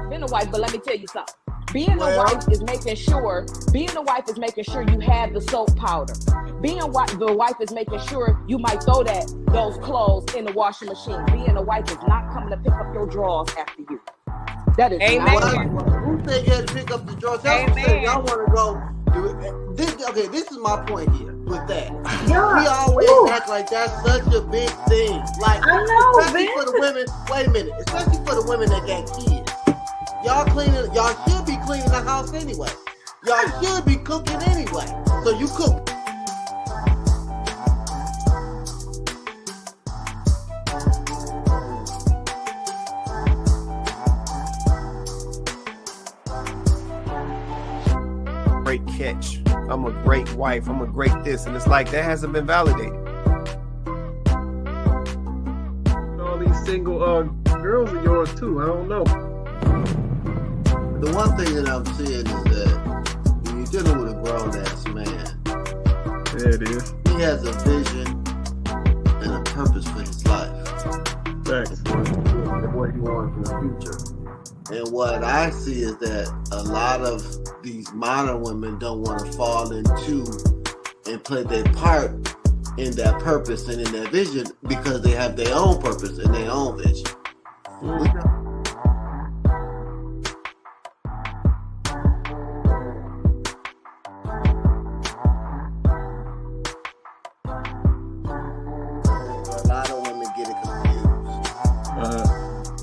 Being a wife, but let me tell you something. Being a wife is making sure you have the soap powder. The wife is making sure you might throw those clothes in the washing machine. Being a wife is not coming to pick up your drawers after you. That is Amen. Who said you had to pick up the drawers? Amen. Y'all want to go do it. This is my point here with that. Yeah. We always act like that's such a big thing. Like, I know, especially for the women. Wait a minute. Especially for the women that got kids. Y'all should be cleaning the house anyway. Y'all should be cooking anyway. So you cook. Great catch. I'm a great wife. I'm a great this. And it's like, that hasn't been validated. All these single girls are yours too. I don't know. The one thing that I'm seeing is that when you're dealing with a grown-ass man, there it is. He has a vision and a purpose for his life. Thanks. What he wants in the future. And what I see is that a lot of these modern women don't want to fall into and play their part in that purpose and in that vision because they have their own purpose and their own vision.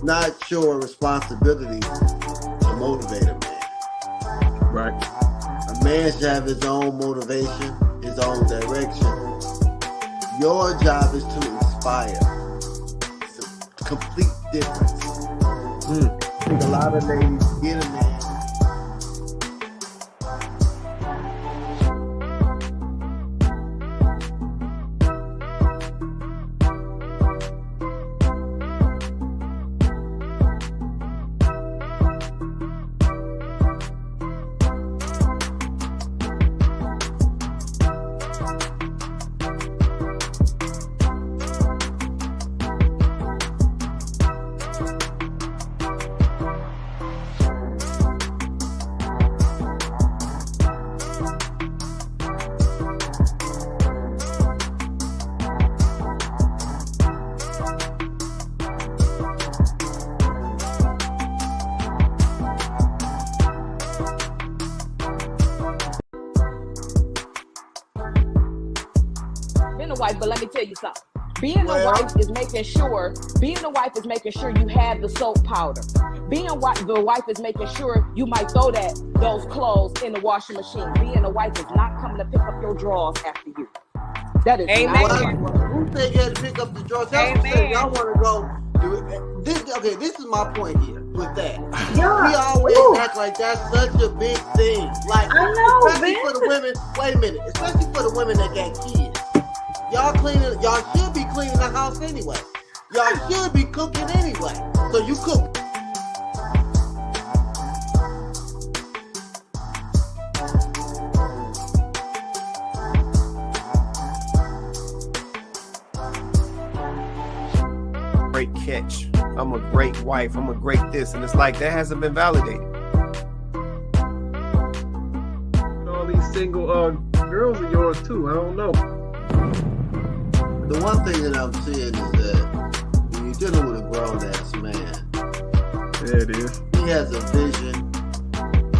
Not sure responsibility to motivate a man. Right. A man should have his own motivation, his own direction. Your job is to inspire. It's a complete difference. I think a lot of ladies get a man. But let me tell you something. Being a wife is making sure you have the soap powder. The wife is making sure you might throw those clothes in the washing machine. Being a wife is not coming to pick up your drawers after you. That is Amen. Who said you had to pick up the drawers? Amen. Y'all want to go do it. This is my point here with that. Yeah. We always act like that's such a big thing. Like, I know, especially for the women. Wait a minute. Especially for the women that got kids. Y'all should be cleaning the house anyway. Y'all should be cooking anyway. So you cook. Great catch. I'm a great wife. I'm a great this. And it's like, that hasn't been validated. All these single girls are yours too. I don't know. The one thing that I'm seeing is that when you're dealing with a grown-ass man, there it is. He has a vision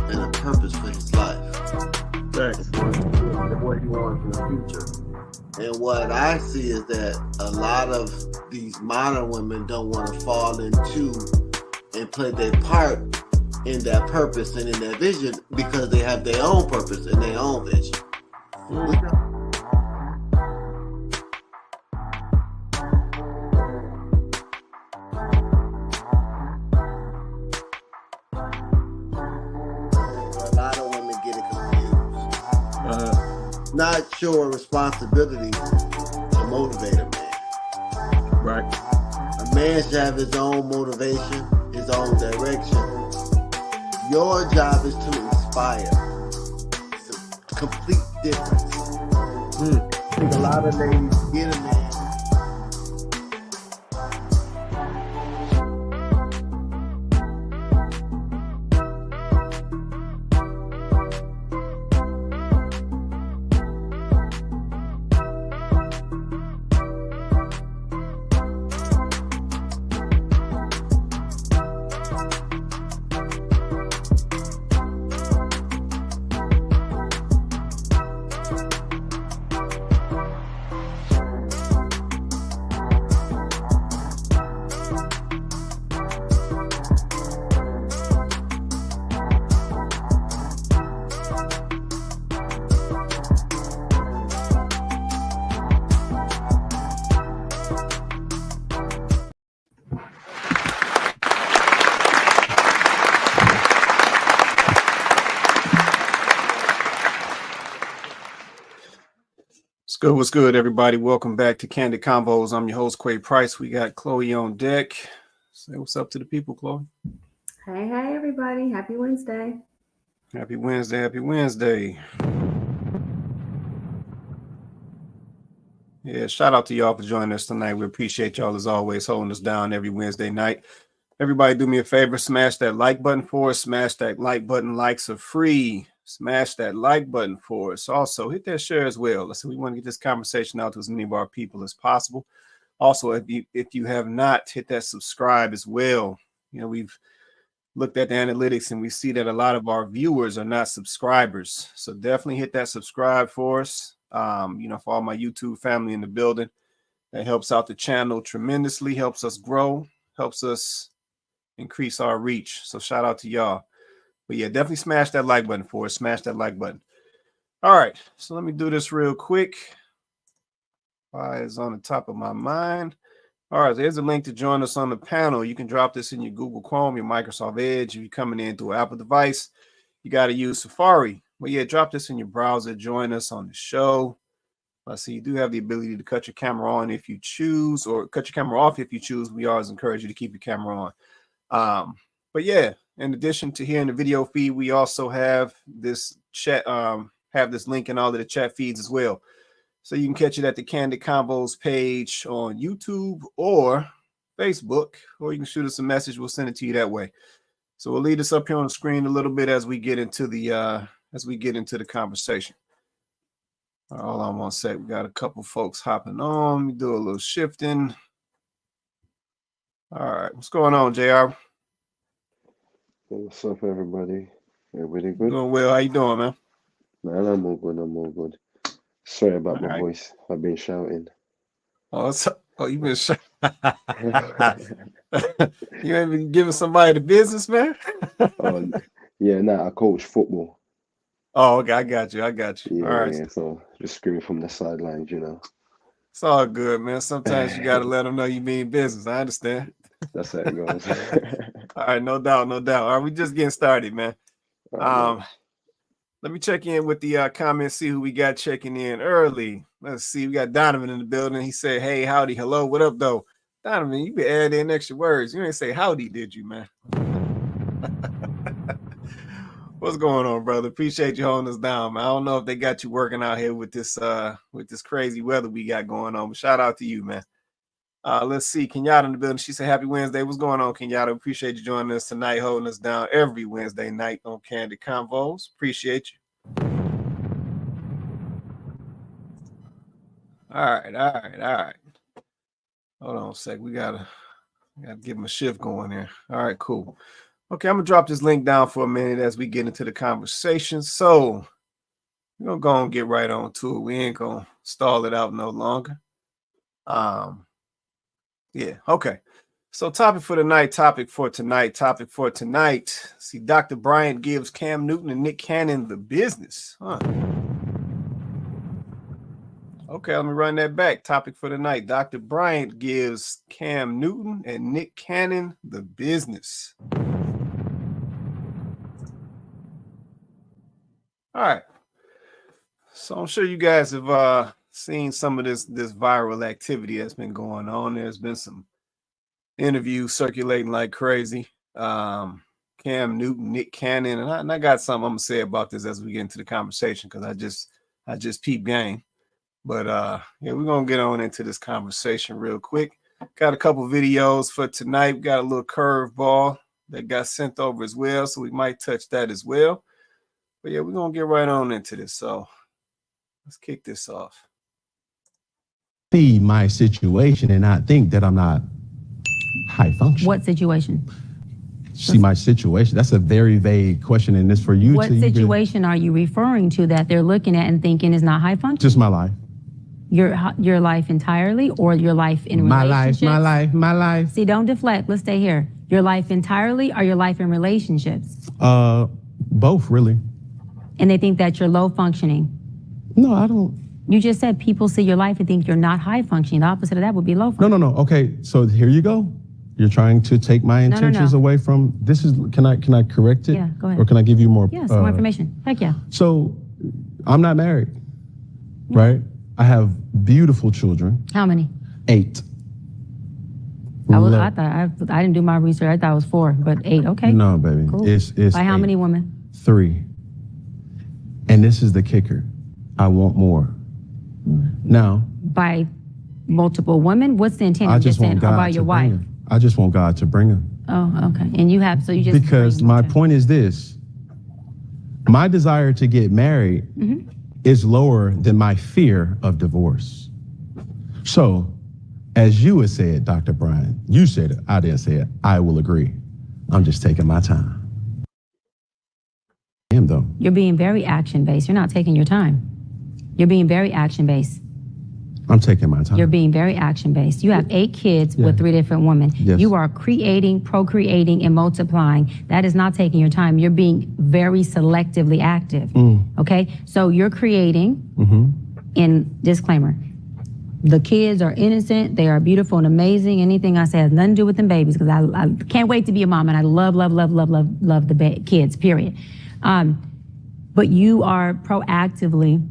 and a purpose for his life. Thanks. What he wants in the future. And what I see is that a lot of these modern women don't want to fall into and play their part in that purpose and in that vision because they have their own purpose and their own vision. Not sure responsibility to motivate a man. Right. A man should have his own motivation, his own direction. Your job is to inspire. It's a complete difference. I think a lot of ladies get a man. What's good, everybody? Welcome back to Kandid Konvos. I'm your host, Quay Price. We got Chloe on deck. Say what's up to the people, Chloe. Hey, everybody. Happy Wednesday. Happy Wednesday. Happy Wednesday. Yeah, shout out to y'all for joining us tonight. We appreciate y'all, as always, holding us down every Wednesday night. Everybody do me a favor, smash that like button for us. Smash that like button. Likes are free. Smash that like button for us. Also, hit that share as well. Listen, we want to get this conversation out to as many of our people as possible. Also, if you have not, hit that subscribe as well. You know, we've looked at the analytics and we see that a lot of our viewers are not subscribers. So definitely hit that subscribe for us. You know, for all my YouTube family in the building, that helps out the channel tremendously, helps us grow, helps us increase our reach. So shout out to y'all. But yeah, definitely smash that like button for us. Smash that like button. All right, so let me do this real quick. Why is on the top of my mind? All right, there's a link to join us on the panel. You can drop this in your Google Chrome, your Microsoft Edge. If you're coming in through an Apple device, you got to use Safari. But yeah, drop this in your browser. Join us on the show. Let's see, you do have the ability to cut your camera on if you choose, or cut your camera off if you choose. We always encourage you to keep your camera on. But yeah, in addition to hearing the video feed, we also have this chat, have this link in all of the chat feeds as well. So you can catch it at the Kandid Konvos page on YouTube or Facebook, or you can shoot us a message. We'll send it to you that way. So we'll lead us up here on the screen a little bit as we get into the conversation. Hold on one sec. We got a couple folks hopping on. Let me do a little shifting. All right, what's going on, JR? What's up, everybody? Everybody good? Doing well. How you doing, man? Man, I'm all good. I'm all good. Sorry about my voice. I've been shouting. You've been shouting. You ain't been giving somebody the business, man? I coach football. Oh, okay. I got you. Yeah, all right. Yeah, so just screaming from the sidelines, you know. It's all good, man. Sometimes you got to let them know you mean business. I understand. That's how it goes. All right, no doubt. All right, we just getting started, man. Let me check in with the comments, see who we got checking in early. Let's see. We got Donovan in the building. He said, hey, howdy, hello, what up, though? Donovan, you been adding in extra words. You ain't say howdy, did you, man? What's going on, brother? Appreciate you holding us down, man. I don't know if they got you working out here with this crazy weather we got going on, but shout out to you, man. Let's see. Kenyatta in the building. She said, happy Wednesday. What's going on, Kenyatta? Appreciate you joining us tonight, holding us down every Wednesday night on Kandid Konvos. Appreciate you. All right. Hold on a sec. We gotta give them a shift going here. All right, cool. Okay, I'm gonna drop this link down for a minute as we get into the conversation. So we're gonna go and get right on to it. We ain't gonna stall it out no longer. Yeah, okay. So topic for tonight. See, Dr. Bryant gives Cam Newton and Nick Cannon the business. Okay, let me run that back. Topic for tonight. Dr. Bryant gives Cam Newton and Nick Cannon the business. All right. So I'm sure you guys have seen some of this viral activity that's been going on. There's been some interviews circulating like crazy. Cam Newton, Nick Cannon, and I got something I'm gonna say about this as we get into the conversation because I just peep game. But yeah, we're gonna get on into this conversation real quick. Got a couple videos for tonight. We got a little curveball that got sent over as well, so we might touch that as well. But yeah, we're gonna get right on into this. So let's kick this off. See my situation and not think that I'm not high function. What situation? See my situation. That's a very vague question, and it's for you. What situation are you referring to that they're looking at and thinking is not high function? Just my life. Your life entirely, or your life in relationships? My life. See, don't deflect. Let's stay here. Your life entirely, or your life in relationships? Both, really. And they think that you're low functioning? No, I don't. You just said people see your life and think you're not high functioning. The opposite of that would be low functioning. No. Okay, so here you go. You're trying to take my intentions away from this. Can I correct it? Yeah, go ahead. Or can I give you more? Yes, more information. Heck yeah. So I'm not married, right? I have beautiful children. How many? 8. I thought I didn't do my research. I thought it was 4, but 8. Okay. No, baby. Cool. It's By how 8. many women? 3. And this is the kicker. I want more. Now. By multiple women? What's the intent I of just this? want God By your wife? I just want God to bring them. Oh, okay. And you have, so you just. Because my point is this. My desire to get married is lower than my fear of divorce. So, as you had said, Dr. Bryant, you said it, I didn't say it, I will agree. I'm just taking my time. I am though. You're being very action-based. You're not taking your time. You're being very action-based. I'm taking my time. You're being very action-based. You have 8 kids with 3 different women. Yes. You are creating, procreating, and multiplying. That is not taking your time. You're being very selectively active. Okay? So you're creating, in disclaimer, the kids are innocent, they are beautiful and amazing. Anything I say has nothing to do with them babies, because I can't wait to be a mom, and I love the kids, period. But you are proactively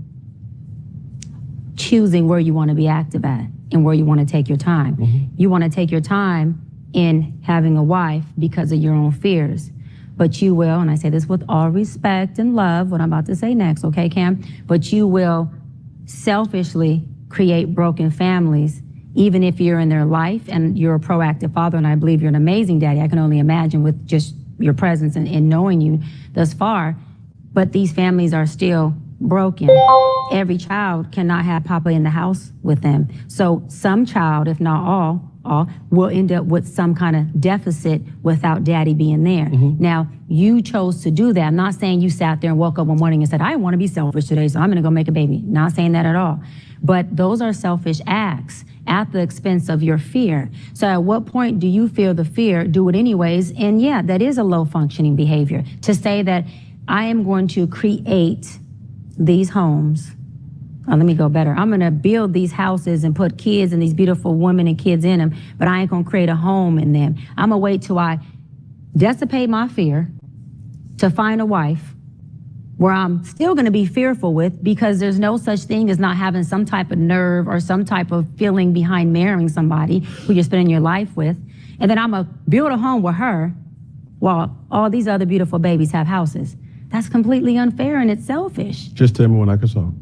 choosing where you want to be active at and where you want to take your time. You want to take your time in having a wife because of your own fears. But you will, and I say this with all respect and love, what I'm about to say next, okay, Cam? But you will selfishly create broken families, even if you're in their life and you're a proactive father, and I believe you're an amazing daddy. I can only imagine with just your presence and knowing you thus far. But these families are still broken. Every child cannot have Papa in the house with them. So some child, if not all will end up with some kind of deficit without daddy being there. Now, you chose to do that. I'm not saying you sat there and woke up one morning and said, I want to be selfish today, so I'm going to go make a baby. Not saying that at all. But those are selfish acts at the expense of your fear. So at what point do you feel the fear, do it anyways? And yeah, that is a low functioning behavior. To say that I am going to create these homes. Let me go better. I'm going to build these houses and put kids and these beautiful women and kids in them, but I ain't going to create a home in them. I'm going to wait till I dissipate my fear to find a wife where I'm still going to be fearful with, because there's no such thing as not having some type of nerve or some type of feeling behind marrying somebody who you're spending your life with. And then I'm going to build a home with her while all these other beautiful babies have houses. That's completely unfair and it's selfish. Just tell me when I can solve.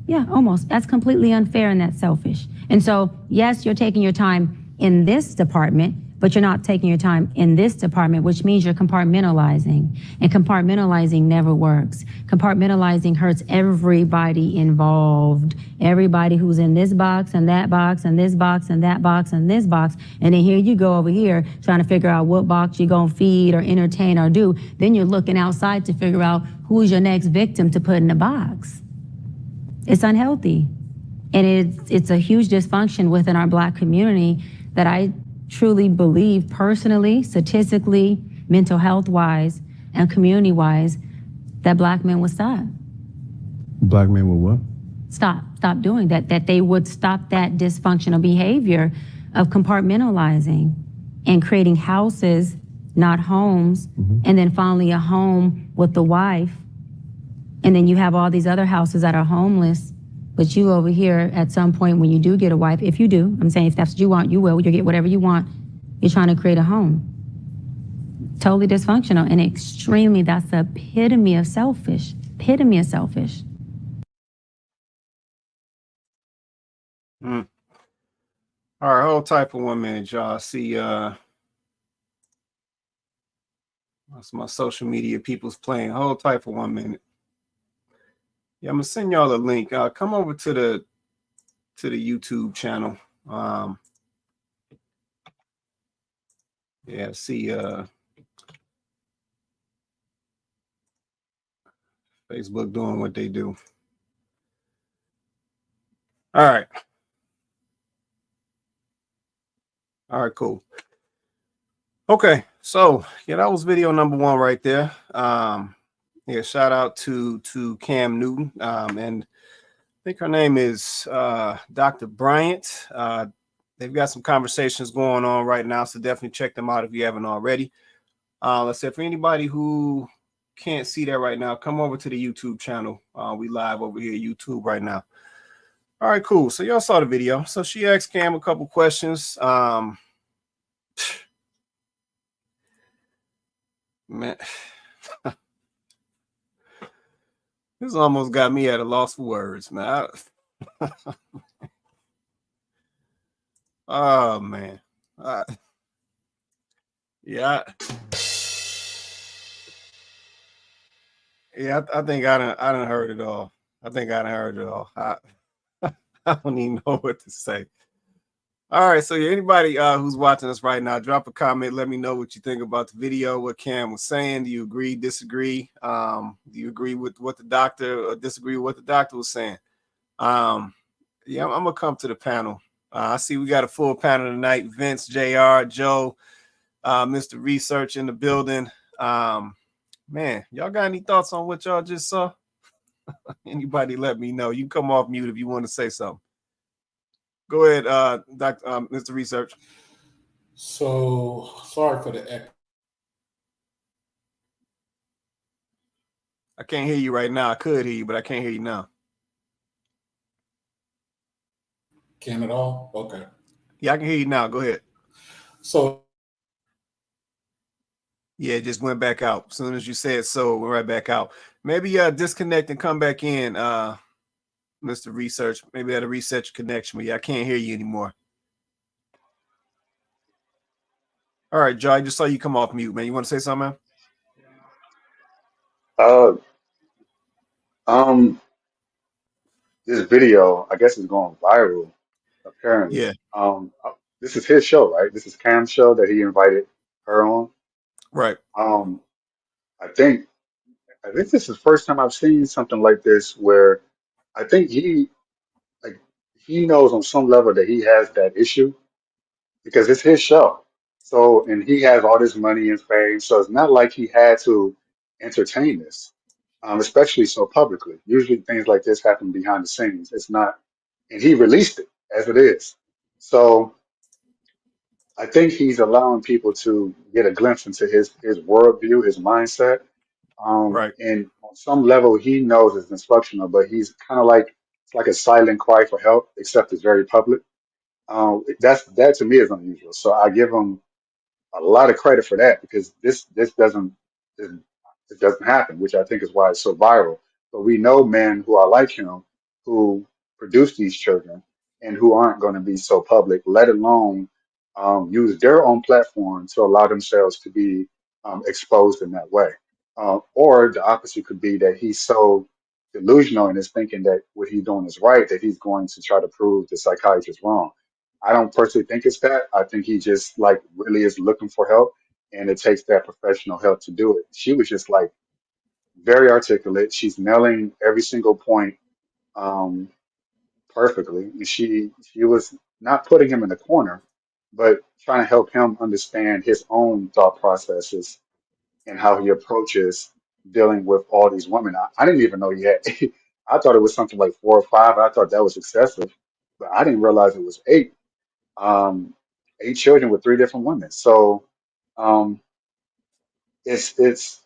Yeah, almost. That's completely unfair and that's selfish. And so, yes, you're taking your time in this department, but you're not taking your time in this department, which means you're compartmentalizing. And compartmentalizing never works. Compartmentalizing hurts everybody involved. Everybody who's in this box and that box and this box and that box and this box. And then here you go over here trying to figure out what box you're going to feed or entertain or do. Then you're looking outside to figure out who's your next victim to put in the box. It's unhealthy. And it's a huge dysfunction within our Black community that I truly believe personally, statistically, mental health-wise, and community-wise, that Black men would stop. Black men will what? Stop doing that, that they would stop that dysfunctional behavior of compartmentalizing and creating houses, not homes, and then finally a home with the wife. And then you have all these other houses that are homeless, but you over here at some point when you do get a wife, if you do, I'm saying if that's what you want, you will, you'll get whatever you want. You're trying to create a home. Totally dysfunctional and extremely, that's the epitome of selfish. Epitome of selfish. All right, hold tight for 1 minute, y'all. See, that's my social media people's playing. Hold tight for 1 minute. Yeah, I'm gonna send y'all a link. Come over to the YouTube channel. Yeah, see, Facebook doing what they do. All right, cool. Okay, so yeah, that was video number 1 right there. Yeah, shout out to Cam Newton, and I think her name is Dr. Bryant. They've got some conversations going on right now, so definitely check them out if you haven't already. Let's say for anybody who can't see that right now, come over to the YouTube channel. We live over here, YouTube right now. All right, cool. So y'all saw the video. So she asked Cam a couple questions. Man, this almost got me at a loss for words, man. Oh man. Yeah. Yeah, I think I done heard it all. I think I done heard it all. I don't even know what to say. All right, so anybody who's watching us right now, drop a comment. Let me know what you think about the video, what Cam was saying. Do you agree, disagree? Do you agree with what the doctor or disagree with what the doctor was saying? Yeah, I'm gonna come to the panel. I see we got a full panel tonight. Vince, JR, Joe, Mr. Research in the building. Man, y'all got any thoughts on what y'all just saw? Anybody let me know. You can come off mute if you want to say something. Go ahead, Mr. Research. So sorry for the echo. I can't hear you right now. I could hear you, but I can't hear you now. Can it all? Okay. Yeah, I can hear you now. Go ahead. So yeah, it just went back out. As soon as you said so, it went right back out. Maybe disconnect and come back in, Mr. Research. Maybe that'll reset your connection. But yeah, I can't hear you anymore. All right, Joe, I just saw you come off mute, man. You want to say something, man? This video, I guess, is going viral, apparently. Yeah. This is his show, right? This is Cam's show that he invited her on. Right. I think this is the first time I've seen something like this where I think he knows on some level that he has that issue because it's his show. So, and he has all this money and fame. So it's not like he had to entertain this, especially so publicly. Usually things like this happen behind the scenes. It's not, and he released it as it is. So I think he's allowing people to get a glimpse into his worldview, his mindset. Right. And on some level, he knows it's dysfunctional, but he's kind of like, it's like a silent cry for help, except it's very public. That to me is unusual. So I give him a lot of credit for that because this doesn't it doesn't happen, which I think is why it's so viral. But we know men who are like him who produce these children and who aren't going to be so public, let alone use their own platform to allow themselves to be exposed in that way. Or the opposite could be that he's so delusional in his thinking that what he's doing is right, that he's going to try to prove the psychiatrist wrong. I don't personally think it's that. I think he just like really is looking for help, and it takes that professional help to do it. She was just like very articulate. She's nailing every single point um, perfectly. And she was not putting him in the corner, but trying to help him understand his own thought processes and how he approaches dealing with all these women. I didn't even know he had. I thought it was something like 4 or 5. I thought that was excessive, but I didn't realize it was 8. um, 8 children with 3 different women. So um, it's it's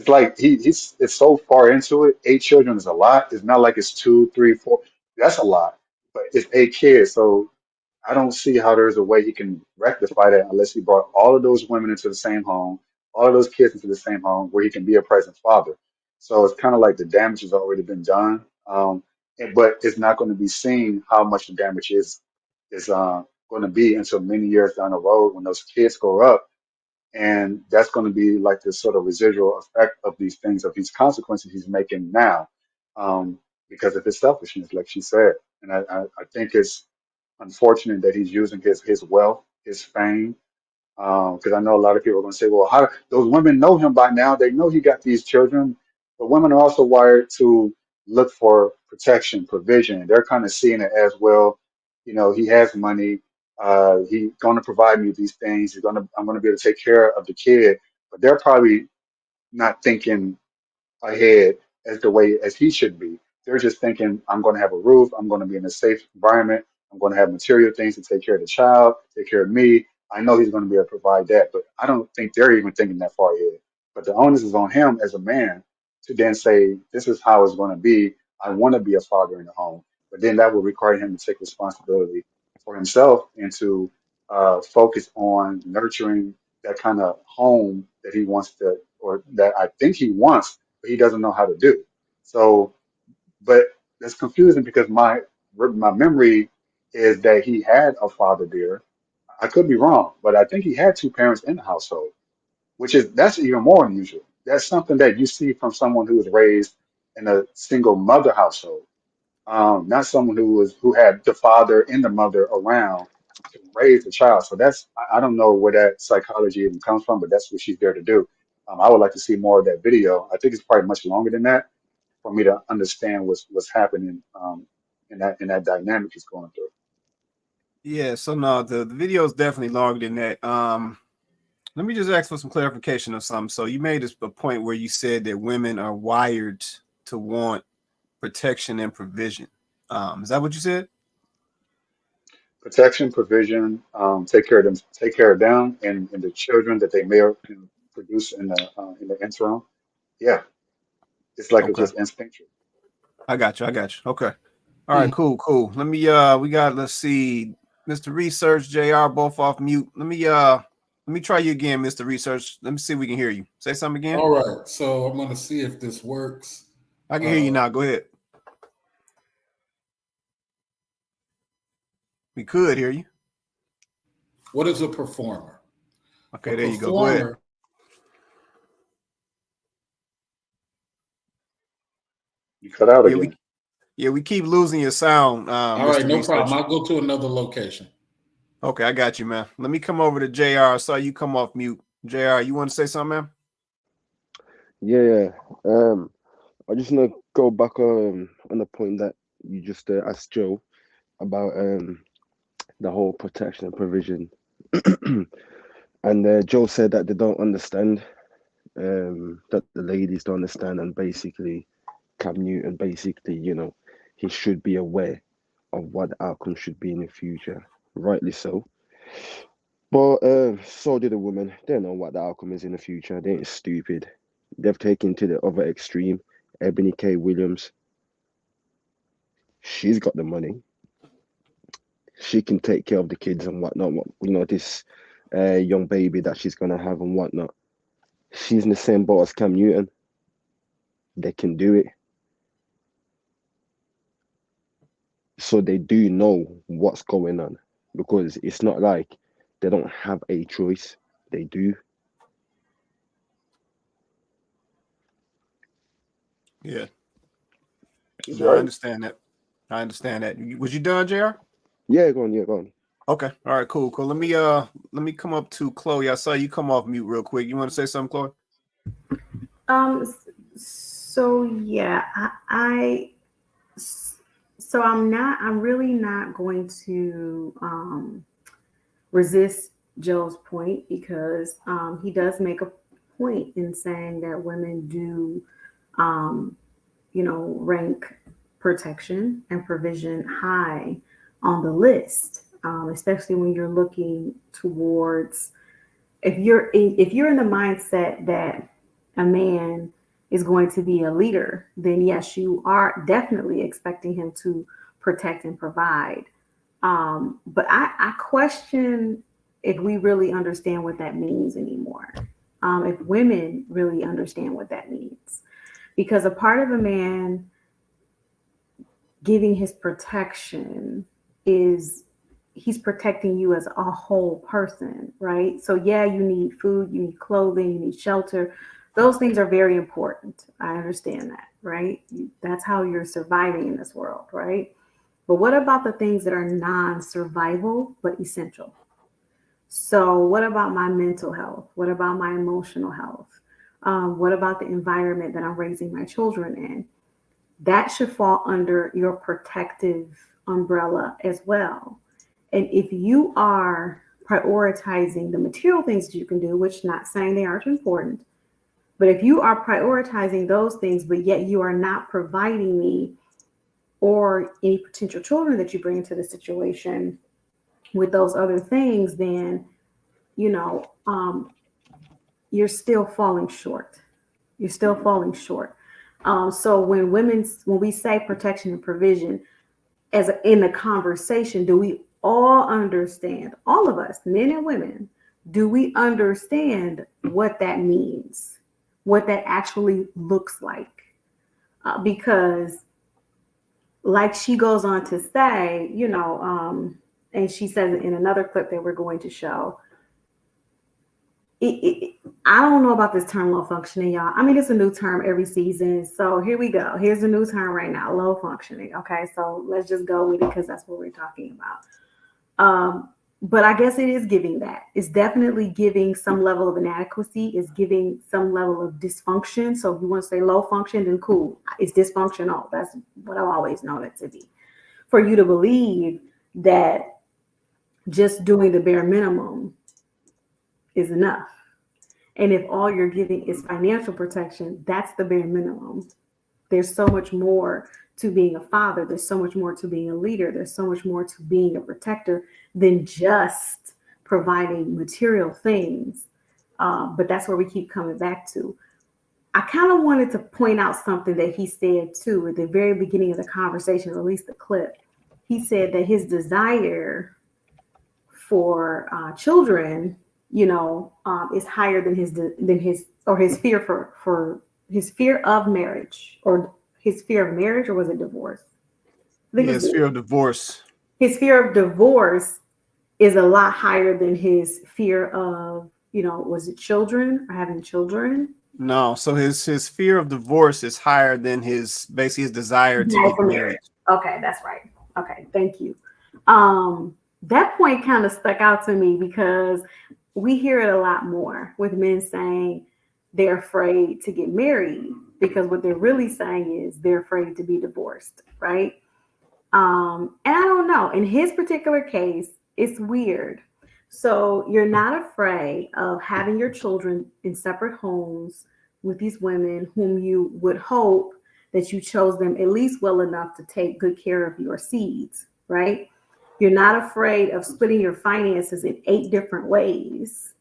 like he's it's so far into it. 8 children is a lot. It's not like it's 2, 3, 4. That's a lot, but it's 8 kids. So I don't see how there's a way he can rectify that unless he brought all of those women into the same home, all of those kids into the same home where he can be a present father. So it's kind of like the damage has already been done. But it's not going to be seen how much the damage is going to be until many years down the road when those kids grow up. And that's going to be like this sort of residual effect of these things, of these consequences he's making now, because of his selfishness, like she said. And I think it's unfortunate that he's using his wealth, his fame, because I know a lot of people are going to say, well, how those women know him by now? They know he got these children, but women are also wired to look for protection, provision. They're kind of seeing it as well. You know, he has money. He's going to provide me with these things. I'm going to be able to take care of the kid. But they're probably not thinking ahead as the way as he should be. They're just thinking, I'm going to have a roof. I'm going to be in a safe environment. I'm going to have material things to take care of the child, take care of me. I know he's going to be able to provide that, but I don't think they're even thinking that far ahead. But the onus is on him as a man to then say, this is how it's going to be. I want to be a father in the home. But then that would require him to take responsibility for himself and to focus on nurturing that kind of home that he wants to, or that I think he wants, but he doesn't know how to do. So, but that's confusing because my memory is that he had a father there. I could be wrong, but I think he had two parents in the household, that's even more unusual. That's something that you see from someone who was raised in a single mother household, not someone who had the father and the mother around to raise the child. So I don't know where that psychology even comes from, but that's what she's there to do. I would like to see more of that video. I think it's probably much longer than that for me to understand what's happening in that dynamic he's going through. Yeah, so no, the video is definitely longer than that. Let me just ask for some clarification of something. So you made a point where you said that women are wired to want protection and provision. Is that what you said? Protection, provision, take care of them and the children that they may produce in the interim. Yeah, it's like it's Okay. just instinctual. I got you. Okay. All right, cool. Let me let's see, Mr. Research, JR, both off mute. Let me try you again, Mr. Research. Let me see if we can hear you. Say something again. All right. So I'm going to see if this works. I can hear you now. Go ahead. We could hear you. What is a performer? Okay, there you go. Go ahead. You cut out again. We keep losing your sound. All right, no problem. I'll go to another location. Okay, I got you, man. Let me come over to JR. I saw you come off mute. JR, you want to say something, man? Yeah. I just want to go back on the point that you just asked Joe about the whole protection and provision. And Joe said that they don't understand, that the ladies don't understand, and basically Cam Newton, he should be aware of what the outcome should be in the future. Rightly so. But so did the women. They know what the outcome is in the future. They ain't stupid. They've taken to the other extreme. Ebony K. Williams, she's got the money. She can take care of the kids and whatnot. This young baby that she's going to have and whatnot. She's in the same boat as Cam Newton. They can do it. So they do know what's going on, because it's not like they don't have a choice. They do. Yeah. He's No, I right. understand that. Was you done, JR? Yeah, go on. Okay. All right, cool. Let me come up to Chloe. I saw you come off mute real quick. You want to say something, Chloe? So yeah, I'm really not going to resist Joe's point, because he does make a point in saying that women do rank protection and provision high on the list, especially when you're looking towards, if you're in the mindset that a man is going to be a leader, then yes, you are definitely expecting him to protect and provide. But I question if we really understand what that means anymore. If women really understand what that means, because a part of a man giving his protection is he's protecting you as a whole person, right? So yeah, you need food, you need clothing, you need shelter. Those things are very important. I understand that, right? That's how you're surviving in this world, right? But what about the things that are non-survival but essential? So what about my mental health? What about my emotional health? What about the environment that I'm raising my children in? That should fall under your protective umbrella as well. And if you are prioritizing the material things that you can do, which not saying they aren't important, but if you are prioritizing those things, but yet you are not providing me or any potential children that you bring into the situation with those other things, then, you're still falling short. You're still falling short. So when we say protection and provision in the conversation, do we all understand, all of us, men and women, do we understand what that means, what that actually looks like? Because like she goes on to say, and she says it in another clip that we're going to show, I don't know about this term low functioning, y'all. I mean, it's a new term every season. So here we go. Here's a new term right now, low functioning. Okay, so let's just go with it because that's what we're talking about. But I guess it is giving that. It's definitely giving some level of inadequacy. It's giving some level of dysfunction. So if you want to say low function, then cool. It's dysfunctional. That's what I've always known it to be. For you to believe that just doing the bare minimum is enough. And if all you're giving is financial protection, that's the bare minimum. There's so much more to being a father. There's so much more to being a leader. There's so much more to being a protector than just providing material things. But that's where we keep coming back to. I kind of wanted to point out something that he said too at the very beginning of the conversation, or at least the clip. He said that his desire for children, is higher than his fear for his fear of marriage, or his fear of marriage, or was it divorce? His fear of divorce. His fear of divorce is a lot higher than his fear of, was it children or having children? No, so his fear of divorce is higher than his desire to get married. Okay, that's right. Okay, thank you. That point kind of stuck out to me because we hear it a lot more with men saying they're afraid to get married because what they're really saying is they're afraid to be divorced, right? And I don't know. In his particular case, it's weird. So you're not afraid of having your children in separate homes with these women whom you would hope that you chose them at least well enough to take good care of your seeds, right? You're not afraid of splitting your finances in 8 different ways,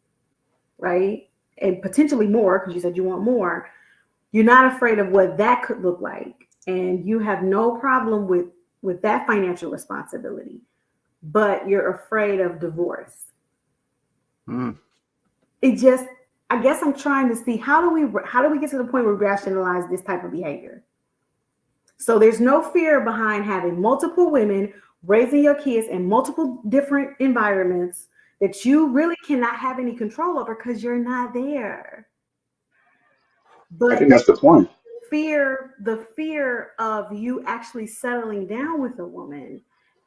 right? And potentially more, because you said you want more. You're not afraid of what that could look like. And you have no problem with that financial responsibility, but you're afraid of divorce. I guess I'm trying to see how do we get to the point where we rationalize this type of behavior? So there's no fear behind having multiple women raising your kids in multiple different environments that you really cannot have any control over because you're not there. But I think that's the point. The fear of you actually settling down with a woman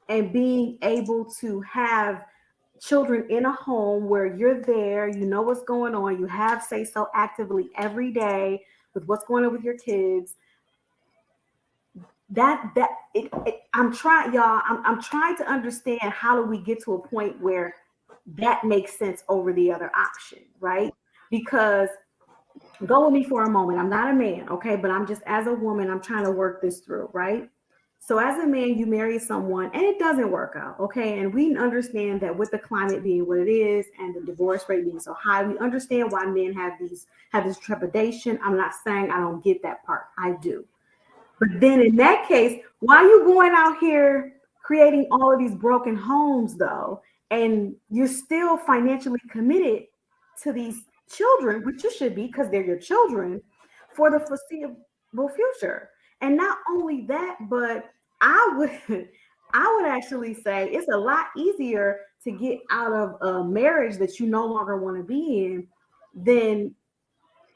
and being able to have children in a home where you're there, you know what's going on, you have say so actively every day with what's going on with your kids. I'm trying to understand how do we get to a point where that makes sense over the other option, right? Because go with me for a moment. I'm not a man, okay? But I'm just, as a woman, I'm trying to work this through, right? So as a man, you marry someone and it doesn't work out, okay? And we understand that with the climate being what it is and the divorce rate being so high, we understand why men have this trepidation. I'm not saying I don't get that part. I do. But then in that case, why are you going out here creating all of these broken homes though? And you're still financially committed to these children, which you should be because they're your children, for the foreseeable future. And not only that, but I would actually say it's a lot easier to get out of a marriage that you no longer want to be in than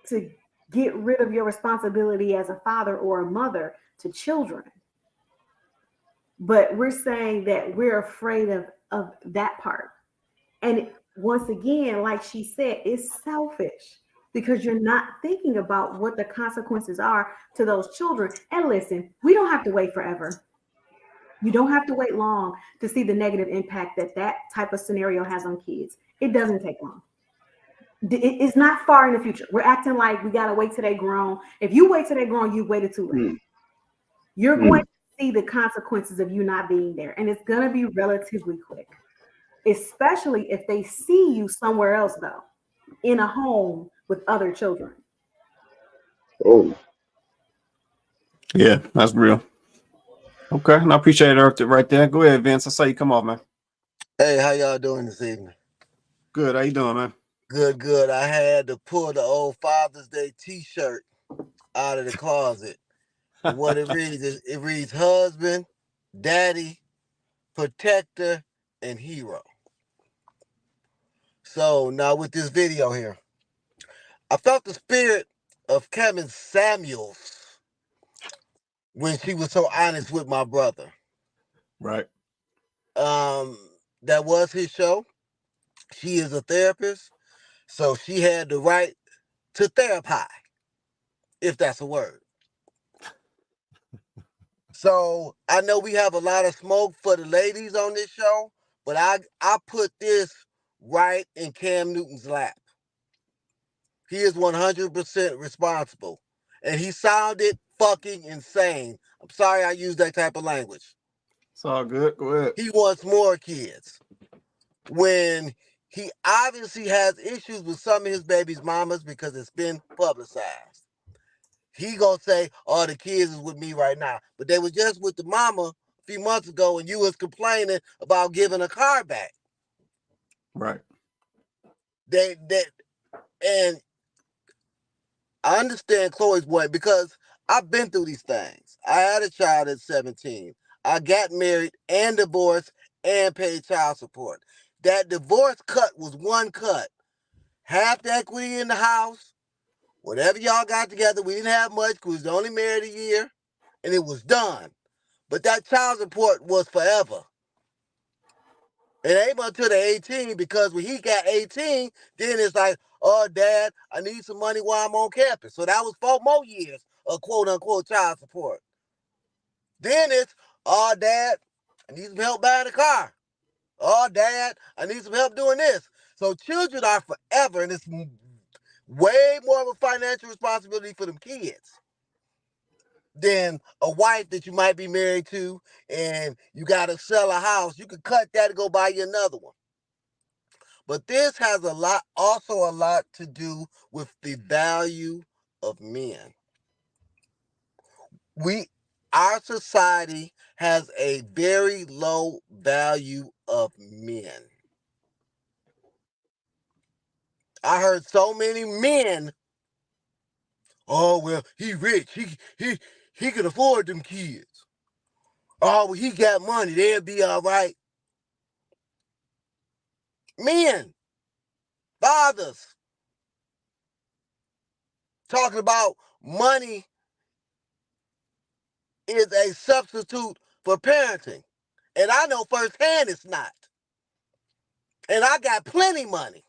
to get rid of your responsibility as a father or a mother to children. But we're saying that we're afraid of that part. And once again, like she said, it's selfish because you're not thinking about what the consequences are to those children. And listen, we don't have to wait forever. You don't have to wait long to see the negative impact that type of scenario has on kids. It doesn't take long. It's not far in the future. We're acting like we got to wait till they grown. If you wait till they grown, you waited too late. You're going to see the consequences of you not being there. And it's going to be relatively quick, especially if they see you somewhere else, though, in a home with other children. Oh. Yeah, that's real. Okay, and I appreciate it right there. Go ahead, Vince. I saw you come off, man. Hey, how y'all doing this evening? Good. How you doing, man? Good, good. I had to pull the old Father's Day T-shirt out of the closet. And what it reads is, it reads husband, daddy, protector, and hero. So now with this video here, I felt the spirit of Kevin Samuels when she was so honest with my brother. Right. That was his show. She is a therapist, so she had the right to therapize, if that's a word. So I know we have a lot of smoke for the ladies on this show, but I put this right in Cam Newton's lap. He is 100% responsible. And he sounded fucking insane. I'm sorry I used that type of language. It's all good. Go ahead. He wants more kids. When he obviously has issues with some of his baby's mamas because it's been publicized. He gonna say, oh, the kids is with me right now. But they were just with the mama a few months ago and you was complaining about giving a car back. Right. And I understand Chloe's point because I've been through these things. I had a child at 17. I got married and divorced and paid child support. That divorce cut was one cut. Half the equity in the house, whatever y'all got together, we didn't have much because we was only married a year, and it was done. But that child support was forever. It ain't until the 18 because when he got 18, then it's like, oh, Dad, I need some money while I'm on campus. So that was 4 more years of quote-unquote child support. Then it's, oh, Dad, I need some help buying a car. Oh, Dad, I need some help doing this. So children are forever, and it's way more of a financial responsibility for them kids than a wife that you might be married to and you got to sell a house. You could cut that and go buy you another one. But this has also a lot to do with the value of men. Our society has a very low value of men. I heard so many men, oh, well, he rich. He can afford them kids. Oh, well, he got money. They'll be all right. Men, fathers, talking about money is a substitute for parenting. And I know firsthand it's not. And I got plenty money.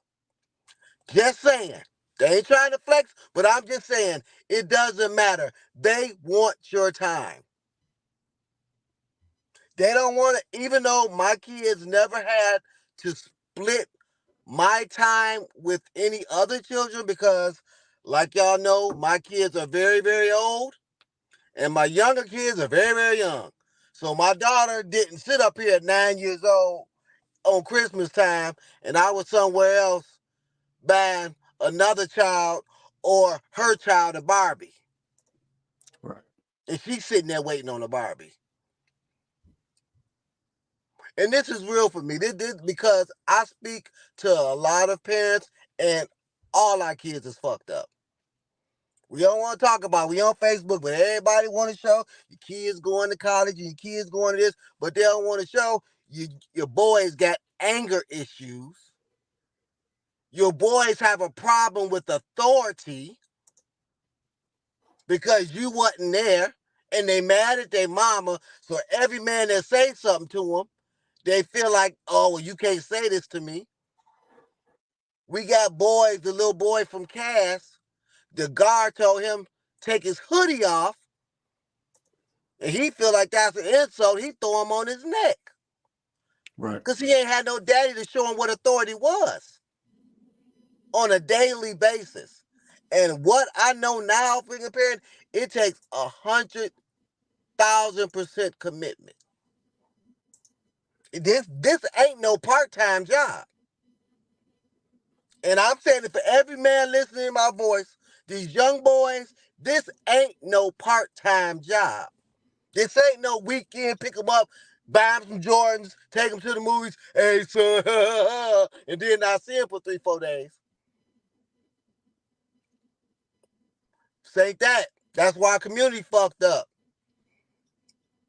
Just saying. They ain't trying to flex, but I'm just saying it doesn't matter. They want your time. They don't want to, even though my kids never had to split my time with any other children because, like y'all know, my kids are very, very old and my younger kids are very, very young. So my daughter didn't sit up here at 9 years old on Christmas time and I was somewhere else buying another child or her child a Barbie. Right. And she's sitting there waiting on a Barbie. And this is real for me. This because I speak to a lot of parents and all our kids is fucked up. We don't want to talk about it. We on Facebook, but everybody want to show your kids going to college and your kids going to this, but they don't want to show your boys got anger issues. Your boys have a problem with authority because you wasn't there and they mad at their mama. So every man that say something to them, they feel like, oh, well, you can't say this to me. We got boys, the little boy from Cass, the guard told him take his hoodie off and he feel like that's an insult. He throw him on his neck. Right. Because he ain't had no daddy to show him what authority was on a daily basis. And what I know now, freaking parent, it takes 100,000% commitment. This ain't no part-time job. And I'm saying it for every man listening to my voice, these young boys, This ain't no part-time job. This ain't no weekend, pick them up, buy them some Jordans, take them to the movies, hey son, and then not see him for 3-4 days. This ain't that. That's why our community fucked up.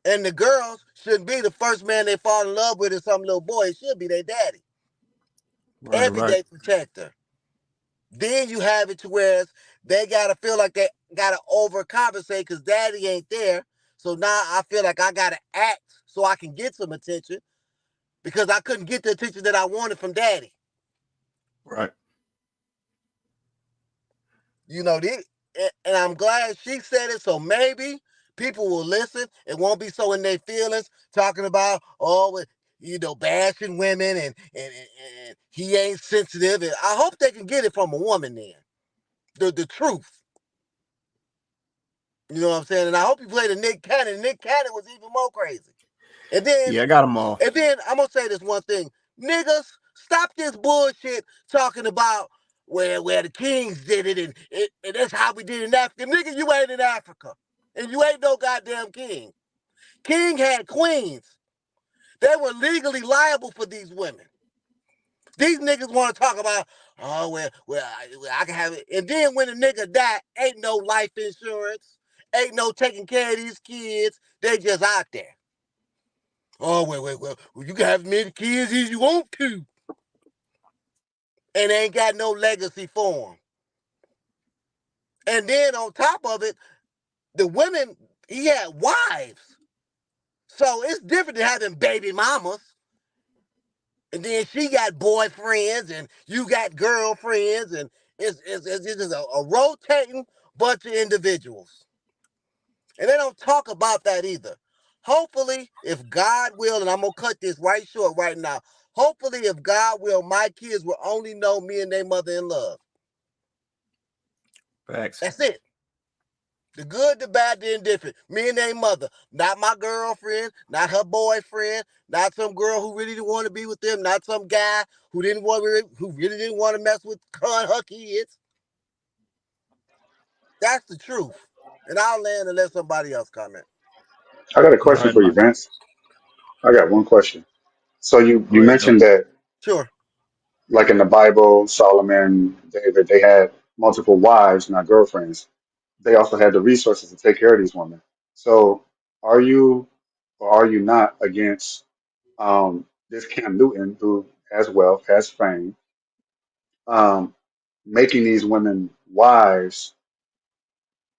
And the girls shouldn't be the first man they fall in love with or some little boy. It should be their daddy. Everyday protector. Then you have it to where they got to feel like they got to overcompensate because daddy ain't there. So now I feel like I got to act so I can get some attention because I couldn't get the attention that I wanted from daddy. Right. You know, and I'm glad she said it, so maybe people will listen and won't be so in their feelings talking about, bashing women and he ain't sensitive. And I hope they can get it from a woman then. The truth. You know what I'm saying? And I hope you play the Nick Cannon. Nick Cannon was even more crazy. And then, yeah, I got them all. And then I'm going to say this one thing. Niggas, stop this bullshit talking about where the kings did it and that's how we did it in Africa. Nigga, you ain't in Africa. And you ain't no goddamn king. King had queens. They were legally liable for these women. These niggas want to talk about, I can have it. And then when a nigga die, ain't no life insurance. Ain't no taking care of these kids. They just out there. Oh, well, you can have as many kids as you want to. And ain't got no legacy for them. And then on top of it, the women, he had wives. So it's different than having baby mamas. And then she got boyfriends and you got girlfriends. And it's just a rotating bunch of individuals. And they don't talk about that either. Hopefully, if God will, and I'm going to cut this right short right now. Hopefully, if God will, my kids will only know me and their mother in love. Facts. That's it. The good, the bad, the indifferent. Me and their mother. Not my girlfriend, not her boyfriend, not some girl who really didn't want to be with them, not some guy who really didn't want to mess with her kids. That's the truth. And I'll land and let somebody else comment. I got a question for you, Vince. I got one question. So you ahead, mentioned that, sure, like in the Bible, Solomon, David, they had multiple wives, not girlfriends. They also had the resources to take care of these women. So are you or are you not against this Cam Newton, who has wealth, has fame, um, making these women wives?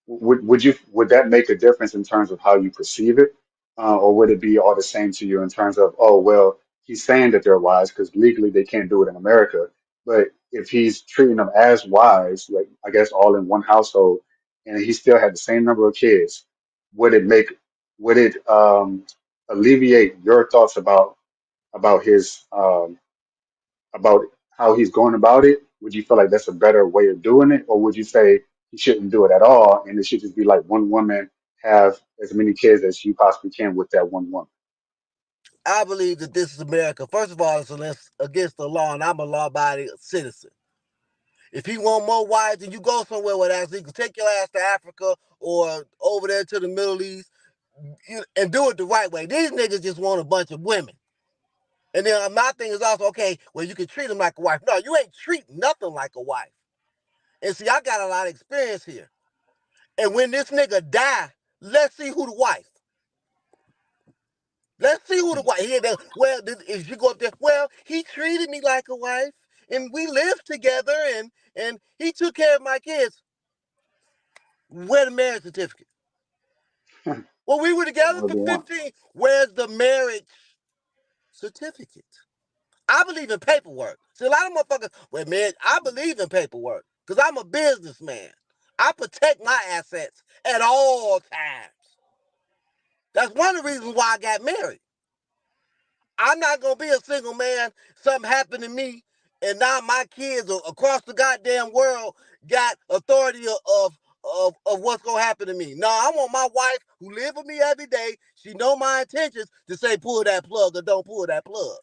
Would that make a difference in terms of how you perceive it, or would it be all the same to you in terms of, oh well, he's saying that they're wives because legally they can't do it in America, but if he's treating them as wives, like I guess all in one household, and he still had the same number of kids, would it alleviate your thoughts about his about how he's going about it? Would you feel like that's a better way of doing it, or would you say he shouldn't do it at all, and it should just be like one woman have as many kids as you possibly can with that one woman? I believe that this is America. First of all, it's against the law, and I'm a law-abiding citizen. If he want more wives, then you go somewhere where that's legal. Take your ass to Africa or over there to the Middle East and do it the right way. These niggas just want a bunch of women. And then my thing is also, okay, well, you can treat them like a wife. No, you ain't treating nothing like a wife. And see, I got a lot of experience here. And when this nigga die, let's see who the wife. Let's see who the wife. Well, if you go up there, well, he treated me like a wife, and we lived together, and he took care of my kids. Where's the marriage certificate? Well, we were together for 15. Where's the marriage certificate? I believe in paperwork. See, a lot of motherfuckers, well, man, I believe in paperwork because I'm a businessman. I protect my assets at all times. That's one of the reasons why I got married. I'm not going to be a single man. Something happened to me, and now my kids across the goddamn world got authority of what's going to happen to me. No, I want my wife who live with me every day, she know my intentions, to say pull that plug or don't pull that plug.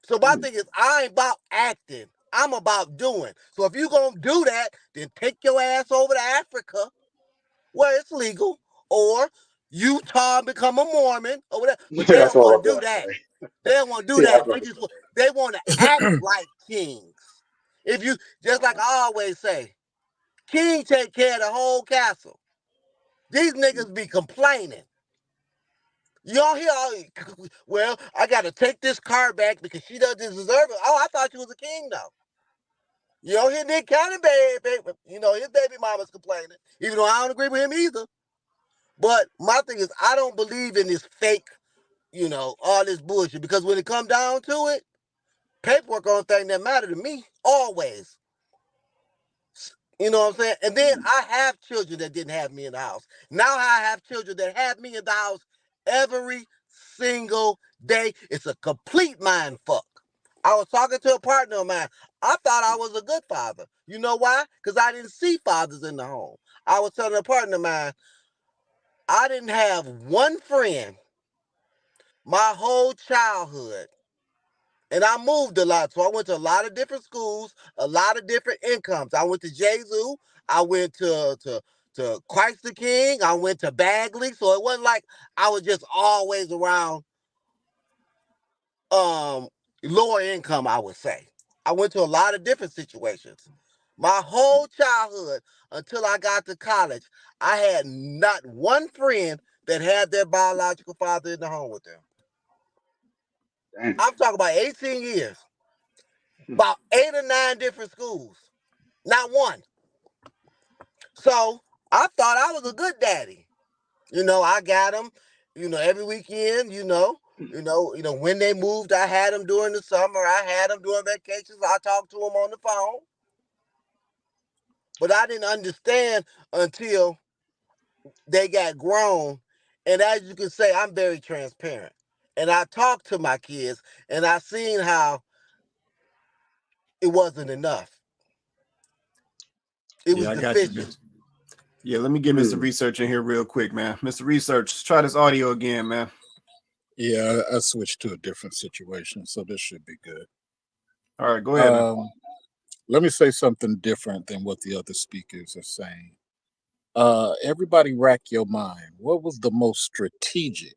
So my thing is, I ain't about acting. I'm about doing. So if you're going to do that, then take your ass over to Africa where it's legal, or Utah and become a Mormon or whatever. But they That's don't all want I'm to do gonna that. say. They don't want to do Yeah, I'm that. about to say. They want to act like kings. If you just like I always say, king take care of the whole castle. These niggas be complaining. Y'all hear all, well, I gotta take this car back because she doesn't deserve it. Oh, I thought you was a king though. You don't hear Nick Cannon, baby. You know, his baby mama's complaining. Even though I don't agree with him either. But my thing is, I don't believe in this fake, all this bullshit. Because when it comes down to it, paperwork on thing that matter to me, always. You know what I'm saying? And then I have children that didn't have me in the house. Now I have children that have me in the house every single day. It's a complete mind fuck. I was talking to a partner of mine. I thought I was a good father. You know why? Because I didn't see fathers in the home. I was telling a partner of mine, I didn't have one friend my whole childhood. And I moved a lot. So I went to a lot of different schools, a lot of different incomes. I went to Jesu. I went to Christ the King. I went to Bagley. So it wasn't like I was just always around lower income, I would say. I went to a lot of different situations. My whole childhood until I got to college, I had not one friend that had their biological father in the home with them. Dang. I'm talking about 18 years. About 8 or 9 different schools. Not one. So I thought I was a good daddy. I got them, every weekend, when they moved, I had them during the summer. I had them during vacations. I talked to them on the phone. But I didn't understand until they got grown. And as you can say, I'm very transparent. And I talked to my kids and I seen how it wasn't enough. It was I got you, deficient. bitch. Yeah, let me get Mr. Research in here real quick, man. Mr. Research, let's try this audio again, man. Yeah, I switched to a different situation, so this should be good. All right, go ahead. Let me say something different than what the other speakers are saying. Everybody rack your mind. What was the most strategic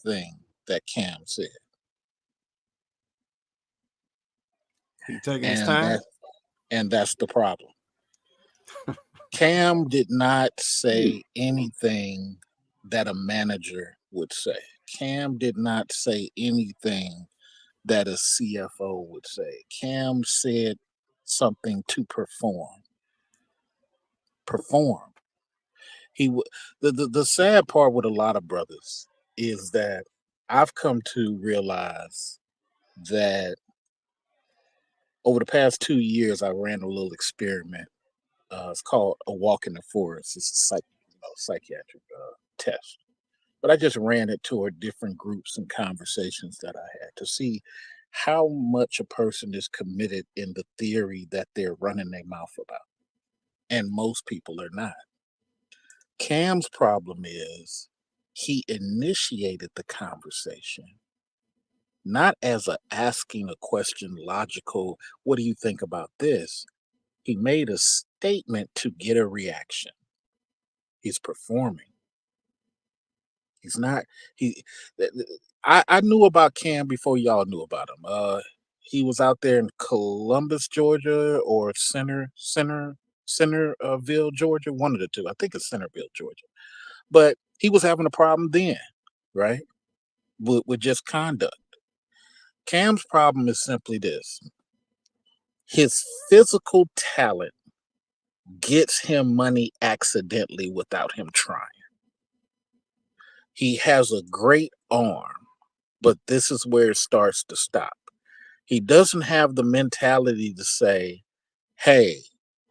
thing that Cam said? He taking his time? That's the problem. Cam did not say anything that a manager would say. Cam did not say anything that a CFO would say. Cam said something to perform. The sad part with a lot of brothers is that I've come to realize that over the past 2 years, I ran a little experiment. It's called a walk in the forest. It's a psychiatric test. But I just ran it toward different groups and conversations that I had to see how much a person is committed in the theory that they're running their mouth about. And most people are not. Cam's problem is he initiated the conversation, not as asking a question logical, what do you think about this? He made a statement to get a reaction. He's performing. He's not. I knew about Cam before y'all knew about him. He was out there in Columbus, Georgia, or Centerville, Georgia. One of the two. I think it's Centerville, Georgia. But he was having a problem then, right? With just conduct. Cam's problem is simply this: his physical talent gets him money accidentally without him trying. He has a great arm, but this is where it starts to stop. He doesn't have the mentality to say, hey,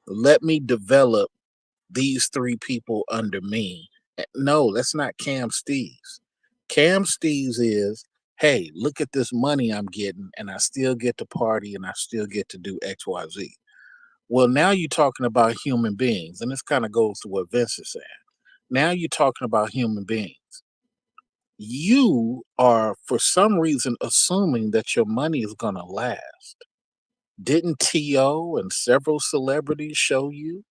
let me develop these 3 people under me. No, that's not Cam Steves. Cam Steves is, hey, look at this money I'm getting, and I still get to party and I still get to do XYZ. Well, now you're talking about human beings, and this kind of goes to what Vince is saying. Now you're talking about human beings. You are, for some reason, assuming that your money is going to last. Didn't T.O. and several celebrities show you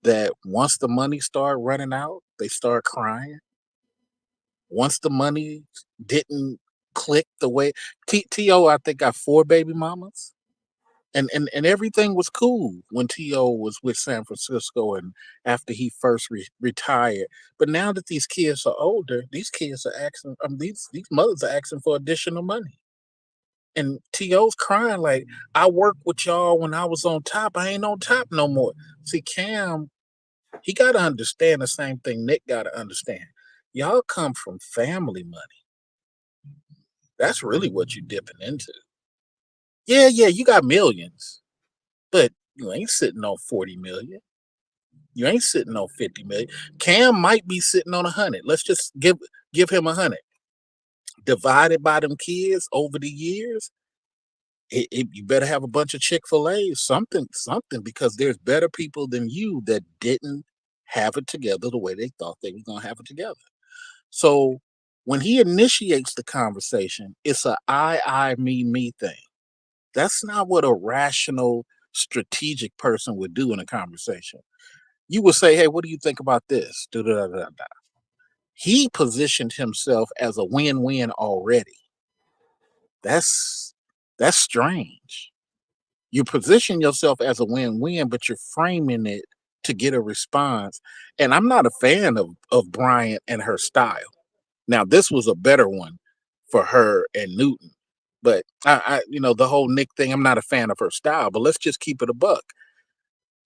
that once the money started running out, they start crying? Once the money didn't click the way T.O. I think got 4 baby mamas. And everything was cool when T.O. was with San Francisco and after he first retired. But now that these kids are older, these kids are asking, these mothers are asking for additional money. And T.O.'s crying like, I worked with y'all when I was on top. I ain't on top no more. See, Cam, he got to understand the same thing Nick got to understand. Y'all come from family money. That's really what you're dipping into. Yeah, you got millions, but you ain't sitting on 40 million. You ain't sitting on 50 million. Cam might be sitting on 100. Let's just give him 100. Divided by them kids over the years, you better have a bunch of Chick-fil-A, something, because there's better people than you that didn't have it together the way they thought they were going to have it together. So when he initiates the conversation, it's a I, me thing. That's not what a rational, strategic person would do in a conversation. You would say, hey, what do you think about this? Da-da-da-da-da. He positioned himself as a win-win already. That's strange. You position yourself as a win-win, but you're framing it to get a response. And I'm not a fan of Bryant and her style. Now, this was a better one for her and Newton. But I the whole Nick thing, I'm not a fan of her style, but let's just keep it a buck.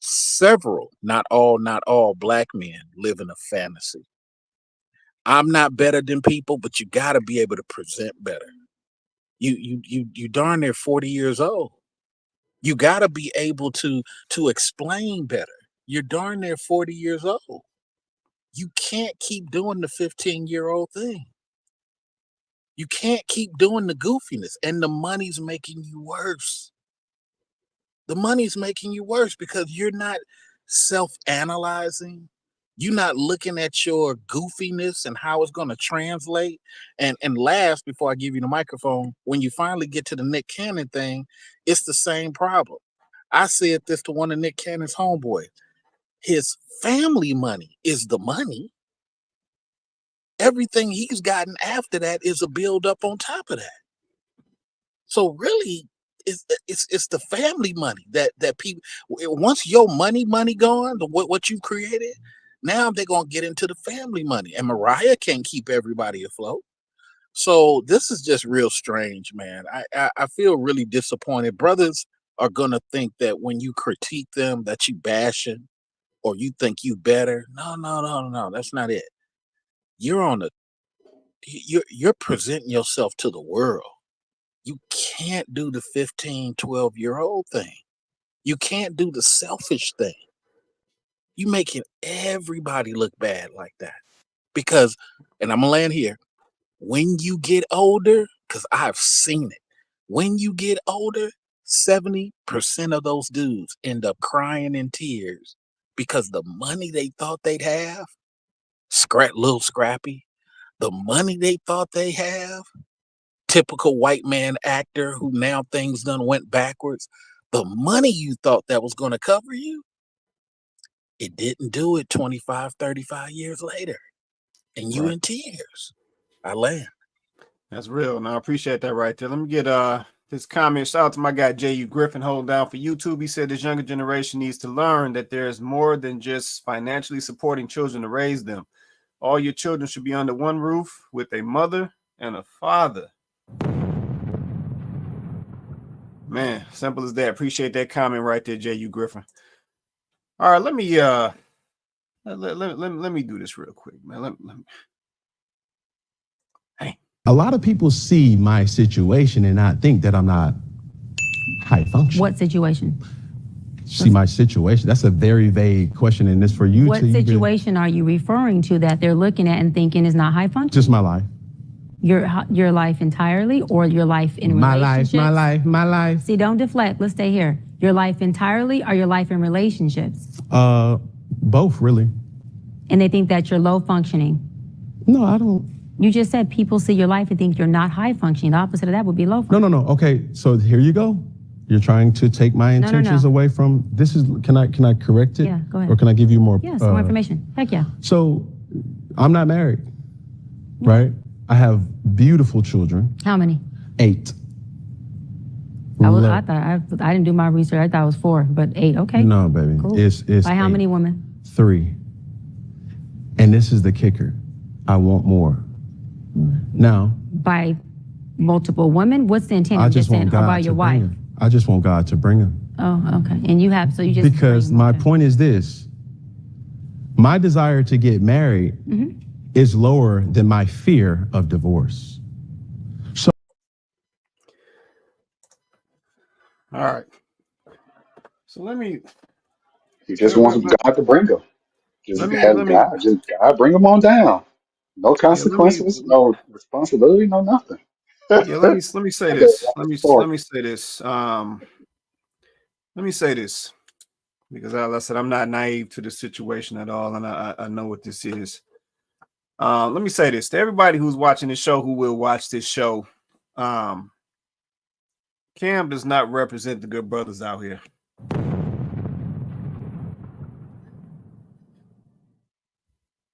Several, not all Black men live in a fantasy. I'm not better than people, but you got to be able to present better. You darn near 40 years old. You got to be able to explain better. You're darn near 40 years old. You can't keep doing the 15-year-old thing. You can't keep doing the goofiness, and the money's making you worse. The money's making you worse because you're not self-analyzing. You're not looking at your goofiness and how it's going to translate. And last, before I give you the microphone, when you finally get to the Nick Cannon thing, it's the same problem. I said this to one of Nick Cannon's homeboys. His family money is the money. Everything he's gotten after that is a build up on top of that. So really, it's the family money that people, once your money gone, what you created, now they're gonna get into the family money. And Mariah can't keep everybody afloat. So this is just real strange, man. I feel really disappointed. Brothers are gonna think that when you critique them that you bashing or you think you better. No, that's not it. You're presenting yourself to the world. You can't do the 15, 12-year-old thing. You can't do the selfish thing. You making everybody look bad like that. Because, and I'm gonna land here, when you get older, because I've seen it, when you get older, 70% of those dudes end up crying in tears because the money they thought they'd have, little scrappy, the money they thought they have, typical white man actor who now things done went backwards, the money you thought that was going to cover you, it didn't do it 25, 35 years later. And you in tears. I land. That's real. And I appreciate that right there. Let me get this comment. Shout out to my guy J.U. Griffin holding down for YouTube. He said this younger generation needs to learn that there's more than just financially supporting children to raise them. All your children should be under one roof with a mother and a father. Man, simple as that. Appreciate that comment right there, J.U. Griffin. All right, let me let me do this real quick, man. Let me. Hey. A lot of people see my situation and not think that I'm not high function. What situation? See my situation. That's a very vague question, and it's for you. What situation are you referring to that they're looking at and thinking is not high function? Just my life. Your life entirely, or your life in relationships? My life. See, don't deflect. Let's stay here. Your life entirely, or your life in relationships? Both, really. And they think that you're low functioning? No, I don't. You just said people see your life and think you're not high functioning. The opposite of that would be low functioning. No. Okay, so here you go. You're trying to take my intentions away from this. Can I correct it? Yeah, go ahead. Or can I give you more? Yeah, some more information. Heck yeah. So I'm not married, right? I have beautiful children. How many? 8. I thought I didn't do my research. I thought it was 4, but 8. Okay. No, baby. Cool. It's by how 8. many women? 3. And this is the kicker. I want more. Now. By multiple women? What's the intent I of just this? want God by your wife? I just want God to bring them. Oh, okay. And you have, so you just. Because my point is this. My desire to get married is lower than my fear of divorce. So. All right. So let me. He just wants God to bring them. Just God bring them on down. No consequences, no responsibility, no nothing. Yeah, let me say this. Let me say this. Let me say this, because I said I'm not naive to the situation at all, and I know what this is. Let me say this to everybody who's watching this show, who will watch this show. Cam does not represent the good brothers out here.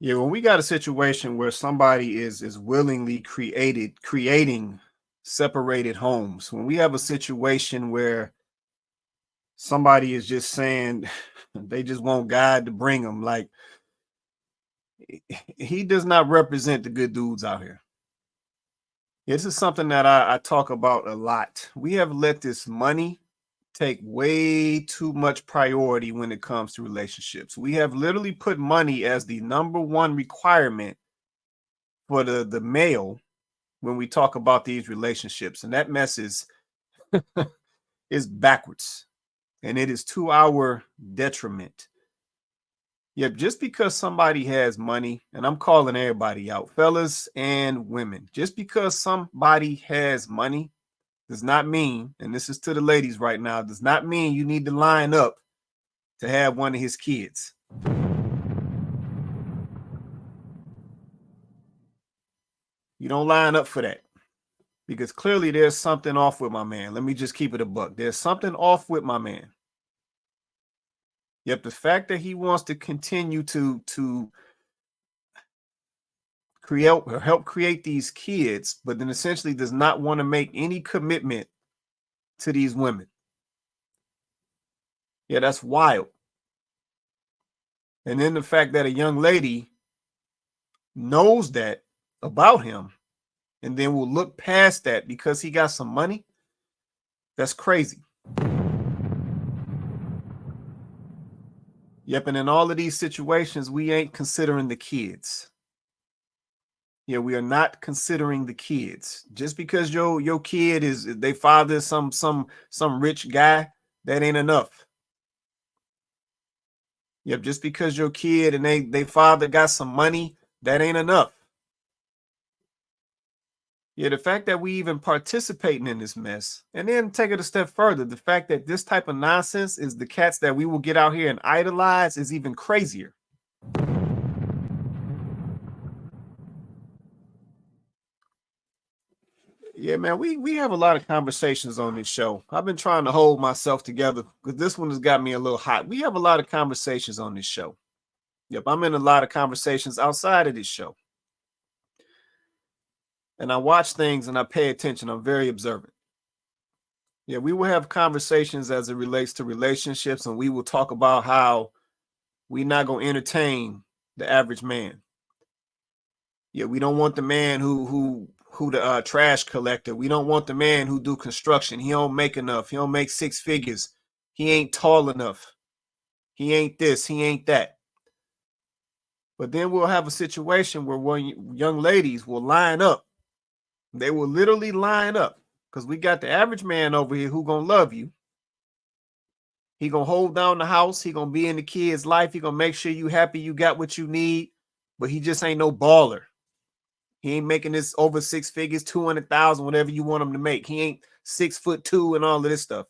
Yeah, when we got a situation where somebody is willingly creating separated homes, when we have a situation where somebody is just saying they just want God to bring them, like, he does not represent the good dudes out here. This is something that I talk about a lot. We have let this money take way too much priority when it comes to relationships. We have literally put money as the number one requirement for the male when we talk about these relationships, and that mess is backwards, and it is to our detriment. Yep, just because somebody has money, and I'm calling everybody out, fellas and women, just because somebody has money does not mean, and this is to the ladies right now, does not mean you need to line up to have one of his kids. You don't line up for that, because clearly there's something off with my man. Let me just keep it a buck. There's something off with my man. Yep, the fact that he wants to continue to create or help create these kids, but then essentially does not want to make any commitment to these women. Yeah, that's wild. And then the fact that a young lady knows that about him and then will look past that because he got some money, that's crazy. Yep, and in all of these situations, we ain't considering the kids. Yeah, we are not considering the kids. Just because your kid is they father some rich guy, that ain't enough. Yep, just because your kid and they father got some money, that ain't enough. Yeah, the fact that we even participating in this mess, and then take it a step further, the fact that this type of nonsense is the cats that we will get out here and idolize is even crazier. Yeah, man, we have a lot of conversations on this show. I've been trying to hold myself together because this one has got me a little hot. We have a lot of conversations on this show. Yep, I'm in a lot of conversations outside of this show. And I watch things and I pay attention. I'm very observant. Yeah, we will have conversations as it relates to relationships, and we will talk about how we're not going to entertain the average man. Yeah, we don't want the man who the trash collector. We don't want the man who do construction. He don't make enough. He don't make 6 figures. He ain't tall enough. He ain't this. He ain't that. But then we'll have a situation where young ladies will line up. They will literally line up because we got the average man over here who gonna love you. He gonna hold down the house. He gonna be in the kid's life. He gonna make sure you happy you got what you need. But he just ain't no baller. He ain't making this over 6 figures, 200,000, whatever you want him to make. He ain't 6'2" and all of this stuff.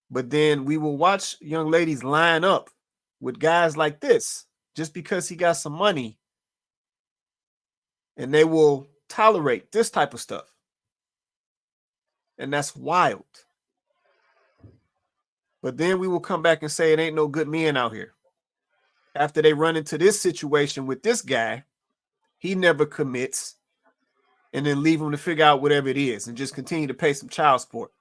But then we will watch young ladies line up with guys like this just because he got some money, and they will tolerate this type of stuff. And that's wild. But then we will come back and say it ain't no good men out here. After they run into this situation with this guy, he never commits, and then leave him to figure out whatever it is and just continue to pay some child support.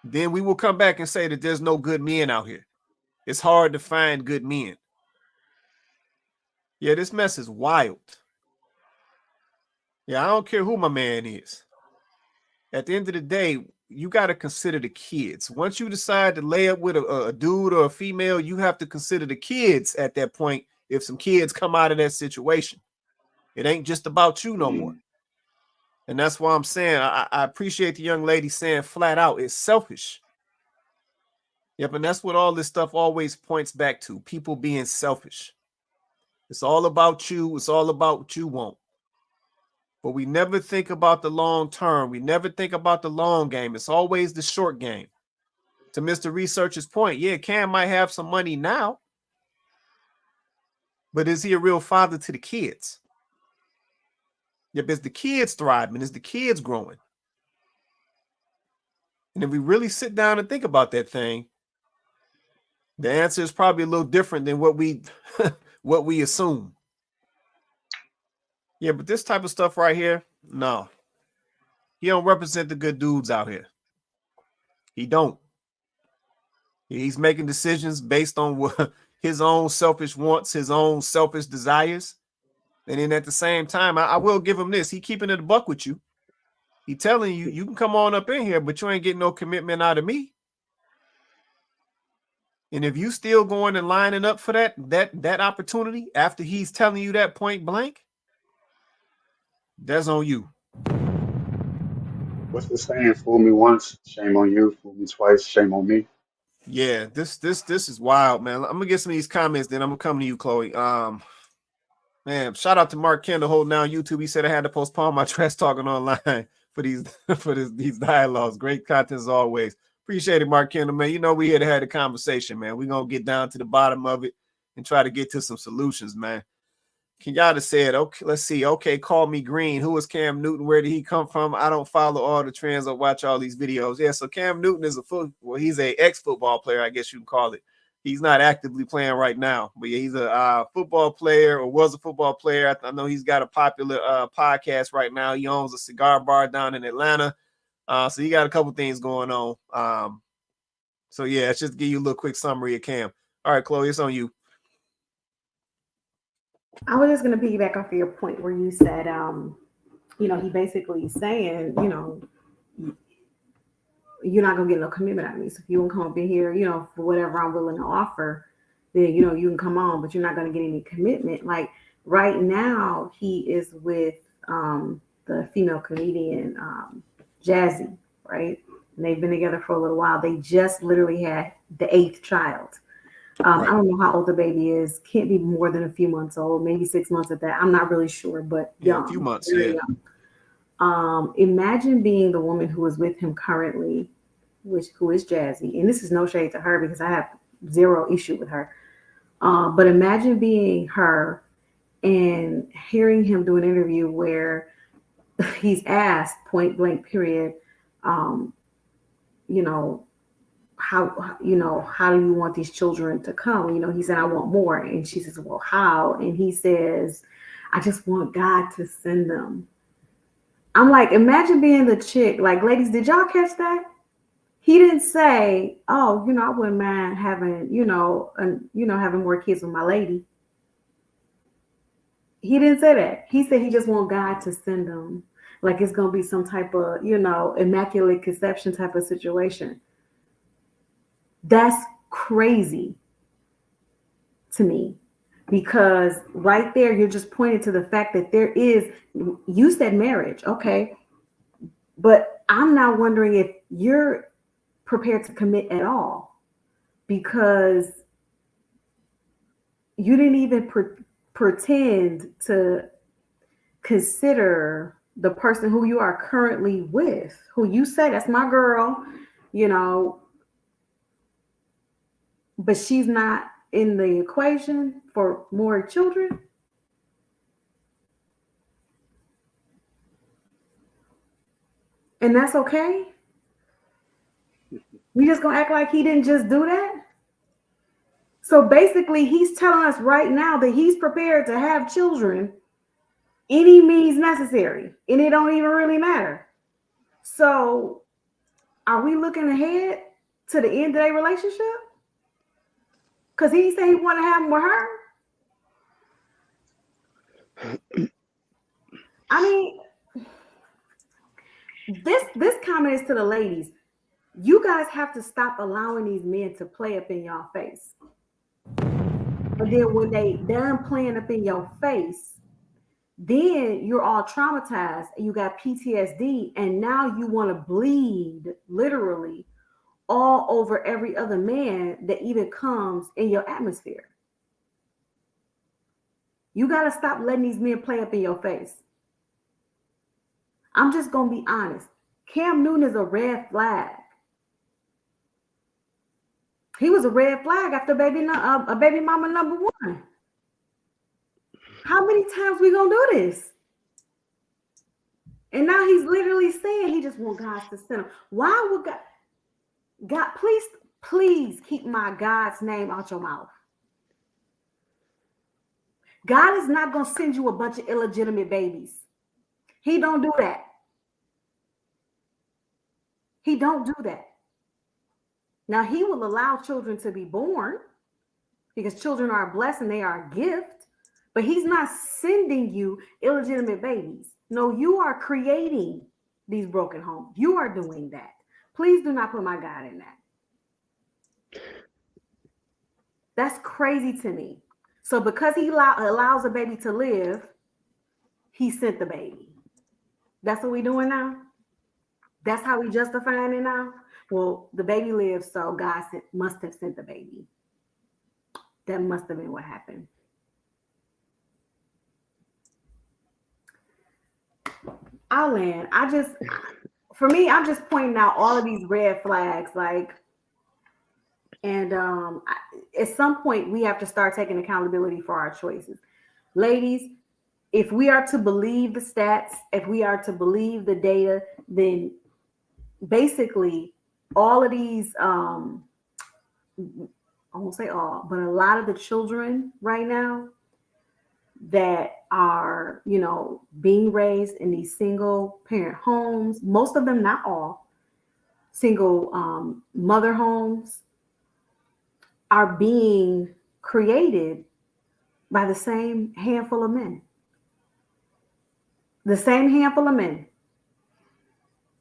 Then we will come back and say that there's no good men out here. It's hard to find good men. Yeah, this mess is wild. Yeah, I don't care who my man is. At the end of the day, you got to consider the kids. Once you decide to lay up with a dude or a female, you have to consider the kids at that point if some kids come out of that situation. It ain't just about you no more. And that's why I'm saying I appreciate the young lady saying flat out it's selfish. Yep, and that's what all this stuff always points back to, people being selfish. It's all about you. It's all about what you want. But we never think about the long term. We never think about the long game. It's always the short game. To Mr. Researcher's point, yeah, Cam might have some money now, but is he a real father to the kids? Yep, is the kids thriving? Is the kids growing? And if we really sit down and think about that thing, the answer is probably a little different than what we what we assume. Yeah, but this type of stuff right here, no. He don't represent the good dudes out here. He don't. He's making decisions based on what his own selfish wants, his own selfish desires. And then at the same time, I will give him this. He keeping it a buck with you. He telling you, you can come on up in here, but you ain't getting no commitment out of me. And if you still going and lining up for that opportunity after he's telling you that point blank, that's on you. What's the saying? Fool me once, shame on you. Fool me twice, shame on me. Yeah, this is wild, man. I'm gonna get some of these comments, then I'm gonna come to you, Chloe. Man, shout out to Mark Kendall holding down YouTube. He said I had to postpone my trash talking online for these these dialogues. Great content as always. Appreciate it, Mark Kendall, man. You know we here to have a conversation, man. We're gonna get down to the bottom of it and try to get to some solutions, man. Kenyatta said, okay, let's see. Okay, call me green. Who is Cam Newton? Where did he come from? I don't follow all the trends or watch all these videos. Yeah, so Cam Newton is he's a ex-football player, I guess you can call it. He's not actively playing right now, but yeah, he's a football player or was a football player. I know he's got a popular podcast right now. He owns a cigar bar down in Atlanta. So he got a couple things going on. So yeah, let's just give you a little quick summary of Cam. All right, Chloe, it's on you. I was just going to piggyback off of your point where you said, he basically saying, you're not going to get no commitment out of me. So if you won't come up in here, for whatever I'm willing to offer, then, you can come on, but you're not going to get any commitment. Like right now, he is with the female comedian, Jazzy, right? And they've been together for a little while. They just literally had the 8th child. Right. I don't know how old the baby is. Can't be more than a few months old, maybe 6 months at that. I'm not really sure, but young. A few months, very young. Imagine being the woman who is with him currently, who is Jazzy. And this is no shade to her because I have zero issue with her. But imagine being her and hearing him do an interview where he's asked point blank period, how do you want these children to come? He said, I want more. And she says, well, how? And he says, I just want God to send them. I'm like, imagine being the chick. Like, ladies, did y'all catch that? He didn't say, oh, I wouldn't mind having, having more kids with my lady. He didn't say that. He said he just want God to send them. Like it's going to be some type of, immaculate conception type of situation. That's crazy to me because right there, you're just pointing to the fact that you said marriage. Okay. But I'm now wondering if you're prepared to commit at all because you didn't even pretend to consider the person who you are currently with, who you say that's my girl, but she's not in the equation for more children. And that's okay. We just gonna act like he didn't just do that? So basically, he's telling us right now that he's prepared to have children any means necessary, and it don't even really matter. So are we looking ahead to the end of their relationship? Because he said he want to have them with her. I mean, this comment is to the ladies. You guys have to stop allowing these men to play up in y'all face. And then when they done playing up in your face, then you're all traumatized and you got PTSD, and now you want to bleed literally all over every other man that even comes in your atmosphere. You got to stop letting these men play up in your face. I'm just going to be honest. Cam Newton is a red flag. He was a red flag after baby mama number one. How many times we gonna do this? And now he's literally saying he just wants God to send him. Why would God, please keep my God's name out your mouth. God is not gonna send you a bunch of illegitimate babies. He don't do that. He don't do that. Now, he will allow children to be born because children are a blessing, they are a gift, but he's not sending you illegitimate babies. No, you are creating these broken homes. You are doing that. Please do not put my God in that. That's crazy to me. So because he allows a baby to live, he sent the baby. That's what we're doing now? That's how we justifying it now? Well, the baby lives, so God must have sent the baby. That must have been what happened. I'll land. For me, I'm just pointing out all of these red flags, and at some point we have to start taking accountability for our choices. Ladies, if we are to believe the stats, if we are to believe the data, then basically all of these, I won't say all, but a lot of the children right now that are, being raised in these single parent homes, most of them, not all, single mother homes, are being created by the same handful of men. The same handful of men.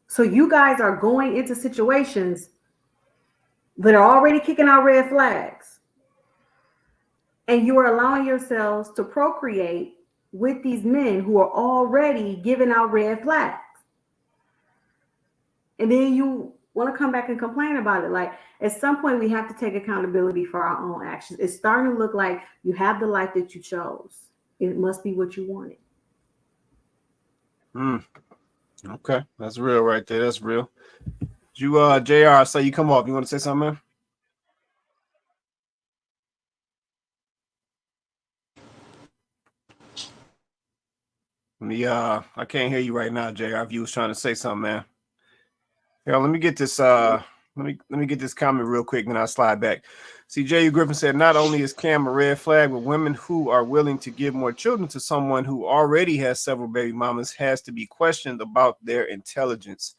So you guys are going into situations that are already kicking out red flags. And you are allowing yourselves to procreate with these men who are already giving out red flags. And then you want to come back and complain about it. Like, at some point, we have to take accountability for our own actions. It's starting to look like you have the life that you chose. It must be what you wanted. Okay, that's real right there. That's real. You, JR, I saw you come off. You want to say something, man? I can't hear you right now, JR. If you was trying to say something, man. Here, let me get this. Let me get this comment real quick, and I'll slide back. CJ Griffin said, not only is Cam a red flag, but women who are willing to give more children to someone who already has several baby mamas has to be questioned about their intelligence.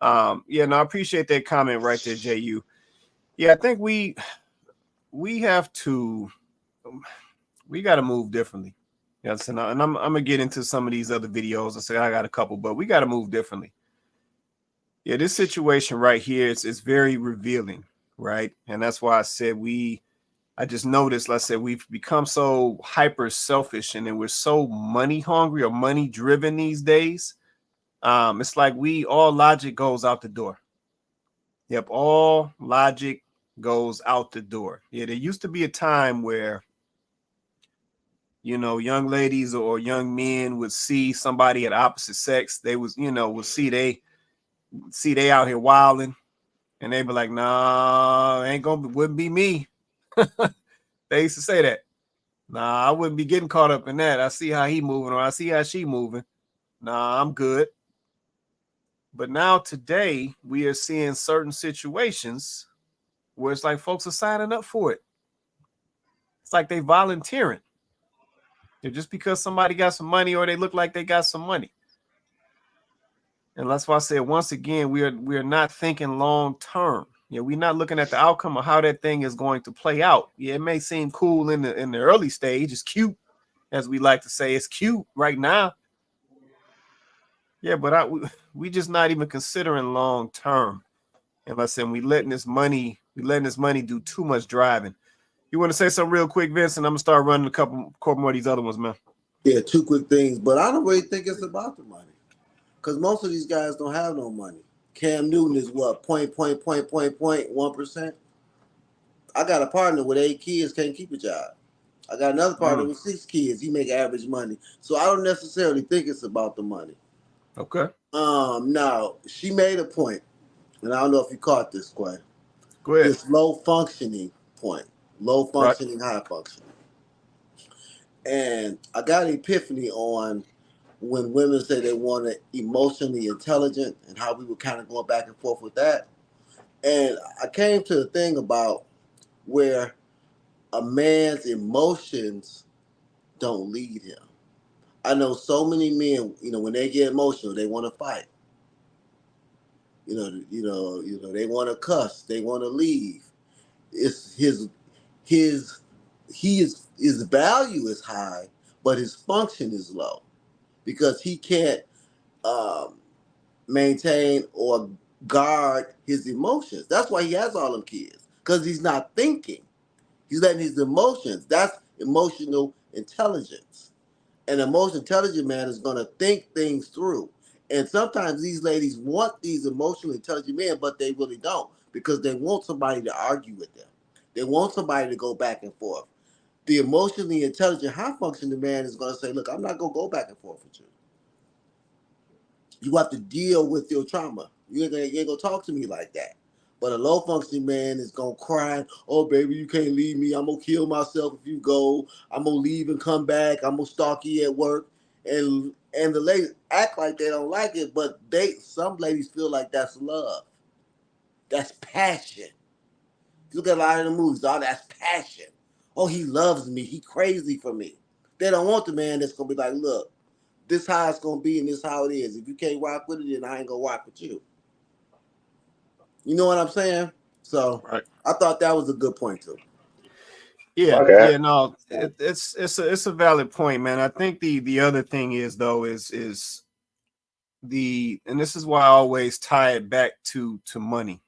Yeah, no, I appreciate that comment right there, JU. Yeah, I think we got to move differently. Yes, and I'm gonna get into some of these other videos. I got a couple, but we got to move differently. Yeah, this situation right here is very revealing, right? And that's why I said I just noticed, let's say, we've become so hyper selfish, and then we're so money hungry or money driven these days. It's like all logic goes out the door. Yep, all logic goes out the door. Yeah, there used to be a time where, young ladies or young men would see somebody at opposite sex. They would see they out here wilding, and they be like, nah, wouldn't be me. They used to say that. Nah, I wouldn't be getting caught up in that. I see how he moving, or I see how she moving. Nah, I'm good. But now today we are seeing certain situations where it's like folks are signing up for it. It's like they volunteering. Just because somebody got some money or they look like they got some money. And that's why I said, once again, we are not thinking long term. We're not looking at the outcome of how that thing is going to play out. Yeah, it may seem cool in the early stage. It's cute, as we like to say. It's cute right now. Yeah, but we just not even considering long term. And like I said, we letting this money do too much driving. You want to say something real quick, Vince, and I'm gonna start running a couple more of these other ones, man. Yeah, two quick things, but I don't really think it's about the money, because most of these guys don't have no money. Cam Newton is what, 1%. I got a partner with 8 kids, can't keep a job. I got another partner with 6 kids, he make average money. So I don't necessarily think it's about the money. Okay. Now she made a point, and I don't know if you caught this, Quay. Go ahead. This low functioning point, low functioning, right. High functioning. And I got an epiphany on when women say they want to emotionally intelligent and how we were kind of going back and forth with that. And I came to the thing about where a man's emotions don't lead him. I know so many men, when they get emotional, they want to fight. They want to cuss, they want to leave. It's his value is high, but his function is low because he can't maintain or guard his emotions. That's why he has all them kids, because he's not thinking. He's letting his emotions. That's emotional intelligence. An emotional intelligent man is going to think things through. And sometimes these ladies want these emotionally intelligent men, but they really don't, because they want somebody to argue with them. They want somebody to go back and forth. The emotionally intelligent, high-functioning man is going to say, look, I'm not going to go back and forth with you. You have to deal with your trauma. You ain't gonna talk to me like that. But a low-functioning man is going to cry, oh, baby, you can't leave me. I'm going to kill myself if you go. I'm going to leave and come back. I'm going to stalk you at work. And the ladies act like they don't like it, but some ladies feel like that's love. That's passion. Look at a lot of the movies. Oh, that's passion. Oh, he loves me. He crazy for me. They don't want the man that's going to be like, look, this how it's going to be and this how it is. If you can't rock with it, then I ain't going to rock with you. You know what I'm saying? So right. I thought that was a good point too. Yeah, okay. Yeah, no, it's a valid point, man. I think the other thing is though is and this is why I always tie it back to money.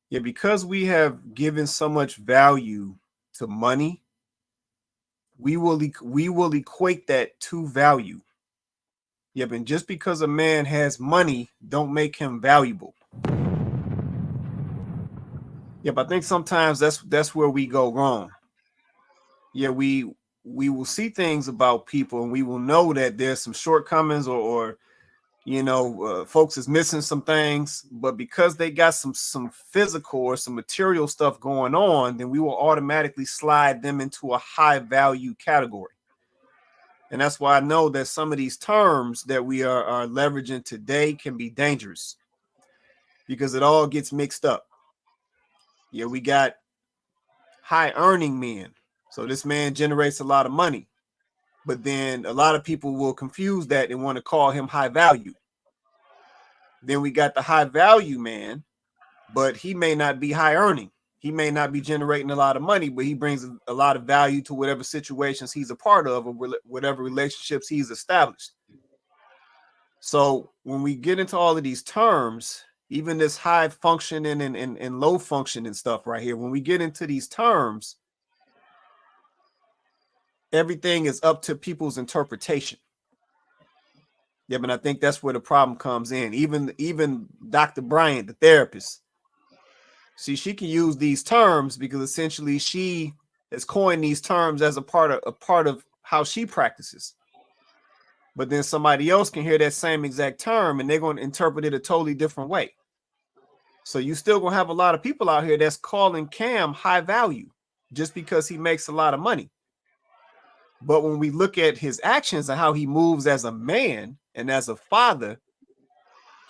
Yeah, because we have given so much value to money, we will equate that to value. Yep, and just because a man has money don't make him valuable. Yep, I think sometimes that's where we go wrong. Yeah, we will see things about people and we will know that there's some shortcomings or folks is missing some things, but because they got some physical or some material stuff going on, then we will automatically slide them into a high value category. And that's why I know that some of these terms that we are leveraging today can be dangerous because it all gets mixed up. Yeah, we got high earning men. So this man generates a lot of money, but then a lot of people will confuse that and want to call him high value. Then we got the high value man, but he may not be high earning. He may not be generating a lot of money, but he brings a lot of value to whatever situations he's a part of or whatever relationships he's established. So when we get into all of these terms, even this high functioning and low functioning stuff right here, when we get into these terms, everything is up to people's interpretation. Yeah, but I think that's where the problem comes in. Even Dr. Bryant, the therapist, see, she can use these terms because essentially she has coined these terms as a part of how she practices. But then somebody else can hear that same exact term and they're going to interpret it a totally different way. So you still going to have a lot of people out here that's calling Cam high value just because he makes a lot of money. But when we look at his actions and how he moves as a man and as a father,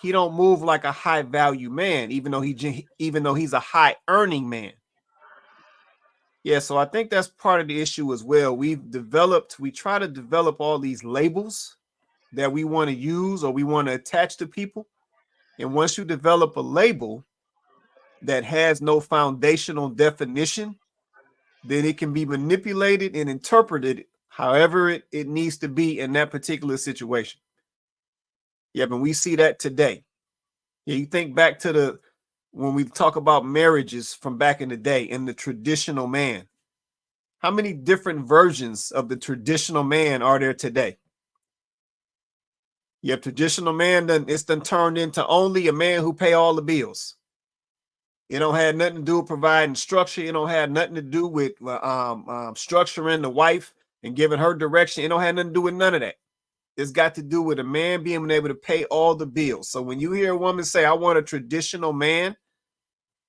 he don't move like a high value man, even though he's a high earning man. Yeah, so I think that's part of the issue as well. We try to develop all these labels that we want to use or we want to attach to people. And once you develop a label that has no foundational definition, then it can be manipulated and interpreted however it needs to be in that particular situation. Yeah, but we see that today. Yeah, you think back to when we talk about marriages from back in the day and the traditional man. How many different versions of the traditional man are there today? You have traditional man, it's turned into only a man who pay all the bills. It don't have nothing to do with providing structure. It don't have nothing to do with structuring the wife and giving her direction. It don't have nothing to do with none of that. It's got to do with a man being able to pay all the bills. So when you hear a woman say, I want a traditional man,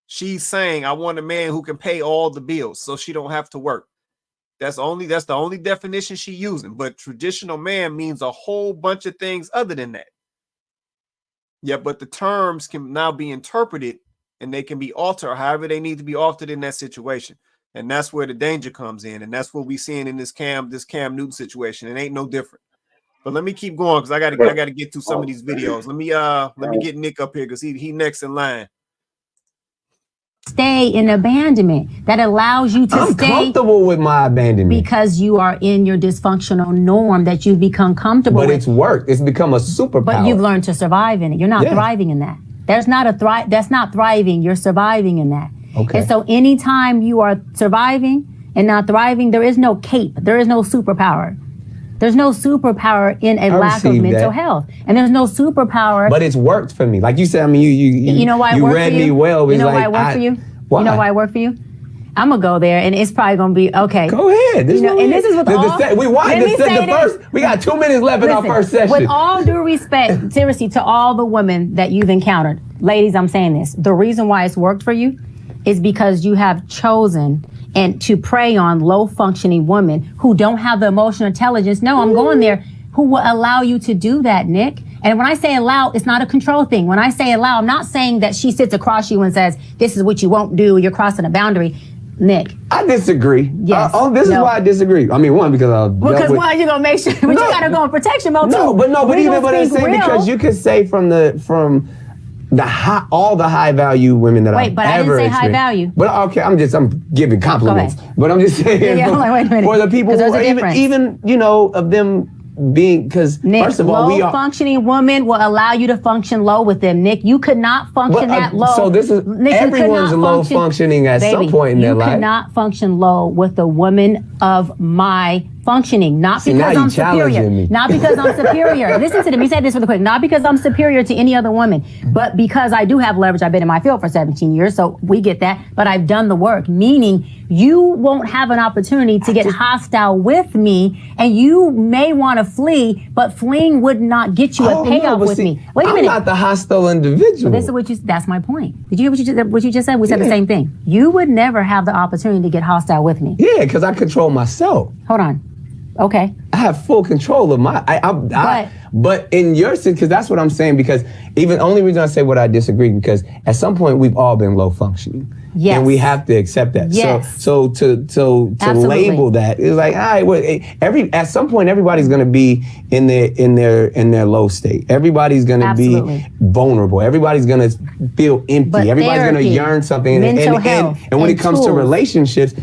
she's saying, I want a man who can pay all the bills so she don't have to work. That's the only definition she's using. But traditional man means a whole bunch of things other than that. Yeah, but the terms can now be interpreted and they can be altered however they need to be altered in that situation. And that's where the danger comes in. And that's what we're seeing in this Cam Newton situation. It ain't no different. But let me keep going because I gotta get through some of these videos. Let me get Nick up here because he next in line. Stay in abandonment that allows you to I'm comfortable with my abandonment because you are in your dysfunctional norm that you've become comfortable with. But it's worked. It's become a superpower. But you've learned to survive in it. You're not thriving in that. That's not thriving. You're surviving in that. Okay. And so anytime you are surviving and not thriving, there is no cape. There is no superpower. There's no superpower in a lack of mental health. And there's no superpower. But it's worked for me. Like you said, I mean, you know why it worked read for you? me well. You know why it worked for you? Why? You know why it worked for you? I'm going to go there, and it's probably going to be, okay. Go ahead. This is what we got 2 minutes left in our first session. With all due respect, seriously, to all the women that you've encountered, ladies, I'm saying this. The reason why it's worked for you is because you have chosen and to prey on low-functioning women who don't have the emotional intelligence. No, I'm going there, who will allow you to do that, Nick. And when I say allow, it's not a control thing. When I say allow, I'm not saying that she sits across you and says, this is what you won't do, you're crossing a boundary. Nick. I disagree. Yes. This is why I disagree. I mean, one, because you're going to make sure, but you got to go in protection mode too. But I'm saying because you could say from all the high value women that I've ever I didn't say high value. But okay, I'm giving compliments. But I'm just saying wait a minute. For the people who are even of them being, because first of all, low functioning woman will allow you to function low with them. Nick, you could not function that low. So this is Nick, everyone's low functioning at some point in their life. You could not function low with a woman of my functioning, not because I'm superior. Not because I'm superior. Listen to me say this really quick. Not because I'm superior to any other woman, but because I do have leverage. I've been in my field for 17 years, so we get that. But I've done the work, meaning you won't have an opportunity to get hostile with me, and you may want to flee, but fleeing would not get you a payoff with me. Wait a minute. I'm not the hostile individual. This is that's my point. Did you hear what you just said? We said the same thing. You would never have the opportunity to get hostile with me. Yeah, because I control myself. Hold on. Okay. I have full control of my, but in your sense, because that's what I'm saying, because even only reason I say what I disagree, because at some point we've all been low functioning. Yes. And we have to accept that. Yes. So to label that, it's like, all right, well, at some point everybody's gonna be in their low state. Everybody's gonna be vulnerable. Everybody's gonna feel empty. But everybody's gonna yearn something. Mental health, and when it comes to relationships,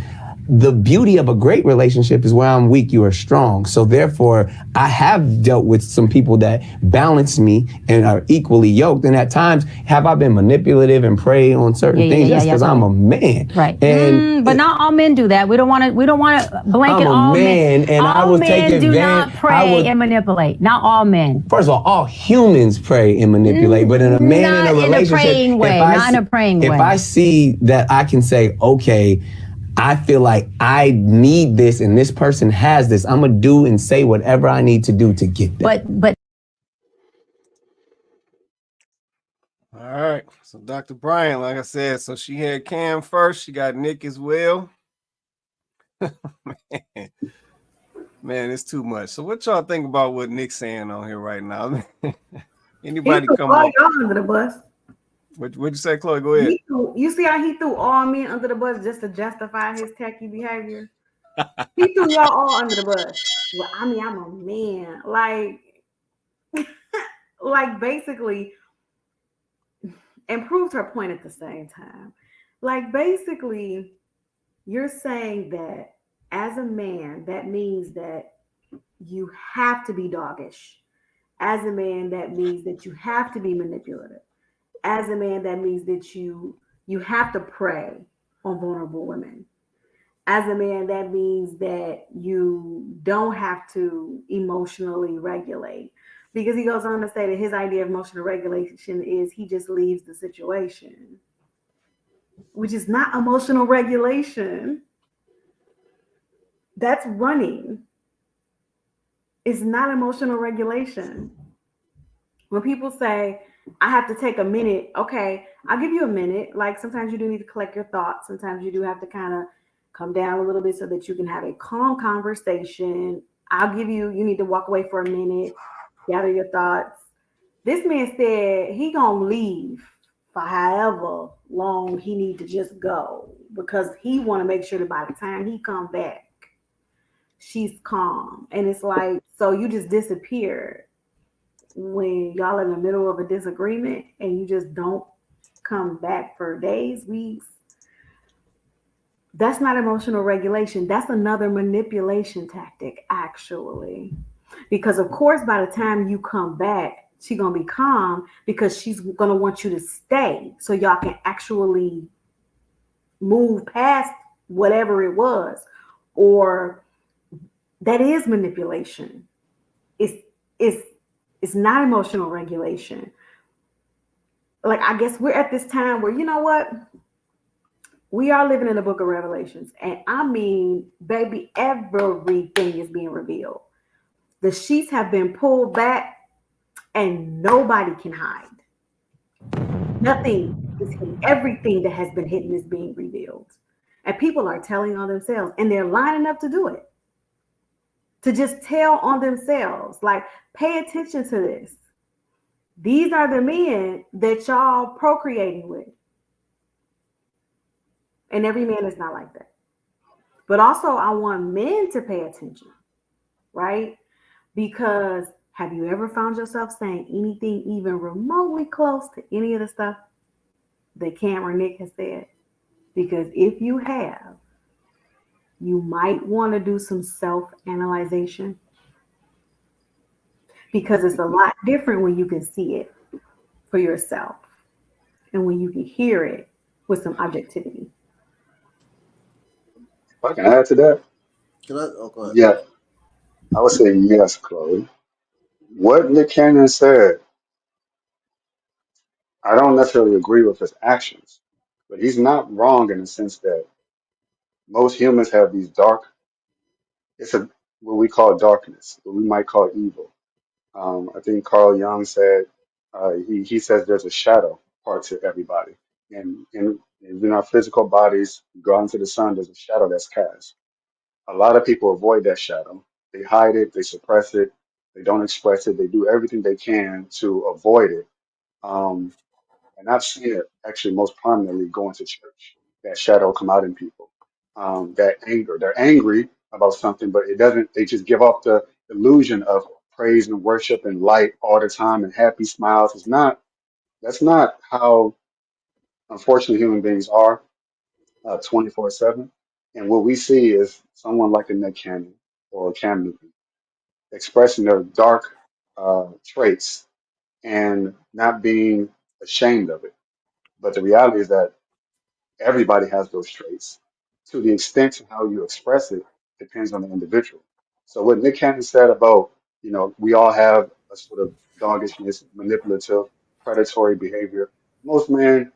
the beauty of a great relationship is where I'm weak, you are strong. So therefore, I have dealt with some people that balance me and are equally yoked. And at times, have I been manipulative and prey on certain things? Yes, because I'm a man. Right. And but not all men do that. We don't want to blanket all men. And I was taking do not prey and manipulate. Not all men. First of all humans prey and manipulate, but in a man in a relationship, not in a praying way. If I see that I can say, okay, I feel like I need this and this person has this, I'm going to do and say whatever I need to do to get that. But all right. So Dr. Bryant, like I said, so she had Cam first. She got Nick as well. Man, it's too much. So what y'all think about what Nick's saying on here right now? Anybody threw come all up? y'all under the bus. What'd you say, Chloe? Go ahead. You see how he threw all men under the bus just to justify his tacky behavior? He threw y'all all under the bus. Well, I mean, I'm a man. Like basically, and proved her point at the same time. Like basically, you're saying that as a man, that means that you have to be doggish. As a man, that means that you have to be manipulative. As a man, that means that you have to prey on vulnerable women. As a man, that means that you don't have to emotionally regulate. Because he goes on to say that his idea of emotional regulation is he just leaves the situation, which is not emotional regulation. That's running. It's not emotional regulation. When people say, I have to take a minute, okay, I'll give you a minute. Like sometimes you do need to collect your thoughts. Sometimes you do have to kind of come down a little bit so that you can have a calm conversation. I'll give you, you need to walk away for a minute, gather your thoughts. This man said he gonna leave for however long he need to just go because he want to make sure that by the time he come back, she's calm. And it's like, so you just disappeared when y'all in the middle of a disagreement and you just don't come back for days, weeks. That's not emotional regulation. That's another manipulation tactic, actually. Because of course, by the time you come back, she's gonna be calm because she's gonna want you to stay so y'all can actually move past whatever it was. Or that is manipulation. It's not emotional regulation. Like, I guess we're at this time where, you know what? We are living in the book of Revelations. And I mean, baby, everything is being revealed. The sheets have been pulled back and nobody can hide. Nothing is hidden. Everything that has been hidden is being revealed. And people are telling on themselves and they're lining up to do it. To just tell on themselves, like, pay attention to this. These are the men that y'all procreating with. And every man is not like that. But also, I want men to pay attention, right? Because have you ever found yourself saying anything even remotely close to any of the stuff that Cameron Nick has said? Because if you have, you might want to do some self-analyzation. Because it's a lot different when you can see it for yourself and when you can hear it with some objectivity. If I can add to that, Can I? Oh, go ahead. yeah, I would say yes, Chloe. What Nick Cannon said, I don't necessarily agree with his actions, but he's not wrong in the sense that most humans have these dark, it's a what we call darkness, what we might call evil. I think Carl Jung said he says there's a shadow part to everybody, and in our physical bodies, you go out into the sun, there's a shadow that's cast. A lot of people avoid that shadow. They hide it, they suppress it, they don't express it, they do everything they can to avoid it. Um, and I've seen it actually most prominently going to church. That shadow come out in people. That anger. They're angry about something, but it doesn't, they just give off the illusion of praise and worship and light all the time and happy smiles. That's not how unfortunately human beings are 24/7. And what we see is someone like a Nick Cannon or a Cam Newton expressing their dark traits and not being ashamed of it. But the reality is that everybody has those traits. To the extent of how you express it depends on the individual. So what Nick Cannon said about, we all have a sort of doggishness, manipulative, predatory behavior. Most men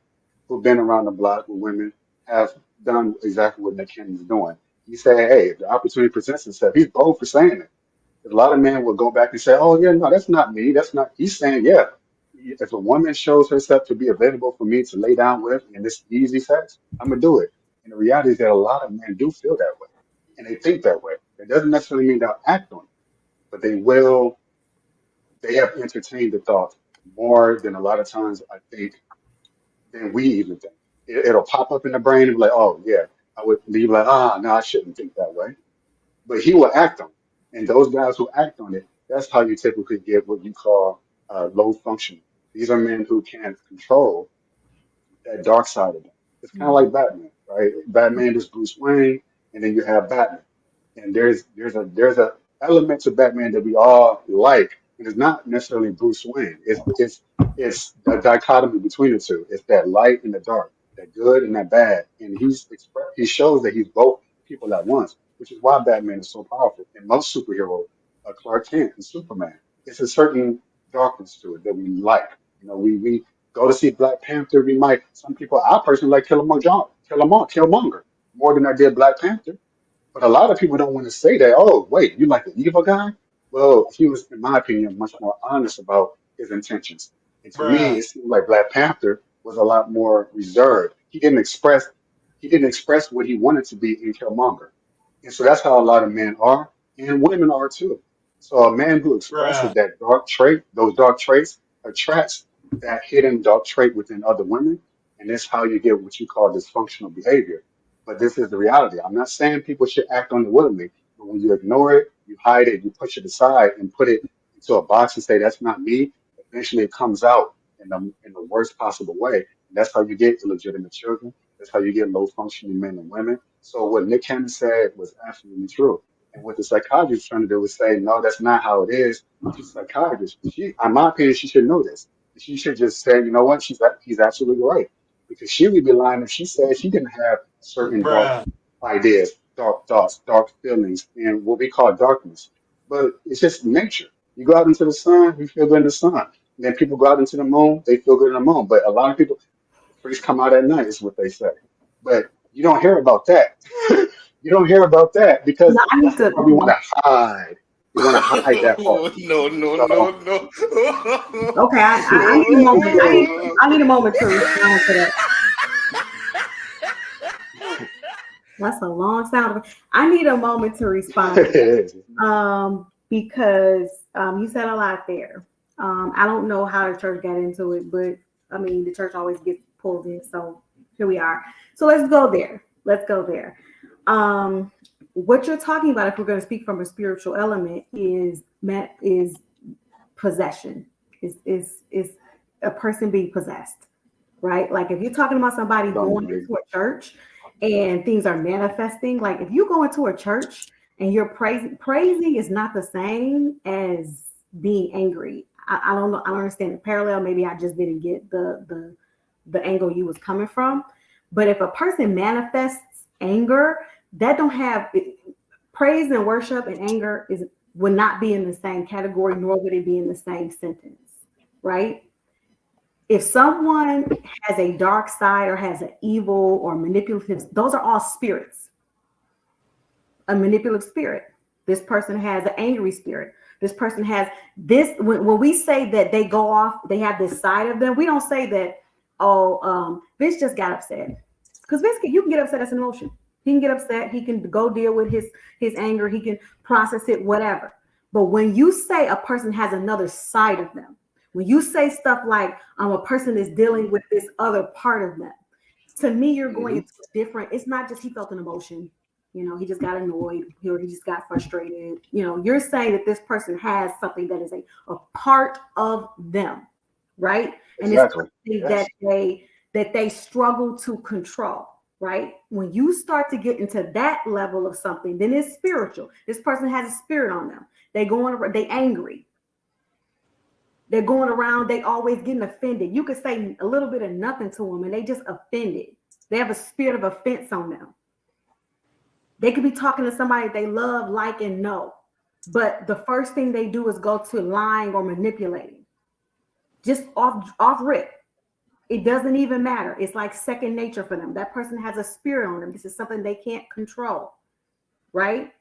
who've been around the block with women have done exactly what Nick Cannon's doing. He said, hey, if the opportunity presents itself, he's bold for saying it. A lot of men will go back and say, "Oh yeah, no, that's not me. That's not." He's saying, "Yeah, if a woman shows herself to be available for me to lay down with, and it's easy sex, I'm gonna do it." And the reality is that a lot of men do feel that way, and they think that way. It doesn't necessarily mean they'll act on it, but they will. They have entertained the thought more than a lot of times I think than we even think. It'll pop up in the brain and be like, oh yeah, I would be like, no, I shouldn't think that way. But he will act on it. And those guys who act on it, that's how you typically get what you call low functioning. These are men who can't control that dark side of them. It's kind of like Batman, right? Batman is Bruce Wayne, and then you have Batman. And there's a element to Batman that we all like, and it's not necessarily Bruce Wayne. It's a dichotomy between the two. It's that light and the dark, that good and that bad. And he shows that he's both people at once, which is why Batman is so powerful. And most superheroes, Clark Kent and Superman, it's a certain darkness to it that we like. You know, we go to see Black Panther. We might some people. I personally like Killmonger more than I did Black Panther. But a lot of people don't want to say that. Oh, wait, you like the evil guy? Well, he was, in my opinion, much more honest about his intentions. And to me, Bruh. it seemed like Black Panther was a lot more reserved. He didn't express what he wanted to be in Killmonger. And so that's how a lot of men are, and women are too. So a man who expresses Bruh. that dark trait, those dark traits, attracts that hidden dark trait within other women, and that's how you get what you call dysfunctional behavior. But this is the reality. I'm not saying people should act on it willingly, but when you ignore it, you hide it, you push it aside, and put it into a box and say that's not me, eventually it comes out in the worst possible way. And that's how you get illegitimate children. That's how you get low functioning men and women. So what Nick Cannon said was absolutely true. And what the psychiatrist is trying to do is say, no, that's not how it is. She's a psychiatrist. In my opinion, she should know this. She should just say, you know what, he's absolutely right. Because she would be lying if she said she didn't have certain dark Bruh. ideas, dark thoughts, dark feelings, and what we call darkness. But it's just nature. You go out into the sun, you feel good in the sun. And then people go out into the moon, they feel good in the moon. But a lot of people, freaks come out at night, is what they say. But you don't hear about that. You don't hear about that because No, I need that's the to. part we want to hide. We want to hide that part. No, no, So no, no. Okay, I need a moment. I need a moment to respond to that. That's a long sound. I need a moment to respond to that. Because you said a lot there. I don't know how the church got into it, but I mean, the church always gets pulled in. So here we are. So let's go there. What you're talking about, if we're going to speak from a spiritual element, is possession. Is a person being possessed, right? Like if you're talking about somebody going into a church and things are manifesting, like if you go into a church and you're praising is not the same as being angry. I don't know. I don't understand the parallel. Maybe I just didn't get the angle you was coming from. But if a person manifests anger, that don't have praise and worship and anger would not be in the same category, nor would it be in the same sentence, right? If someone has a dark side or has an evil or manipulative, those are all spirits. A manipulative spirit. This person has an angry spirit. This person has this. When we say that they go off, they have this side of them. We don't say that, Vince just got upset. Because Vince, you can get upset as an emotion. He can get upset. He can go deal with his anger. He can process it, whatever. But when you say a person has another side of them, when you say stuff like a person is dealing with this other part of them, to me, you're going into different. It's not just he felt an emotion. He just got annoyed or he just got frustrated. You're saying that this person has something that is a part of them, right? exactly. And it's something that they struggle to control, right? When you start to get into that level of something, then it's spiritual. This person has a spirit on them. They angry. They're going around, they always getting offended. You could say a little bit of nothing to them and they just offended. They have a spirit of offense on them. They could be talking to somebody they love, like, and know. But the first thing they do is go to lying or manipulating. Just off rip. It doesn't even matter. It's like second nature for them. That person has a spirit on them. This is something they can't control, right?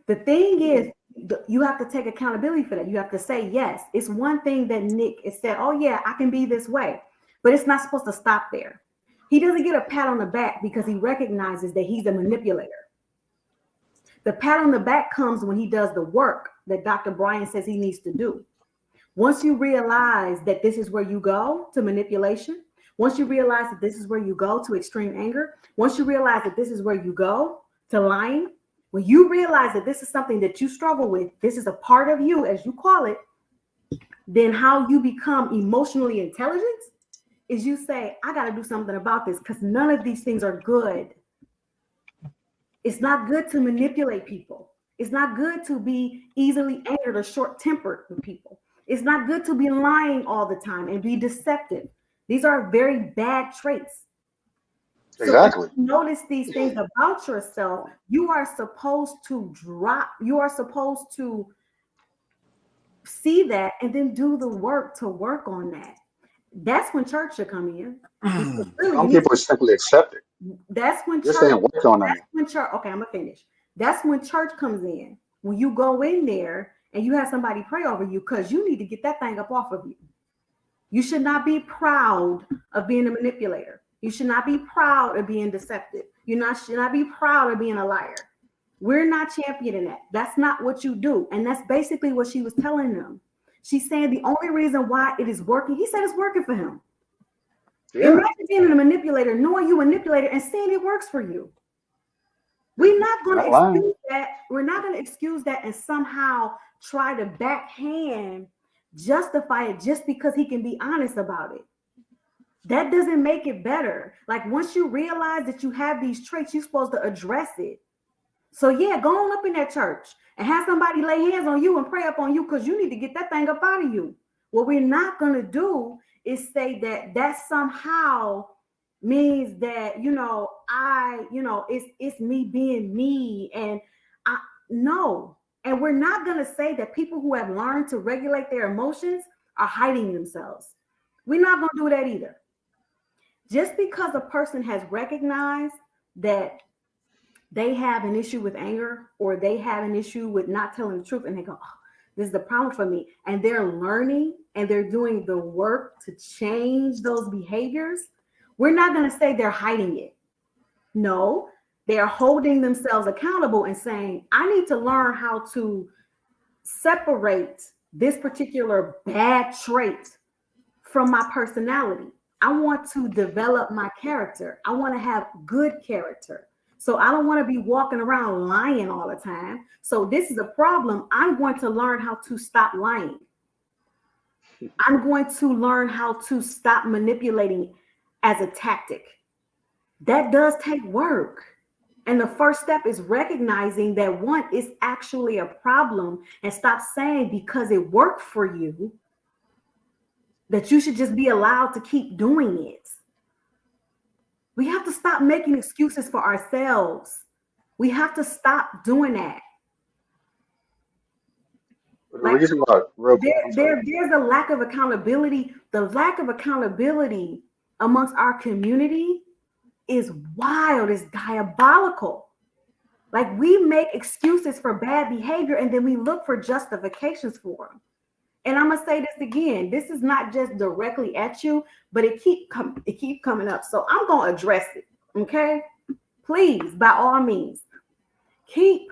The thing is, you have to take accountability for that. You have to say, yes, it's one thing that Nick has said, oh yeah, I can be this way, but it's not supposed to stop there. He doesn't get a pat on the back because he recognizes that he's a manipulator. The pat on the back comes when he does the work that Dr. Bryant says he needs to do. Once you realize that this is where you go to manipulation, once you realize that this is where you go to extreme anger, once you realize that this is where you go to lying, when you realize that this is something that you struggle with, this is a part of you, as you call it, then how you become emotionally intelligent is you say, I got to do something about this because none of these things are good. It's not good to manipulate people. It's not good to be easily angered or short-tempered with people. It's not good to be lying all the time and be deceptive. These are very bad traits. Exactly. So if you notice these things about yourself, you are supposed to see that and then do the work to work on that. That's when church should come in. Really, Some people simply accept it. That's when You're church. saying work on that. That's when church. Okay, I'm gonna finish. That's when church comes in. When you go in there and you have somebody pray over you because you need to get that thing up off of you. You should not be proud of being a manipulator. You should not be proud of being deceptive. You should not be proud of being a liar. We're not championing that. That's not what you do. And that's basically what she was telling them. She's saying the only reason why it is working, he said it's working for him. Yeah. Imagine being a manipulator, knowing you manipulator and seeing it works for you. We're not going to excuse that. We're not going to excuse that and somehow try to backhand justify it just because he can be honest about it. That doesn't make it better. Like once you realize that you have these traits, you're supposed to address it. So yeah, go on up in that church and have somebody lay hands on you and pray up on you because you need to get that thing up out of you. What we're not going to do is say that somehow means that, it's me being me and no. And we're not going to say that people who have learned to regulate their emotions are hiding themselves. We're not going to do that either. Just because a person has recognized that they have an issue with anger or they have an issue with not telling the truth and they go, oh, this is the problem for me. And they're learning and they're doing the work to change those behaviors. We're not going to say they're hiding it. No, they're holding themselves accountable and saying, I need to learn how to separate this particular bad trait from my personality. I want to develop my character. I want to have good character. So I don't want to be walking around lying all the time. So this is a problem. I'm going to learn how to stop lying. I'm going to learn how to stop manipulating as a tactic. That does take work. And the first step is recognizing that one is actually a problem and stop saying because it worked for you that you should just be allowed to keep doing it. We have to stop making excuses for ourselves. We have to stop doing that. Like, there's a lack of accountability. The lack of accountability amongst our community is wild, is diabolical. Like we make excuses for bad behavior and then we look for justifications for them. And I'm gonna say this again. This is not just directly at you, but it keep coming up. So I'm gonna address it. Okay, please, by all means, keep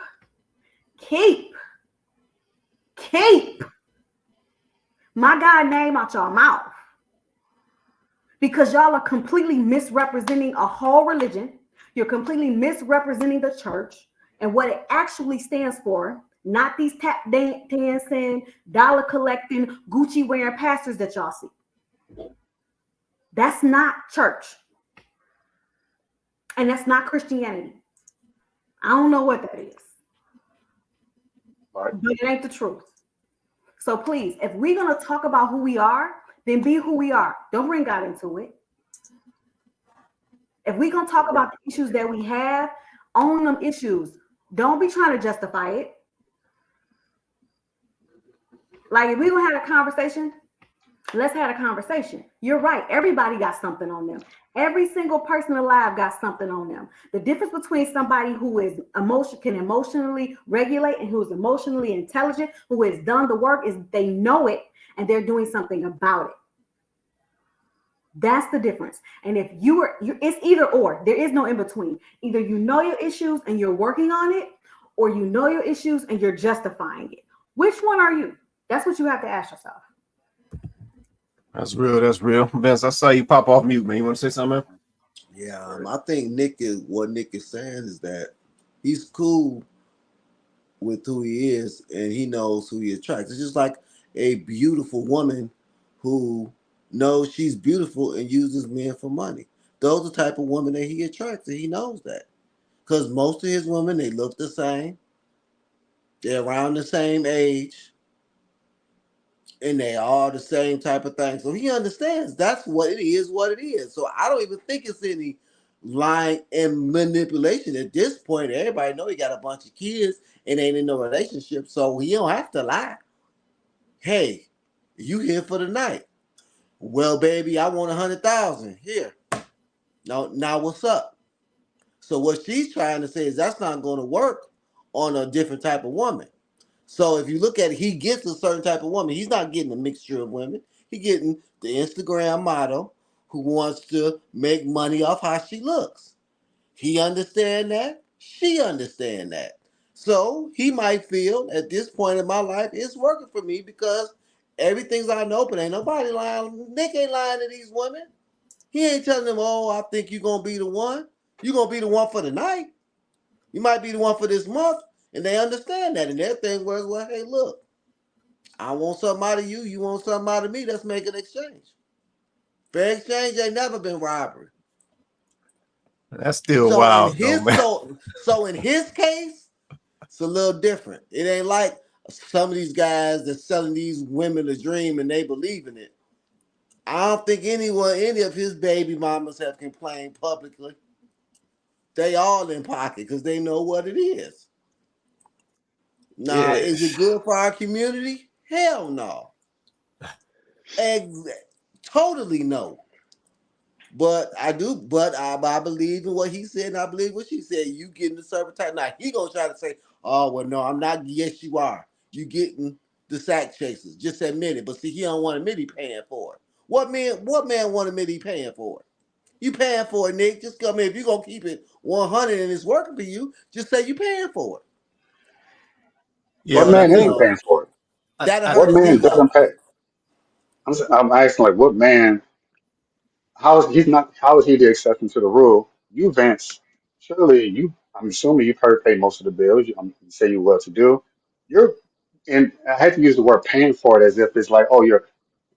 my God name out your mouth, because y'all are completely misrepresenting a whole religion. You're completely misrepresenting the church and what it actually stands for. Not these tap dancing, dollar collecting, Gucci wearing pastors that y'all see. That's not church. And that's not Christianity. I don't know what that is. But it ain't the truth. So please, if we're going to talk about who we are, then be who we are. Don't bring God into it. If we're going to talk about the issues that we have, own them issues. Don't be trying to justify it. Like if we're going to have a conversation, let's have a conversation. You're right. Everybody got something on them. Every single person alive got something on them. The difference between somebody who is can emotionally regulate and who is emotionally intelligent, who has done the work, is they know it and they're doing something about it. That's the difference. And if it's either or. There is no in between. Either you know your issues and you're working on it, or you know your issues and you're justifying it. Which one are you? That's what you have to ask yourself. That's real. That's real. Vince, I saw you pop off mute, man. You want to say something? Yeah, I think Nick is saying is that he's cool with who he is and he knows who he attracts. It's just like a beautiful woman who knows she's beautiful and uses men for money. Those are the type of women that he attracts, and he knows that. Because most of his women, they look the same. They're around the same age. And they are the same type of thing. So he understands that's what it is, So I don't even think it's any lying and manipulation at this point. Everybody know he got a bunch of kids and ain't in no relationship, so he don't have to lie. Hey, you here for the night? Well, baby, I want 100,000 here. Now what's up? So what she's trying to say is that's not going to work on a different type of woman. So if you look at it, he gets a certain type of woman. He's not getting a mixture of women. He's getting the Instagram model who wants to make money off how she looks. He understand that. She understand that. So he might feel at this point in my life it's working for me because everything's out in the open. Ain't nobody lying. Nick ain't lying to these women. He ain't telling them, oh, I think you're going to be the one. You're going to be the one for the night. You might be the one for this month. And they understand that. And their thing was, well, hey, look, I want something out of you. You want something out of me. Let's make an exchange. Fair exchange ain't never been robbery. That's still wild, though, man. So in his case, it's a little different. It ain't like some of these guys that's selling these women a dream and they believe in it. I don't think any of his baby mamas have complained publicly. They all in pocket because they know what it is. Now, is it good for our community? Hell no. Totally no. But I believe in what he said, and I believe what she said. You getting the certain type. Now he gonna try to say, "Oh well, no, I'm not." Yes, you are. You getting the sack chasers. Just admit it. But see, he don't want to admit he paying for it. What man want to admit he paying for it? You paying for it, Nick? Just come in. If you gonna keep it 100 and it's working for you, just say you paying for it. Yeah, what man isn't paying for it? What man doesn't pay? I'm asking, like, what man? How is he the exception to the rule? You, Vince, surely you. I'm assuming you've heard pay most of the bills. You say you well to do. You're, and I had to use the word paying for it as if it's like, oh,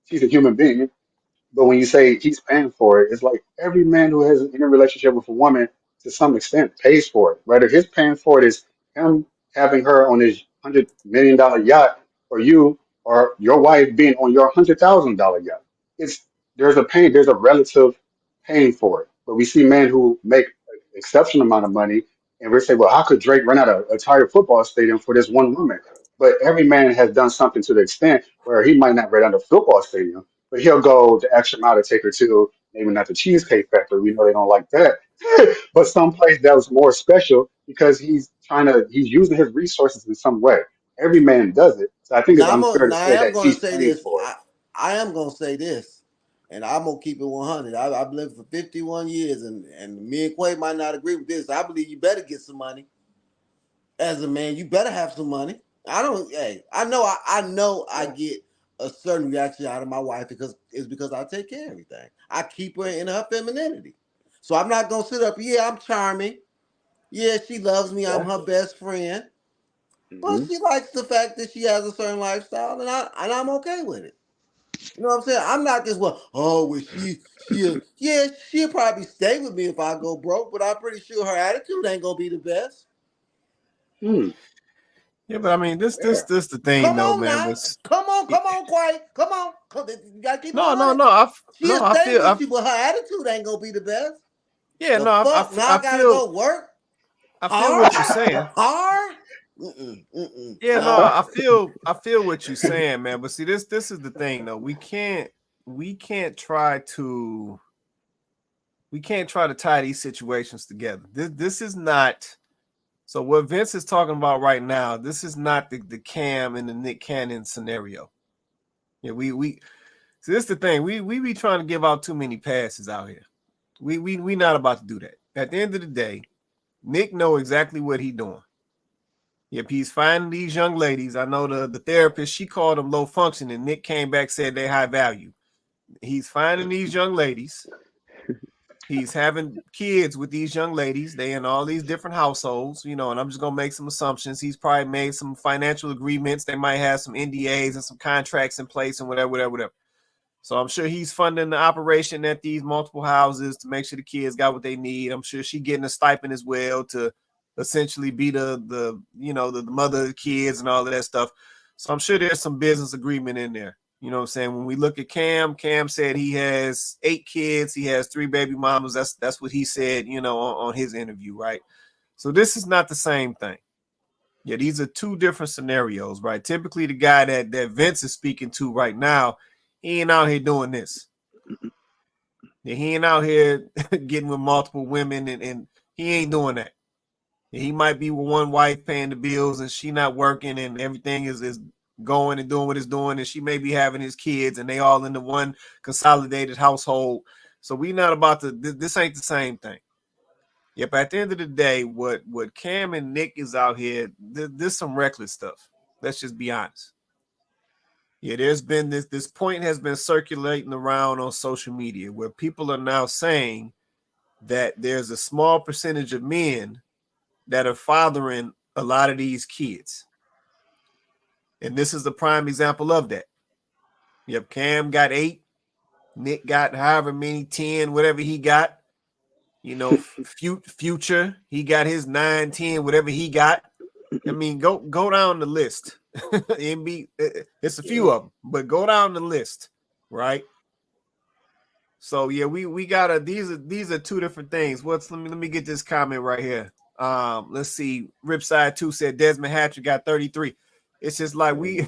she's a human being. But when you say he's paying for it, it's like every man who has in a relationship with a woman to some extent pays for it. Whether his paying for it is him having her on his $100 million yacht, or you or your wife being on your $100,000 yacht. There's a relative paying for it. But we see men who make an exceptional amount of money, and we say, well, how could Drake rent out an entire football stadium for this one woman? But every man has done something to the extent where he might not rent out a football stadium, but he'll go the extra mile to take her to maybe not the Cheesecake Factory. We know they don't like that, but someplace that was more special because he's using his resources in some way. Every man does it, so I think it's unfair to say that he's paying for it. I am gonna say this, and I'm gonna keep it 100. I've lived for 51 years, and me and Quay might not agree with this. I believe you better get some money. As a man, you better have some money. I know I get a certain reaction out of my wife because I take care of everything. I keep her in her femininity. So I'm not gonna sit up, yeah, I'm charming. Yeah, she loves me, I'm her best friend. But she likes the fact that she has a certain lifestyle, and I'm okay with it. You know what I'm saying? I'm not just she'll probably stay with me if I go broke, but I'm pretty sure her attitude ain't gonna be the best. Yeah, but I mean, this the thing, though, man. Come on, quiet. Come on. You gotta keep No. She'll stay with you, but her attitude ain't gonna be the best. Yeah, now I gotta go work. I feel what you're saying. Hard? Yeah, no, I feel what you're saying, man. But see, this is the thing, though. We can't try to tie these situations together. This is not. So what Vince is talking about right now, this is not the Cam and the Nick Cannon scenario. Yeah, we so this is the thing. We be trying to give out too many passes out here. We not about to do that. At the end of the day, Nick know exactly what he doing. Yep, he's finding these young ladies. I know the therapist, she called them low functioning. Nick came back, said they high value. He's finding these young ladies. He's having kids with these young ladies. They in all these different households, and I'm just gonna make some assumptions. He's probably made some financial agreements. They might have some NDAs and some contracts in place and whatever. So I'm sure he's funding the operation at these multiple houses to make sure the kids got what they need. I'm sure she's getting a stipend as well to essentially be the mother of the kids and all of that stuff. So I'm sure there's some business agreement in there. You know what I'm saying? When we look at Cam said he has 8 kids. He has 3 baby mamas. That's what he said, on his interview, right? So this is not the same thing. Yeah, these are 2 different scenarios, right? Typically, the guy that Vince is speaking to right now, he ain't out here doing this. Yeah, he ain't out here getting with multiple women, and he ain't doing that. Yeah, he might be with one wife paying the bills, and she not working, and everything is going and doing what it's doing, and she may be having his kids, and they all in the one consolidated household. So we not about to. This ain't the same thing. Yep. At the end of the day, what Cam and Nick is out here, there's some reckless stuff. Let's just be honest. Yeah, there's been this point has been circulating around on social media where people are now saying that there's a small percentage of men that are fathering a lot of these kids. And this is the prime example of that. Yep, Cam got 8, Nick got however many, 10, whatever he got. Future, he got his 9, 10, whatever he got. I mean, go down the list. It's a few of them, but go down the list, right? So yeah, we gotta. These are 2 different things. Let me get this comment right here. Let's see. Ripside 2 said Desmond Hatcher got 33. It's just like we,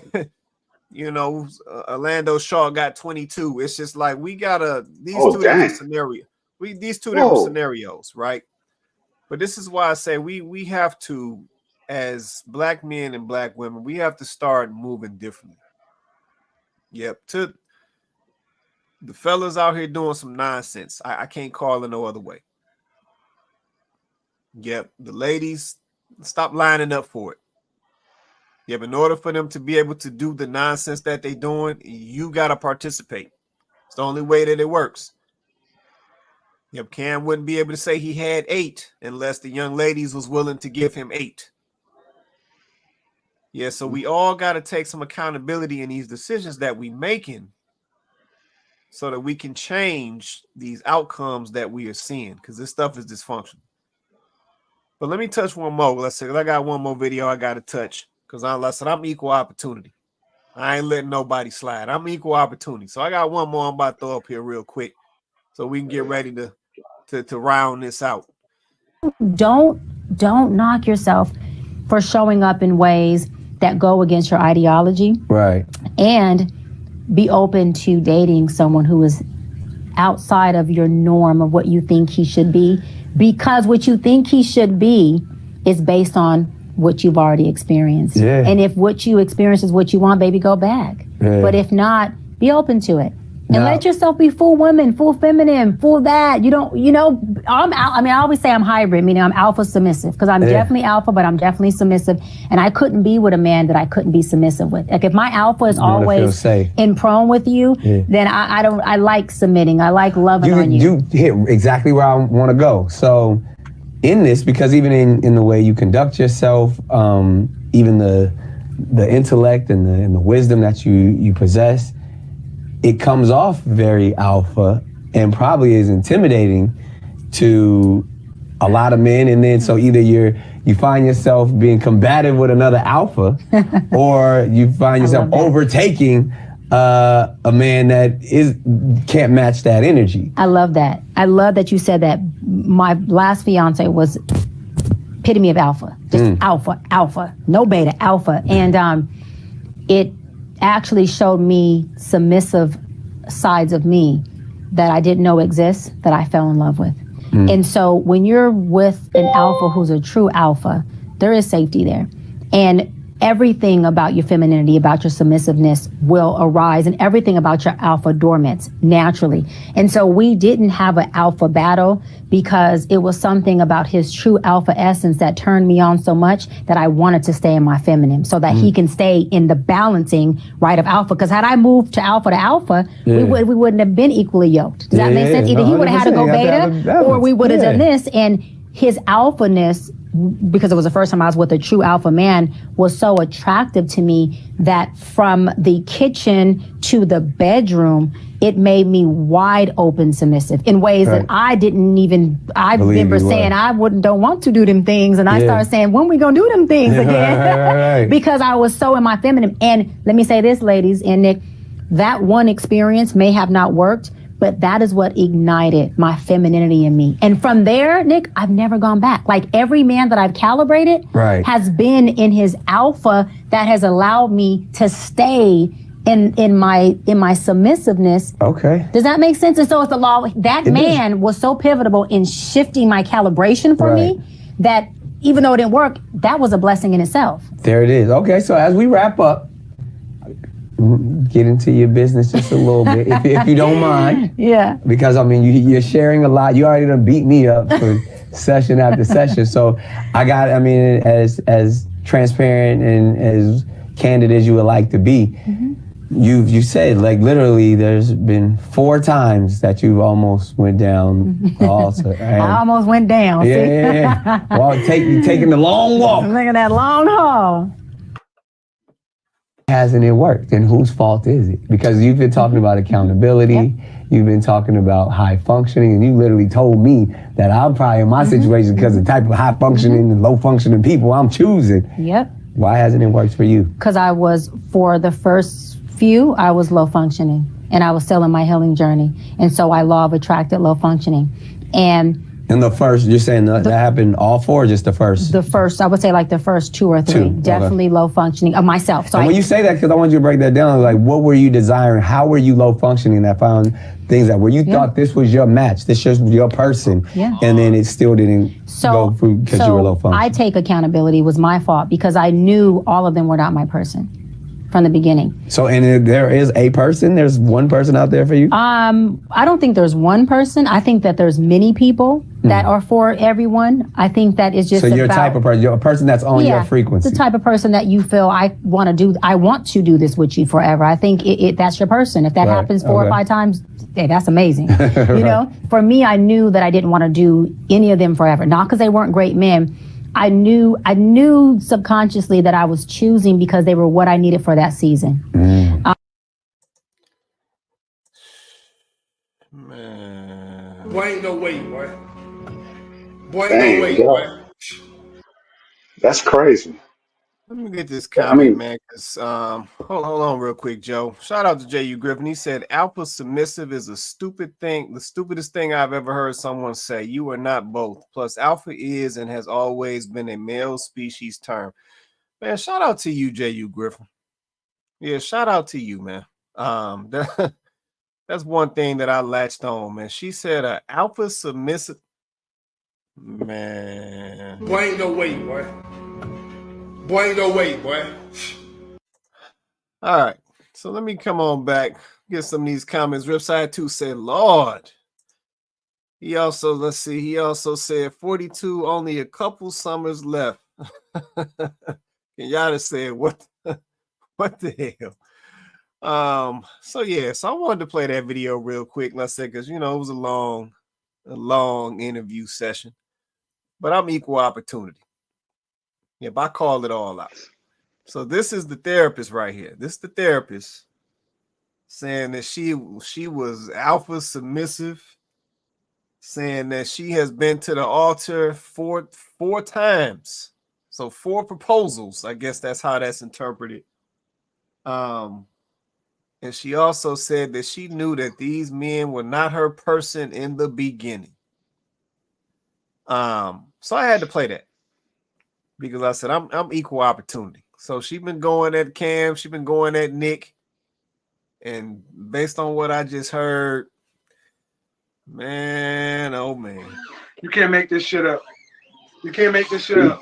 Orlando Shaw got 22. It's just like we gotta different scenarios. These two different scenarios, right? But this is why I say we have to, as black men and black women, we have to start moving differently. Yep. To the fellas out here doing some nonsense, I can't call it no other way. Yep. The ladies, stop lining up for it. Yep. In order for them to be able to do the nonsense that they're doing, you got to participate. It's the only way that it works. Yep. Cam wouldn't be able to say he had 8 unless the young ladies was willing to give him 8. Yeah, so we all got to take some accountability in these decisions that we making so that we can change these outcomes that we are seeing, because this stuff is dysfunctional. But let me touch one more. Let's say I got one more video I got to touch, because I'm equal opportunity. I ain't letting nobody slide. I'm equal opportunity. So I got one more I'm about to throw up here real quick so we can get ready to round this out. Don't knock yourself for showing up in ways that go against your ideology. Right. And be open to dating someone who is outside of your norm of what you think he should be, because what you think he should be is based on what you've already experienced. Yeah. And if what you experience is what you want, baby, go back. Yeah. But if not, be open to it. And let yourself be full woman, full feminine, full that. I always say I'm hybrid, meaning I'm alpha submissive, because I'm definitely alpha, but I'm definitely submissive. And I couldn't be with a man that I couldn't be submissive with. Like if my alpha is always in prone with you, then I like submitting. I like loving on you. You hit exactly where I want to go. So in this, because even in the way you conduct yourself, even the intellect and the wisdom that you possess, it comes off very alpha and probably is intimidating to a lot of men. And then so either you find yourself being combative with another alpha, or you find yourself overtaking a man that can't match that energy. I love that. I love that you said that. My last fiance was epitome of alpha, just alpha, no beta, alpha. And it actually showed me submissive sides of me that I didn't know exist, that I fell in love with. And so when you're with an alpha who's a true alpha, there is safety there. And everything about your femininity, about your submissiveness will arise, and everything about your alpha dormants naturally. And so we didn't have an alpha battle because it was something about his true alpha essence that turned me on so much that I wanted to stay in my feminine so that he can stay in the balancing, right, of alpha. Because had I moved to alpha, we wouldn't have been equally yoked. Does that make sense? Either he would have had to go beta or we would have done this. And his alphaness, because it was the first time I was with a true alpha man, was so attractive to me that from the kitchen to the bedroom, it made me wide open submissive in ways that I didn't even, I remember saying I don't want to do them things. And I started saying, when we gonna do them things again? Because I was so in my feminine. And let me say this, ladies and Nick, that one experience may have not worked, but that is what ignited my femininity in me. And from there, Nick, I've never gone back. Like every man that I've calibrated has been in his alpha that has allowed me to stay in my submissiveness. Okay. Does that make sense? And so it's the law. That man was so pivotal in shifting my calibration for me that even though it didn't work, that was a blessing in itself. There it is. Okay, so as we wrap up, get into your business just a little bit, if you don't mind. Yeah. Because I mean, you're sharing a lot. You already done beat me up for session after session. So as transparent and as candid as you would like to be, you said like literally there's been 4 times that you almost went down also. I almost went down. Yeah. Well, taking the long walk. Look at that long haul. Hasn't it worked? And whose fault is it? Because you've been talking about accountability, you've been talking about high functioning, and you literally told me that I'm probably in my situation because of the type of high functioning and low functioning people I'm choosing. Yep. Why hasn't it worked for you? Because I was, for the first few, I was low functioning and I was still in my healing journey. And so I law of attracted low functioning. And in the first, you're saying that happened all 4 or just the first? The first, I would say like the first 2 or 3. Definitely low functioning of myself. So and when you say that, because I want you to break that down, like what were you desiring? How were you low functioning that found things that where you thought this was your match, this was your person, and then it still didn't go through because you were low functioning? I take accountability, was my fault because I knew all of them were not my person from the beginning. So, and there is a person, there's one person out there for you? I don't think there's one person. I think that there's many people that are for everyone. I think that is just so you're a type of person, you're a person that's on your frequency. The type of person that you feel I want to do this with you forever. I think that's your person. If that happens 4 or 5 times, hey, that's amazing. You know, for me, I knew that I didn't want to do any of them forever. Not because they weren't great men. I knew subconsciously that I was choosing because they were what I needed for that season. Man. Boy, ain't no way, boy. Boy, ain't no way, boy. That's crazy. Let me get this comment, man, because hold on real quick, Joe. Shout out to J.U. Griffin. He said, alpha submissive is a stupid thing, the stupidest thing I've ever heard someone say. You are not both. Plus, alpha is and has always been a male species term. Man, shout out to you, J.U. Griffin. Yeah, shout out to you, man. That's one thing that I latched on, man. She said alpha submissive. Man. Boy, ain't no way, boy. Boy, ain't no way, boy. All right. So let me come on back, get some of these comments. Ripside 2 said, Lord. He also said 42, only a couple summers left. And y'all just said, what the hell? So I wanted to play that video real quick, let's say, because it was a long interview session. But I'm equal opportunity. Yep, I call it all out. So this is the therapist right here. This is the therapist saying that she was alpha submissive, saying that she has been to the altar four times. So 4 proposals. I guess that's how that's interpreted. And she also said that she knew that these men were not her person in the beginning. So I had to play that because I said I'm equal opportunity. So she's been going at Cam, she's been going at Nick, and based on what I just heard, man, oh man, you can't make this shit up. You can't make this shit up.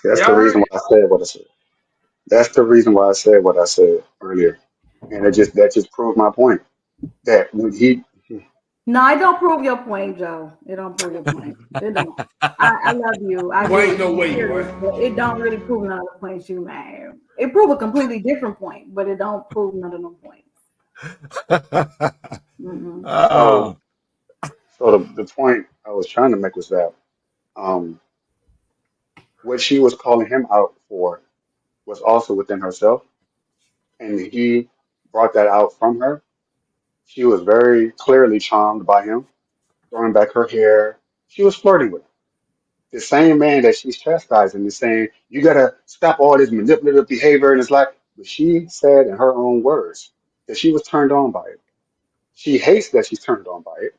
That's the Y'all heard reason why I said what I said. That's the reason why I said what I said earlier, and that just proved my point. That when he No, it don't prove your point, Joe. It don't prove your point. It don't. I love you. I Boy, do. ain't no way, Serious, boy. but it don't really prove none of the points you made. It prove a completely different point, but it don't prove none of them points. Mm-hmm. so so the point I was trying to make was that um, what she was calling him out for was also within herself, and he brought that out from her. She was very clearly charmed by him, throwing back her hair. She was flirting with him. The same man that she's chastising is saying, you gotta stop all this manipulative behavior. And it's like, but she said in her own words that she was turned on by it. She hates that she's turned on by it.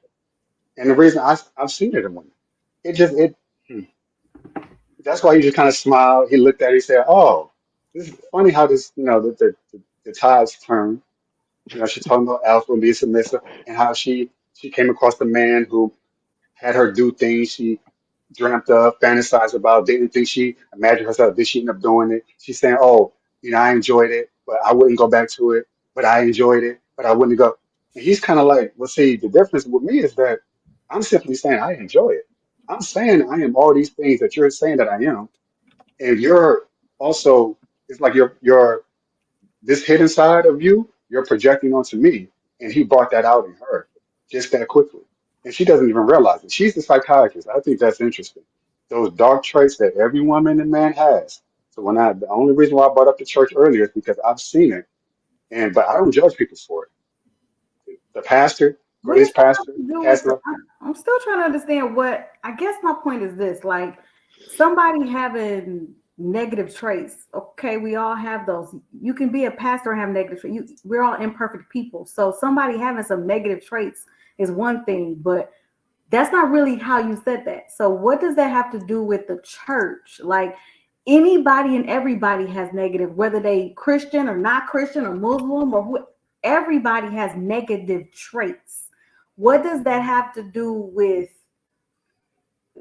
And the reason I've seen it in women, it just, it, hmm. That's why he just kind of smiled. He looked at it, he said, oh, this is funny how this, the tides turn. She's talking about alpha and being submissive and how she came across the man who had her do things she dreamt of, fantasized about, didn't think she imagined herself, did she end up doing it? She's saying, oh, I enjoyed it, but I wouldn't go back to it, but I enjoyed it, but I wouldn't go. And he's kind of like, well, see, the difference with me is that I'm simply saying I enjoy it. I'm saying I am all these things that you're saying that I am. And you're also, it's like you're this hidden side of you're projecting onto me. And he brought that out in her just that quickly. And she doesn't even realize it. She's the psychiatrist. I think that's interesting. Those dark traits that every woman and man has. So the only reason why I brought up the church earlier is because I've seen it. But I don't judge people for it. The pastor, What does greatest that have pastor, to do with? pastor. I'm still trying to understand what. I guess my point is this: like somebody having negative traits. Okay, we all have those. You can be a pastor and have negative traits. We're all imperfect people. So somebody having some negative traits is one thing, but that's not really how you said that. So what does that have to do with the church? Like anybody and everybody has negative, whether they Christian or not Christian or Muslim or who. Everybody has negative traits. What does that have to do with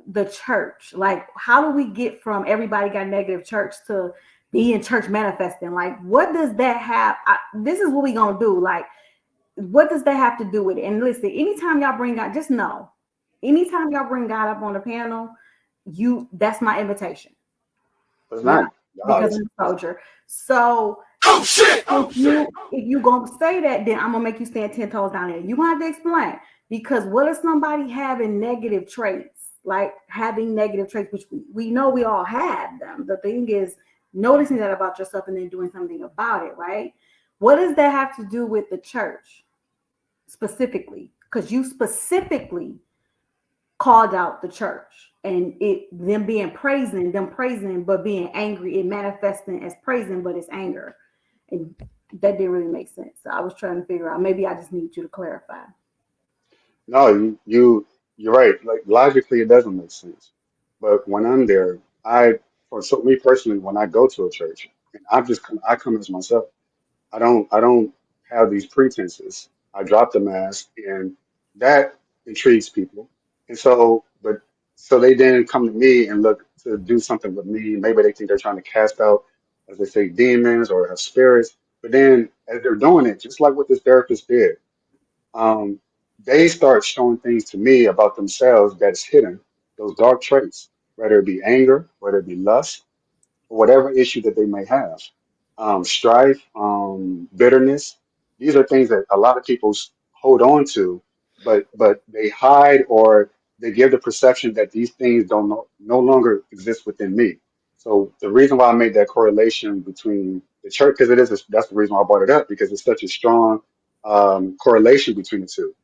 the church? Like, how do we get from everybody got negative church to being church manifesting? Like, what does that have? This is what we gonna do. Like, what does that have to do with it? And listen, anytime y'all bring God, just know, anytime y'all bring God up on the panel, that's my invitation. It's Yeah, not God. because I'm a soldier. So if you gonna say that, then I'm gonna make you stand 10 toes down there. You gonna have to explain, because what if somebody having negative traits, like having negative traits, which we know we all have them. The thing is noticing that about yourself and then doing something about it, right? What does that have to do with the church specifically? Because you specifically called out the church and them praising, but being angry, it manifesting as praising, but it's anger. And that didn't really make sense. So I was trying to figure out, maybe I just need you to clarify. No, you're right. Like logically, it doesn't make sense. But when I'm there, for me personally, when I go to a church, and I come as myself. I don't have these pretenses. I drop the mask, and that intrigues people. And so they then come to me and look to do something with me. Maybe they think they're trying to cast out, as they say, demons or have spirits. But then as they're doing it, just like what this therapist did, um, they start showing things to me about themselves that's hidden, those dark traits, whether it be anger, whether it be lust, or whatever issue that they may have. Strife, bitterness. These are things that a lot of people hold on to, but they hide or they give the perception that these things don't no longer exist within me. So the reason why I made that correlation between the church, because that's the reason why I brought it up, because it's such a strong correlation between the two.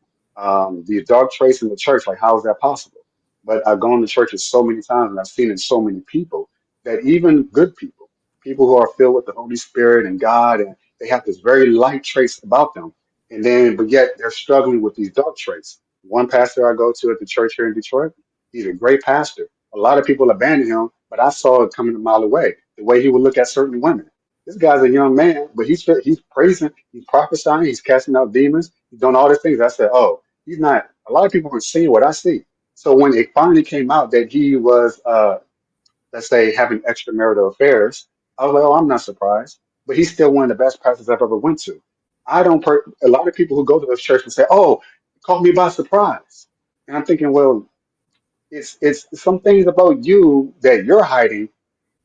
These dark traits in the church, like how is that possible? But I've gone to churches so many times and I've seen in so many people that even good people who are filled with the Holy Spirit and God, and they have this very light trace about them, but yet they're struggling with these dark traits. One pastor I go to at the church here in Detroit, he's a great pastor. A lot of people abandon him, but I saw it coming a mile away. The way he would look at certain women. This guy's a young man, but he's praising, he's prophesying, he's casting out demons, he's doing all these things. I said, oh, he's not. A lot of people aren't seeing what I see. So when it finally came out that he was let's say, having extramarital affairs, I was like, oh, I'm not surprised. But he's still one of the best pastors I've ever went to. A lot of people who go to this church will say, oh, caught me by surprise. And I'm thinking, well, it's some things about you that you're hiding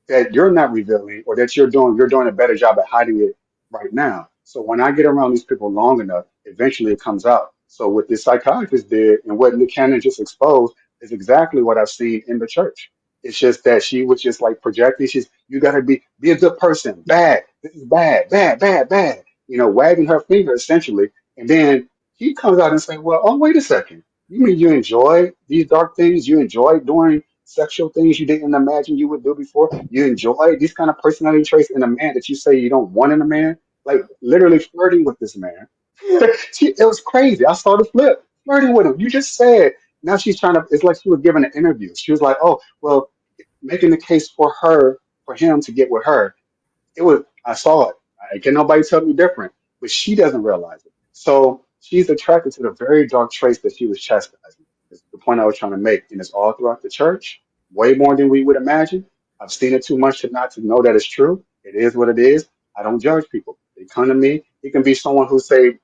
that you're not revealing or that you're doing a better job at hiding it right now. So when I get around these people long enough, eventually it comes out. So what this psychiatrist did and what Nick Cannon just exposed is exactly what I've seen in the church. It's just that she was just like projecting. You gotta be a good person. Bad. This is bad, bad, bad, bad. Wagging her finger essentially. And then he comes out and saying, well, oh, wait a second. You mean you enjoy these dark things? You enjoy doing sexual things you didn't imagine you would do before? You enjoy these kind of personality traits in a man that you say you don't want in a man? Like literally flirting with this man. It was crazy. I saw the flip. Flirting with him. You just said now she's trying to, it's like she was giving an interview. She was like, oh, well, making the case for him to get with her. I saw it. I can nobody tell me different, but she doesn't realize it. So she's attracted to the very dark traits that she was chastising. Is the point I was trying to make. And it's all throughout the church, way more than we would imagine. I've seen it too much to not to know that it's true. It is what it is. I don't judge people. They come to me. It can be someone who say,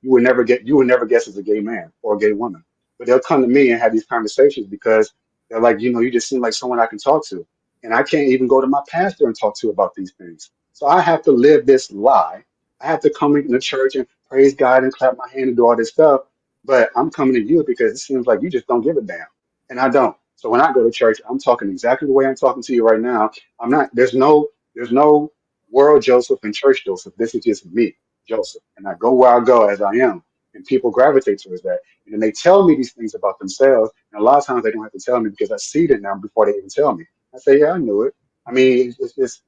you would never guess as a gay man or a gay woman. But they'll come to me and have these conversations because they're like, you just seem like someone I can talk to. And I can't even go to my pastor and talk to about these things. So I have to live this lie. I have to come into the church and praise God and clap my hand and do all this stuff. But I'm coming to you because it seems like you just don't give a damn. And I don't. So when I go to church, I'm talking exactly the way I'm talking to you right now. I'm not, there's no world Joseph and church Joseph. This is just me, Joseph. And I go where I go as I am. And people gravitate towards that. And then they tell me these things about themselves. And a lot of times they don't have to tell me because I see it now before they even tell me. I say, yeah, I knew it. I mean, just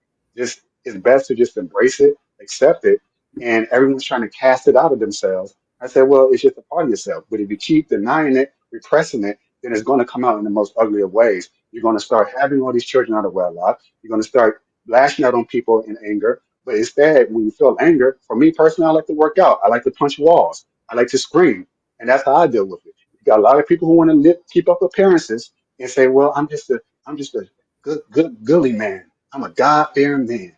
it's best to just embrace it, accept it, and everyone's trying to cast it out of themselves. I said, well, it's just a part of yourself. But if you keep denying it, repressing it, then it's going to come out in the most ugly of ways. You're going to start having all these children out of wedlock. You're going to start lashing out on people in anger. But instead, when you feel anger, for me personally, I like to work out. I like to punch walls. I like to scream. And that's how I deal with it. You got a lot of people who want to keep up appearances and say, well, I'm just a good goodly man. I'm a God-fearing man.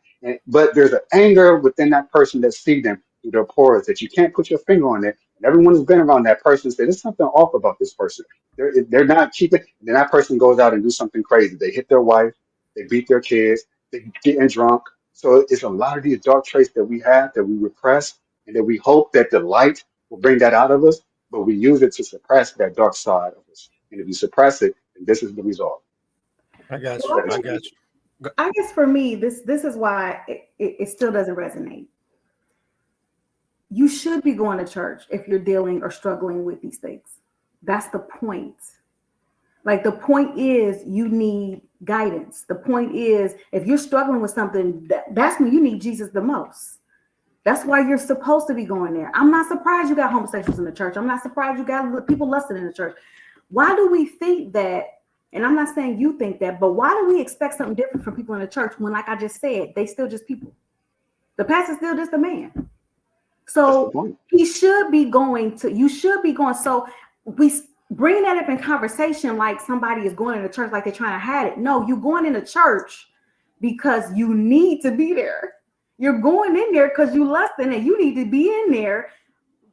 But there's an anger within that person that see them through their pores that you can't put your finger on it. And everyone who's been around that person says there's something off about this person. They're not keeping. Then that person goes out and do something crazy. They hit their wife. They beat their kids. They getting drunk. So it's a lot of these dark traits that we have that we repress and that we hope that the light will bring that out of us. But we use it to suppress that dark side of us. And if you suppress it, then this is the result. I got you. I guess for me, this is why it still doesn't resonate. You should be going to church if you're dealing or struggling with these things. That's the point. Like the point is you need guidance. The point is if you're struggling with something, that's when you need Jesus the most. That's why you're supposed to be going there. I'm not surprised you got homosexuals in the church. I'm not surprised you got people lusting in the church. Why do we think that? And I'm not saying you think that, but why do we expect something different from people in the church when, like I just said, they still just people? The pastor's still just a man. So you should be going. So we bring that up in conversation like somebody is going in the church like they're trying to hide it. No, you're going in the church because you need to be there. You're going in there because you lusting and you need to be in there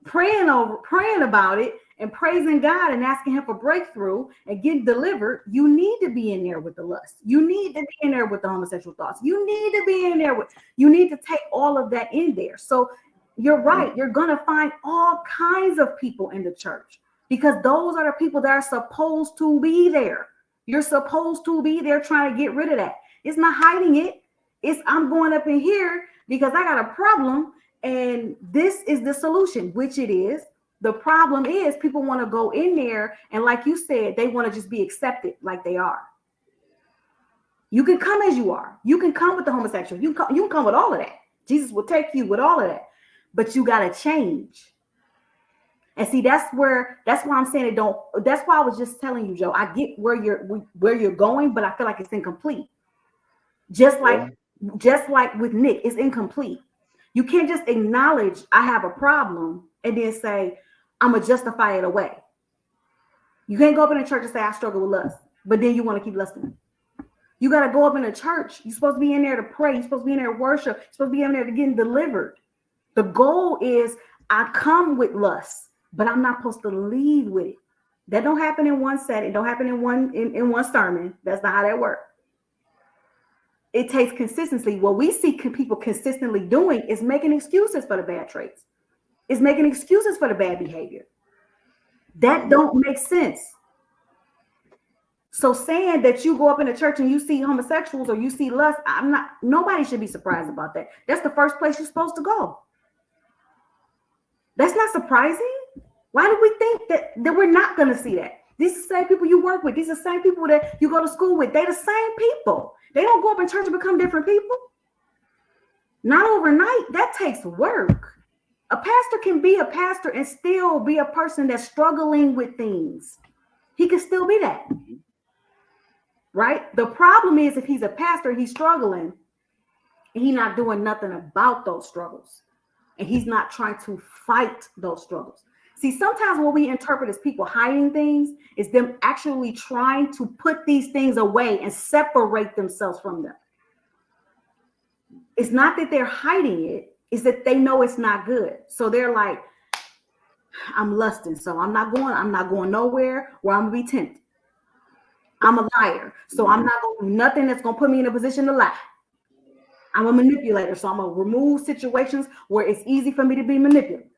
praying about it and praising God and asking him for breakthrough and getting delivered. You need to be in there with the lust. You need to be in there with the homosexual thoughts. You need to be in there you need to take all of that in there. So you're right. You're going to find all kinds of people in the church because those are the people that are supposed to be there. You're supposed to be there trying to get rid of that. It's not hiding it. It's I'm going up in here because I got a problem and this is the solution, which it is. The problem is people want to go in there and like you said, they want to just be accepted like they are. You can come as you are. You can come with the homosexual. You can come with all of that. Jesus will take you with all of that. But you got to change. And see, that's why I'm saying that's why I was just telling you, Joe, I get where you're going, but I feel like it's incomplete. Just like with Nick, it's incomplete. You can't just acknowledge I have a problem and then say, I'm going to justify it away. You can't go up in the church and say, I struggle with lust, but then you want to keep lusting. You got to go up in a church. You're supposed to be in there to pray. You're supposed to be in there to worship. You're supposed to be in there to get delivered. The goal is I come with lust, but I'm not supposed to lead with it. That don't happen in one setting. It don't happen in one sermon. That's not how that works. It takes consistency. What we see people consistently doing is making excuses for the bad traits. Is making excuses for the bad behavior. That don't make sense. So saying that you go up in a church and you see homosexuals or you see lust, nobody should be surprised about that. That's the first place you're supposed to go. That's not surprising. Why do we think that we're not going to see that? These are the same people you work with. These are the same people that you go to school with. They're the same people. They don't go up in church and become different people. Not overnight. That takes work. A pastor can be a pastor and still be a person that's struggling with things. He can still be that. Right? The problem is if he's a pastor, he's struggling and he's not doing nothing about those struggles. And he's not trying to fight those struggles. See, sometimes what we interpret as people hiding things is them actually trying to put these things away and separate themselves from them. It's not that they're hiding it, it's that they know it's not good. So they're like, I'm lusting, so I'm not going nowhere where I'm gonna be tempted. I'm a liar, so I'm not gonna do nothing that's gonna put me in a position to lie. I'm a manipulator, so I'm gonna remove situations where it's easy for me to be manipulated.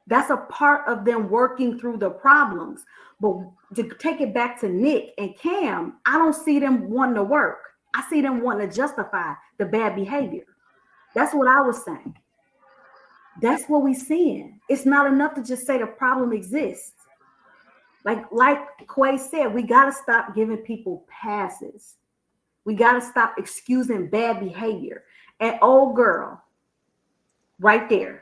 That's a part of them working through the problems. But to take it back to Nick and Cam, I don't see them wanting to work. I see them wanting to justify the bad behavior. That's what I was saying. That's what we're seeing. It's not enough to just say the problem exists. Like Quay said, we got to stop giving people passes. We got to stop excusing bad behavior. And old girl, right there.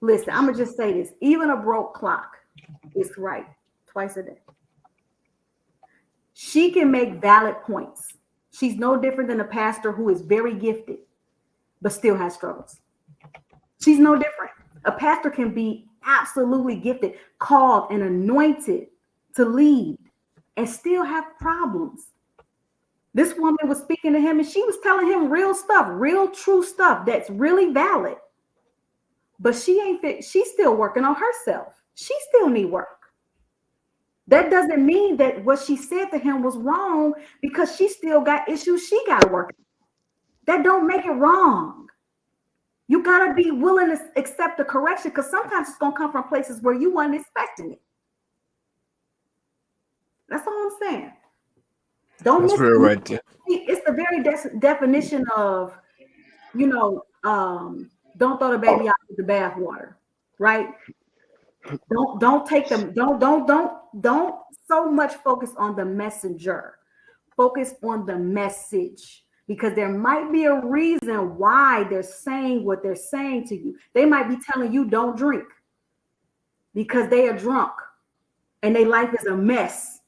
Listen, I'm going to just say this. Even a broke clock is right twice a day. She can make valid points. She's no different than a pastor who is very gifted, but still has struggles. She's no different. A pastor can be absolutely gifted, called and anointed to lead, and still have problems. This woman was speaking to him and she was telling him real stuff, real true stuff that's really valid. But she ain't fit. She's still working on herself. She still need work. That doesn't mean that what she said to him was wrong because she still got issues she got to work on. That don't make it wrong. You got to be willing to accept the correction because sometimes it's going to come from places where you weren't expecting it. That's all I'm saying. Don't That's miss real right there. It's the very definition of, don't throw the baby out with the bathwater, right? Don't take them. Don't so much focus on the messenger. Focus on the message because there might be a reason why they're saying what they're saying to you. They might be telling you don't drink because they are drunk and their life is a mess.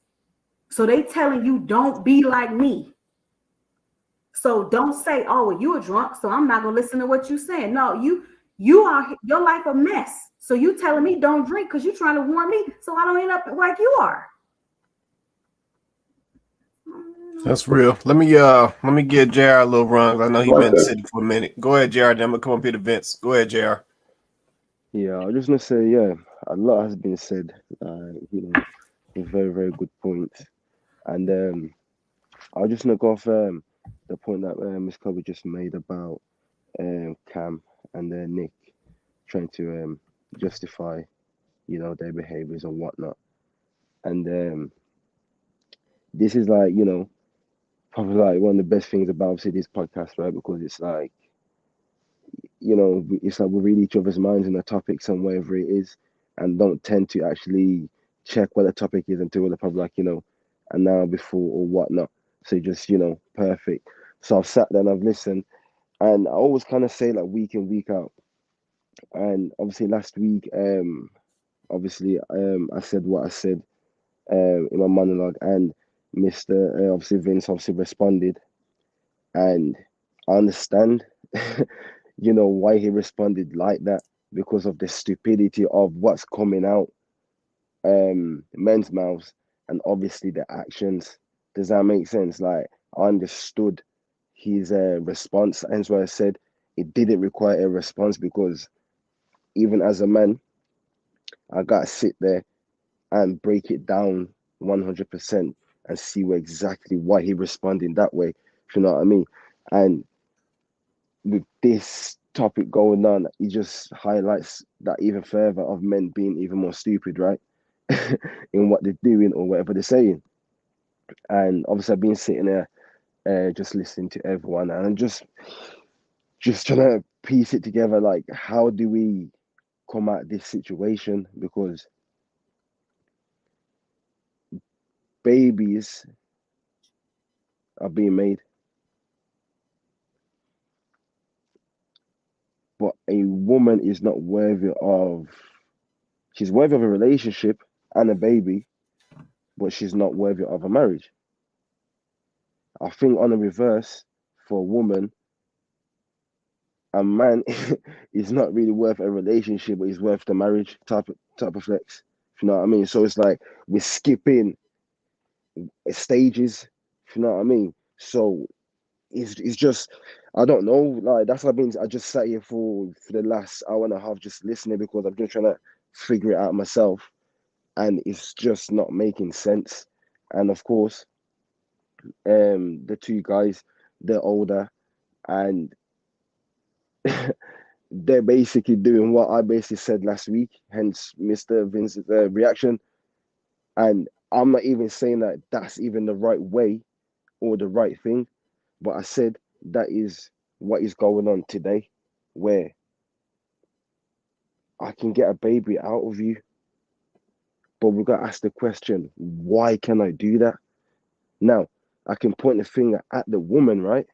So they telling you don't be like me. So don't say, oh, well, you a drunk, so I'm not gonna listen to what you're saying. No, you are your life a mess. So you telling me don't drink because you're trying to warn me so I don't end up like you are. That's real. Let me give JR a little run. I know he's been sitting for a minute. Go ahead, JR. Then I'm gonna come up here to Vince. Go ahead, JR. Yeah, I was just gonna say, yeah, a lot has been said. Very, very good points. And I was just gonna go off the point that Miss Kobe just made about Cam and Nick trying to justify, their behaviors and whatnot. And this is like, probably like one of the best things about obviously this podcast, right? Because it's like, it's like we read each other's minds on the topics and whatever it is, and don't tend to actually check what the topic is until we're probably like, an hour before or whatnot. So just, perfect. So I've sat there and I've listened, and I always kind of say like week in, week out. And obviously last week, I said what I said in my monologue, and Mr. Obviously Vince obviously responded, and I understand, why he responded like that because of the stupidity of what's coming out men's mouths and obviously the actions Does that make sense? Like, I understood his response. Hence why I said it didn't require a response, because even as a man, I got to sit there and break it down 100% and see exactly why he responded that way. If you know what I mean? And with this topic going on, it just highlights that even further of men being even more stupid, right? In what they're doing or whatever they're saying. And obviously I've been sitting there just listening to everyone, and I'm just trying to piece it together, like, how do we come out of this situation? Because babies are being made, but a woman is not worthy of, she's worthy of a relationship and a baby, but she's not worthy of a marriage. I think on the reverse, for a woman, a man is not really worth a relationship, but he's worth the marriage type of flex. If you know what I mean? So it's like we're skipping stages. If you know what I mean? So it's just, I don't know. Like, that's what I just sat here for the last hour and a half just listening, because I'm just trying to figure it out myself, and it's just not making sense. And of course, the two guys, they're older, and they're basically doing what I basically said last week, hence Mr. Vince's reaction. And I'm not even saying that that's even the right way or the right thing, but I said that is what is going on today, where I can get a baby out of you, but we've got to ask the question, why can I do that? Now, I can point the finger at the woman, right?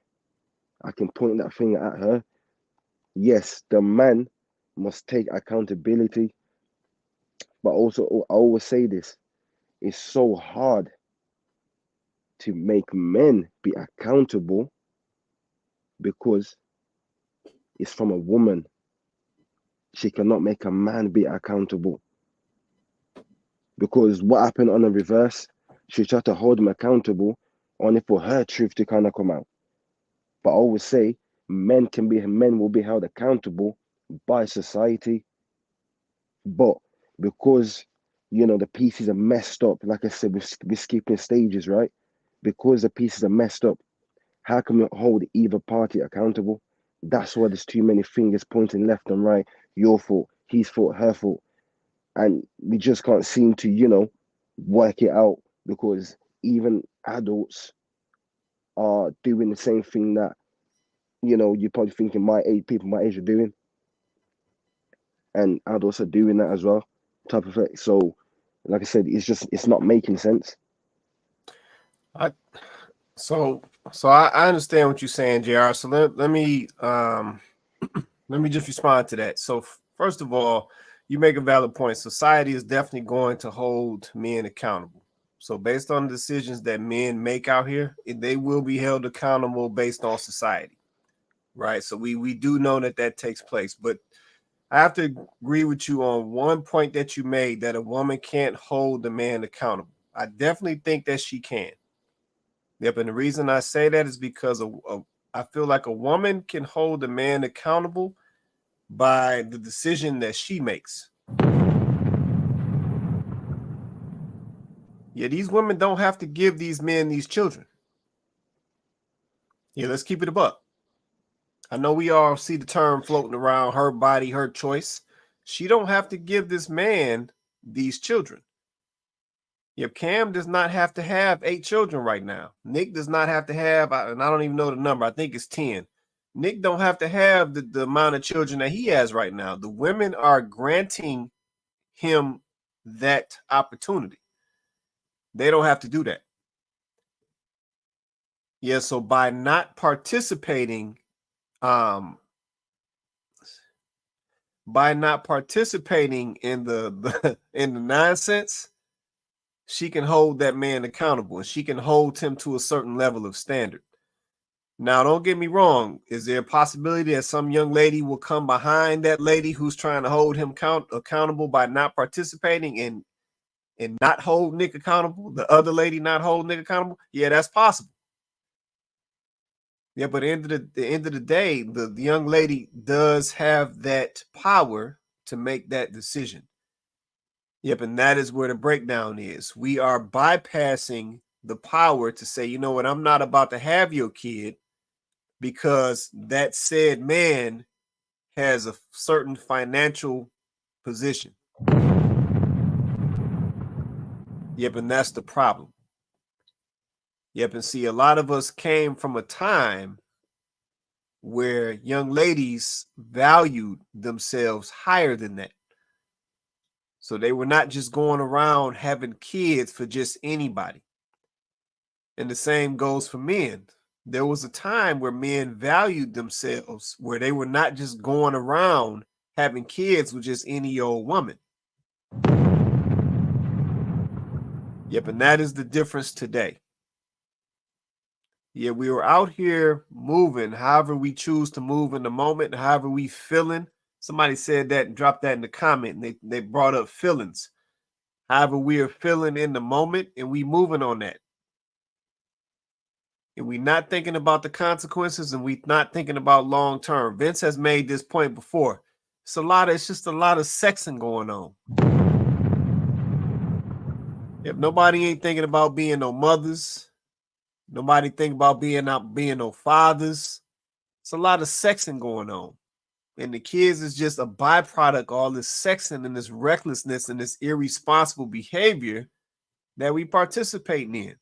I can point that finger at her. Yes, the man must take accountability, but also, I always say this, it's so hard to make men be accountable because it's from a woman. She cannot make a man be accountable, because what happened on the reverse, she tried to hold him accountable only for her truth to kind of come out. But I always say men will be held accountable by society, but because the pieces are messed up, like I said, we're skipping stages, right? Because the pieces are messed up, how can we hold either party accountable? That's why there's too many fingers pointing left and right. Your fault, his fault, her fault. And we just can't seem to, work it out, because even adults are doing the same thing that, you're probably thinking people my age are doing. And adults are doing that as well, type of thing. So, like I said, it's not making sense. So I understand what you're saying, JR. So let me just respond to that. So first of all, you make a valid point. Society is definitely going to hold men accountable. So based on the decisions that men make out here, they will be held accountable based on society, right? So we do know that takes place. But I have to agree with you on one point that you made, that a woman can't hold the man accountable. I definitely think that she can. Yep, and the reason I say that is because I feel like a woman can hold a man accountable by the decision that she makes. Yeah, these women don't have to give these men these children. Yeah, let's keep it a buck. I know we all see the term floating around, her body, her choice. She don't have to give this man these children. Yep, Cam does not have to have 8 children right now. Nick does not have to have, and I don't even know the number, I think it's 10. Nick don't have to have the amount of children that he has right now. The women are granting him that opportunity. They don't have to do that. Yeah, so by not participating, in the in the nonsense, she can hold that man accountable, and she can hold him to a certain level of standard. Now, don't get me wrong. Is there a possibility that some young lady will come behind that lady who's trying to hold him accountable by not participating and not hold Nick accountable, the other lady not hold Nick accountable, yeah, that's possible. Yeah, but at the end of the day, the young lady does have that power to make that decision. Yep, and that is where the breakdown is. We are bypassing the power to say, you know what, I'm not about to have your kid because that said man has a certain financial position. Yep, and that's the problem. Yep, and see, a lot of us came from a time where young ladies valued themselves higher than that. So they were not just going around having kids for just anybody. And the same goes for men. There was a time where men valued themselves, where they were not just going around having kids with just any old woman. Yep, and that is the difference today. Yeah, we were out here moving, however we choose to move in the moment, however we feeling. Somebody said that and dropped that in the comment, and they brought up feelings. However we are feeling in the moment, and we moving on that. And we not thinking about the consequences, and we not thinking about long term. Vince has made this point before. It's just a lot of sexing going on. If nobody ain't thinking about being no mothers, nobody think about being no fathers. It's a lot of sexing going on. And the kids is just a byproduct of all this sexing and this recklessness and this irresponsible behavior that we participating in.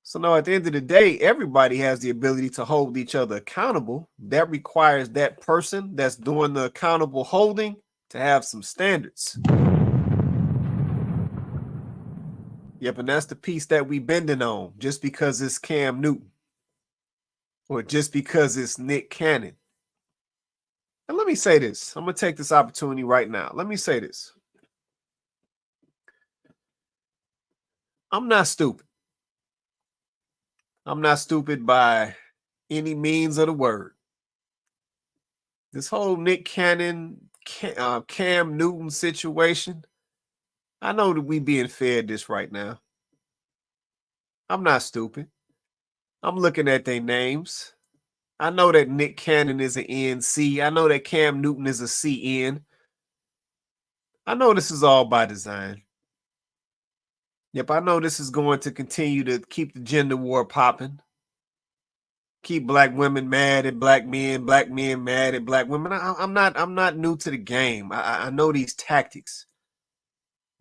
So now at the end of the day, everybody has the ability to hold each other accountable. That requires that person that's doing the accountable holding to have some standards. Yep, and that's the piece that we bending on just because it's Cam Newton or just because it's Nick Cannon. And let me say this. I'm going to take this opportunity right now. Let me say this. I'm not stupid. I'm not stupid by any means of the word. This whole Nick Cannon, Cam Newton situation, I know that we being fed this right now. I'm not stupid. I'm looking at their names. I know that Nick Cannon is an NC. I know that Cam Newton is a CN. I know this is all by design. Yep, I know this is going to continue to keep the gender war popping. Keep black women mad at black men mad at black women. I'm not new to the game. I know these tactics.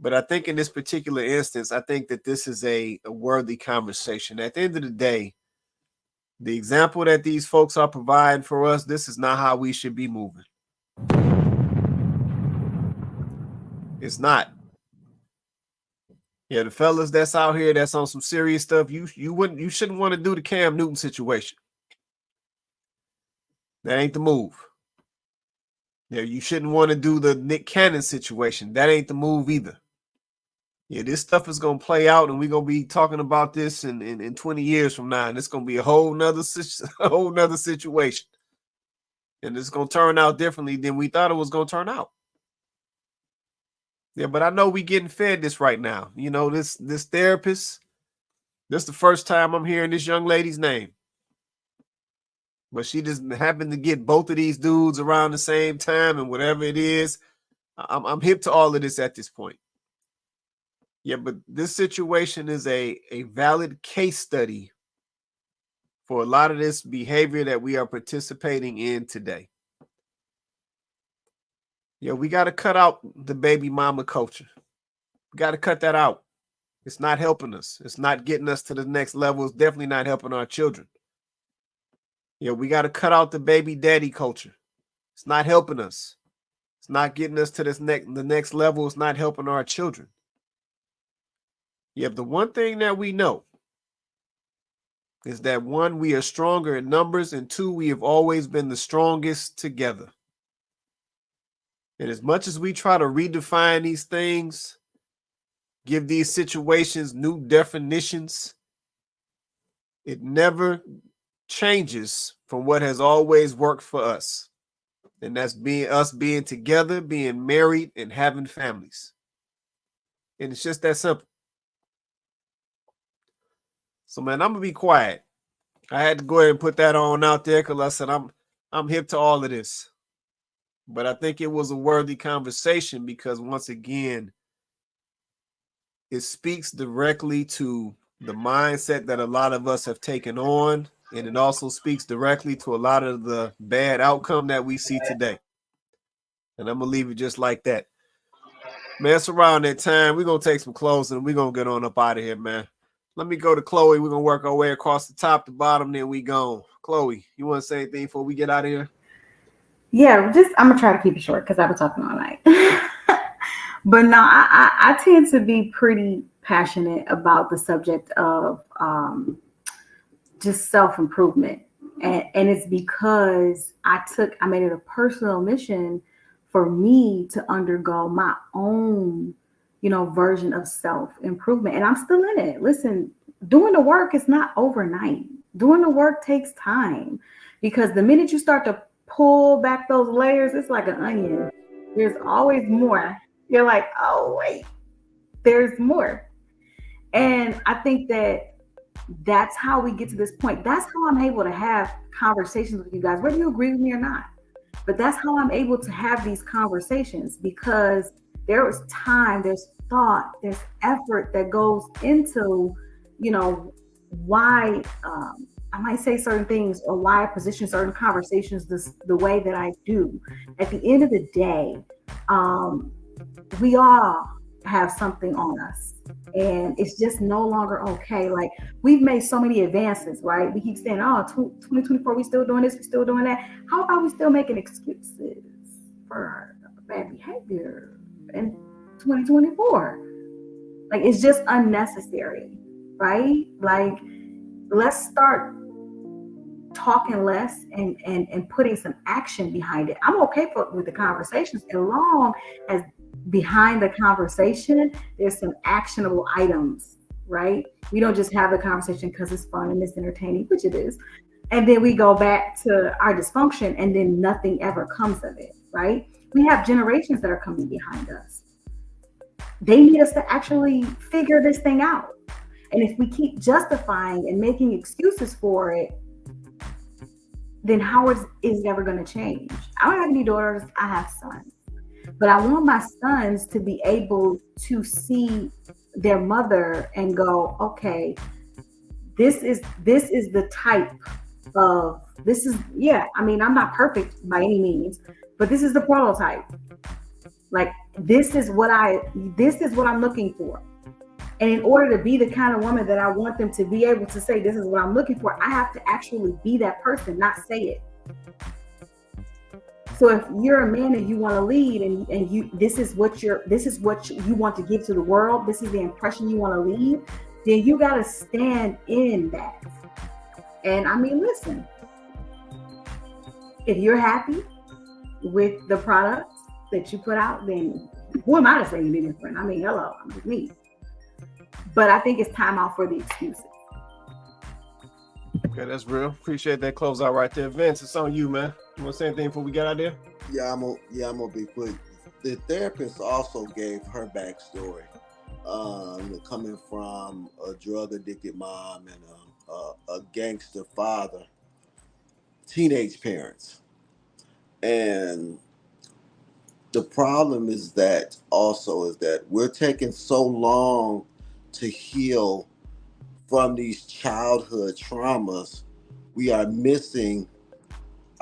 But I think in this particular instance, I think that this is a worthy conversation. At the end of the day, the example that these folks are providing for us, this is not how we should be moving. It's not. Yeah, the fellas that's out here that's on some serious stuff, you shouldn't want to do the Cam Newton situation. That ain't the move. Yeah, you shouldn't want to do the Nick Cannon situation. That ain't the move either. Yeah, this stuff is gonna play out, and we're gonna be talking about this in 20 years from now, and it's gonna be a whole nother situation. And it's gonna turn out differently than we thought it was gonna turn out. Yeah, but I know we getting fed this right now. You know, this therapist, this is the first time I'm hearing this young lady's name. But she just happened to get both of these dudes around the same time, and whatever it is, I'm hip to all of this at this point. Yeah, but this situation is a valid case study for a lot of this behavior that we are participating in today. Yeah, we got to cut out the baby mama culture. We got to cut that out. It's not helping us. It's not getting us to the next level. It's definitely not helping our children. Yeah, we got to cut out the baby daddy culture. It's not helping us. It's not getting us to the next level. It's not helping our children. Yeah, the one thing that we know is that one, we are stronger in numbers, and two, we have always been the strongest together. And as much as we try to redefine these things, give these situations new definitions, it never changes from what has always worked for us. And that's being together, being married, and having families. And it's just that simple. So, man, I'm going to be quiet. I had to go ahead and put that on out there because I said I'm hip to all of this. But I think it was a worthy conversation because, once again, it speaks directly to the mindset that a lot of us have taken on. And it also speaks directly to a lot of the bad outcome that we see today. And I'm going to leave it just like that. Man, it's around that time. We're going to take some closing and we're going to get on up out of here, man. Let me go to Chloe. We're going to work our way across the top to bottom, then we gone. Chloe, you want to say anything before we get out of here? Yeah, I'm going to try to keep it short because I've been talking all night. But no, I tend to be pretty passionate about the subject of just self-improvement. And it's because I made it a personal mission for me to undergo my own, version of self-improvement. And I'm still in it. Listen, doing the work is not overnight. Doing the work takes time because the minute you start to pull back those layers, it's like an onion. There's always more. You're like, oh, wait, there's more. And I think that's how we get to this point. That's how I'm able to have conversations with you guys, whether you agree with me or not. But that's how I'm able to have these conversations because there is time, there's thought, there's effort that goes into, why I might say certain things or why I position certain conversations the way that I do. At the end of the day, we all have something on us. And it's just no longer okay. Like we've made so many advances, right? We keep saying, 2024, we still doing this, we still doing that. How about we still making excuses for bad behavior in 2024? Like it's just unnecessary, right? Like let's start talking less and putting some action behind it. I'm okay with the conversations as long as behind the conversation, there's some actionable items, right? We don't just have the conversation because it's fun and it's entertaining, which it is. And then we go back to our dysfunction and then nothing ever comes of it, right? We have generations that are coming behind us. They need us to actually figure this thing out. And if we keep justifying and making excuses for it, then how is it ever going to change? I don't have any daughters, I have sons. But I want my sons to be able to see their mother and go, okay, this is the type of, I'm not perfect by any means, but this is the prototype. Like, this is what I'm looking for. And in order to be the kind of woman that I want them to be able to say, this is what I'm looking for, I have to actually be that person, not say it. So if you're a man and you want to lead and you this is what you want to give to the world, this is the impression you want to leave, then you got to stand in that. And I mean, listen, if you're happy with the products that you put out, then who am I to say anything different? I mean, hello, I'm just me. But I think it's time out for the excuses. Okay, that's real. Appreciate that closeout right there. Vince, it's on you, man. You want to say anything before we get out there? Yeah, I'm gonna be quick. The therapist also gave her backstory, coming from a drug addicted mom and a gangster father, teenage parents, and the problem is that we're taking so long to heal from these childhood traumas. We are missing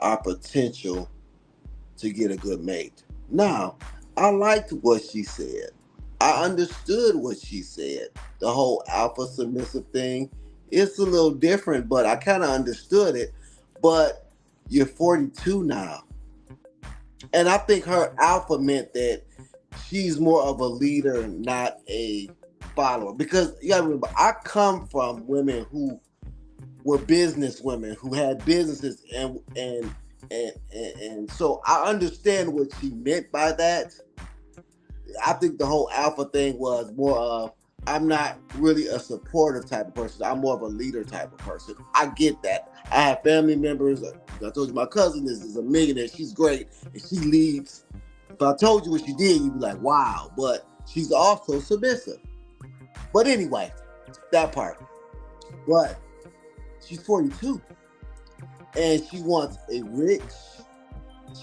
our potential to get a good mate. Now, I liked what she said. I understood what she said. The whole alpha submissive thing, it's a little different, but I kind of understood it. But you're 42 now. And I think her alpha meant that she's more of a leader, not a follower. Because you gotta remember, I come from women who were business women who had businesses and so I understand what she meant by that. I think the whole alpha thing was more of, I'm not really a supportive type of person. I'm more of a leader type of person. I get that. I have family members. I told you my cousin is a millionaire. She's great and she leads. If I told you what she did, you'd be like, wow. But she's also submissive. But anyway, that part. But she's 42. And she wants a rich,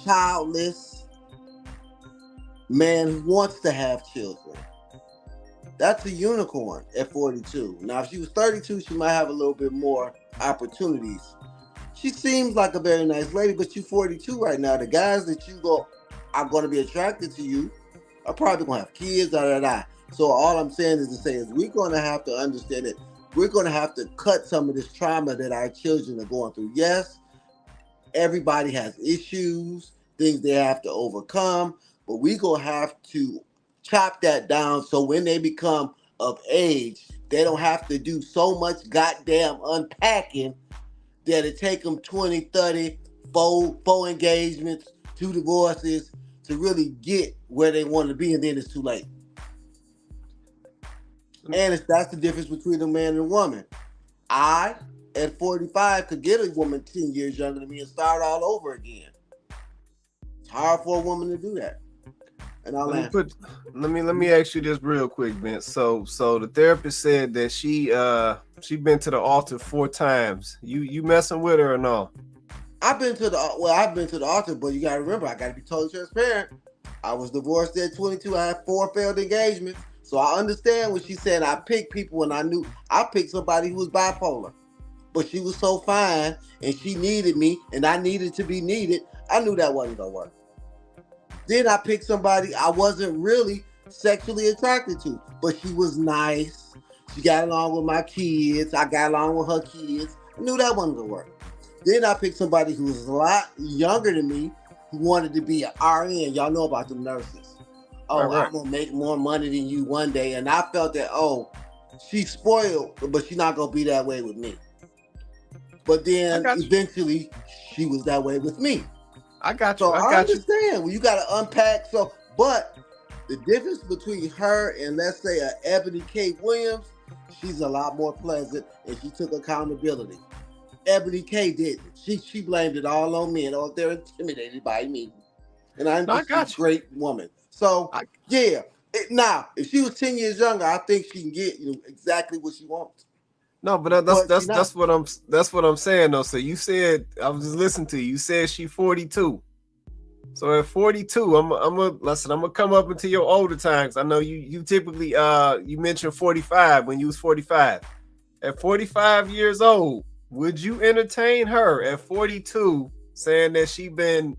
childless man who wants to have children. That's a unicorn at 42. Now, if she was 32, she might have a little bit more opportunities. She seems like a very nice lady, but you're 42 right now. The guys that are going to be attracted to you are probably going to have kids, So all I'm saying is to say is we're going to have to understand it. We're going to have to cut some of this trauma that our children are going through. Yes, everybody has issues, things they have to overcome, but we're going to have to chop that down so when they become of age, they don't have to do so much goddamn unpacking that it take them 20, 30, four engagements, 2 divorces to really get where they want to be, and then it's too late. And that's the difference between a man and a woman. I, at 45, could get a woman 10 years younger than me and start all over again. It's hard for a woman to do that. And let me ask you this real quick, Vince. So the therapist said that she been to the altar 4 times. You messing with her or no? I've been to the altar, but you gotta remember, I gotta be totally transparent. I was divorced at 22. I had 4 failed engagements. So I understand what she said. I picked people, and I knew I picked somebody who was bipolar. But she was so fine, and she needed me, and I needed to be needed. I knew that wasn't gonna work. Then I picked somebody I wasn't really sexually attracted to, but she was nice. She got along with my kids. I got along with her kids. I knew that wasn't gonna work. Then I picked somebody who was a lot younger than me, who wanted to be an RN. Y'all know about them nurses. Oh, right. I'm gonna make more money than you one day. And I felt that, she's spoiled, but she's not gonna be that way with me. But then eventually she was that way with me. I got you. So I understand. Well, you got to unpack. But the difference between her and, let's say, a Ebony K. Williams, she's a lot more pleasant, and she took accountability. Ebony K. didn't. She blamed it all on me, and they're intimidated by me. And I think she's a great woman. So now if she was 10 years younger, I think she can get exactly what she wants. No, but that's what I'm saying though. So you said, I was just listening to you. You said she 42. So at 42, I'm gonna come up into your older times. I know you typically you mentioned 45 when you was 45. At 45 years old, would you entertain her at 42 saying that she been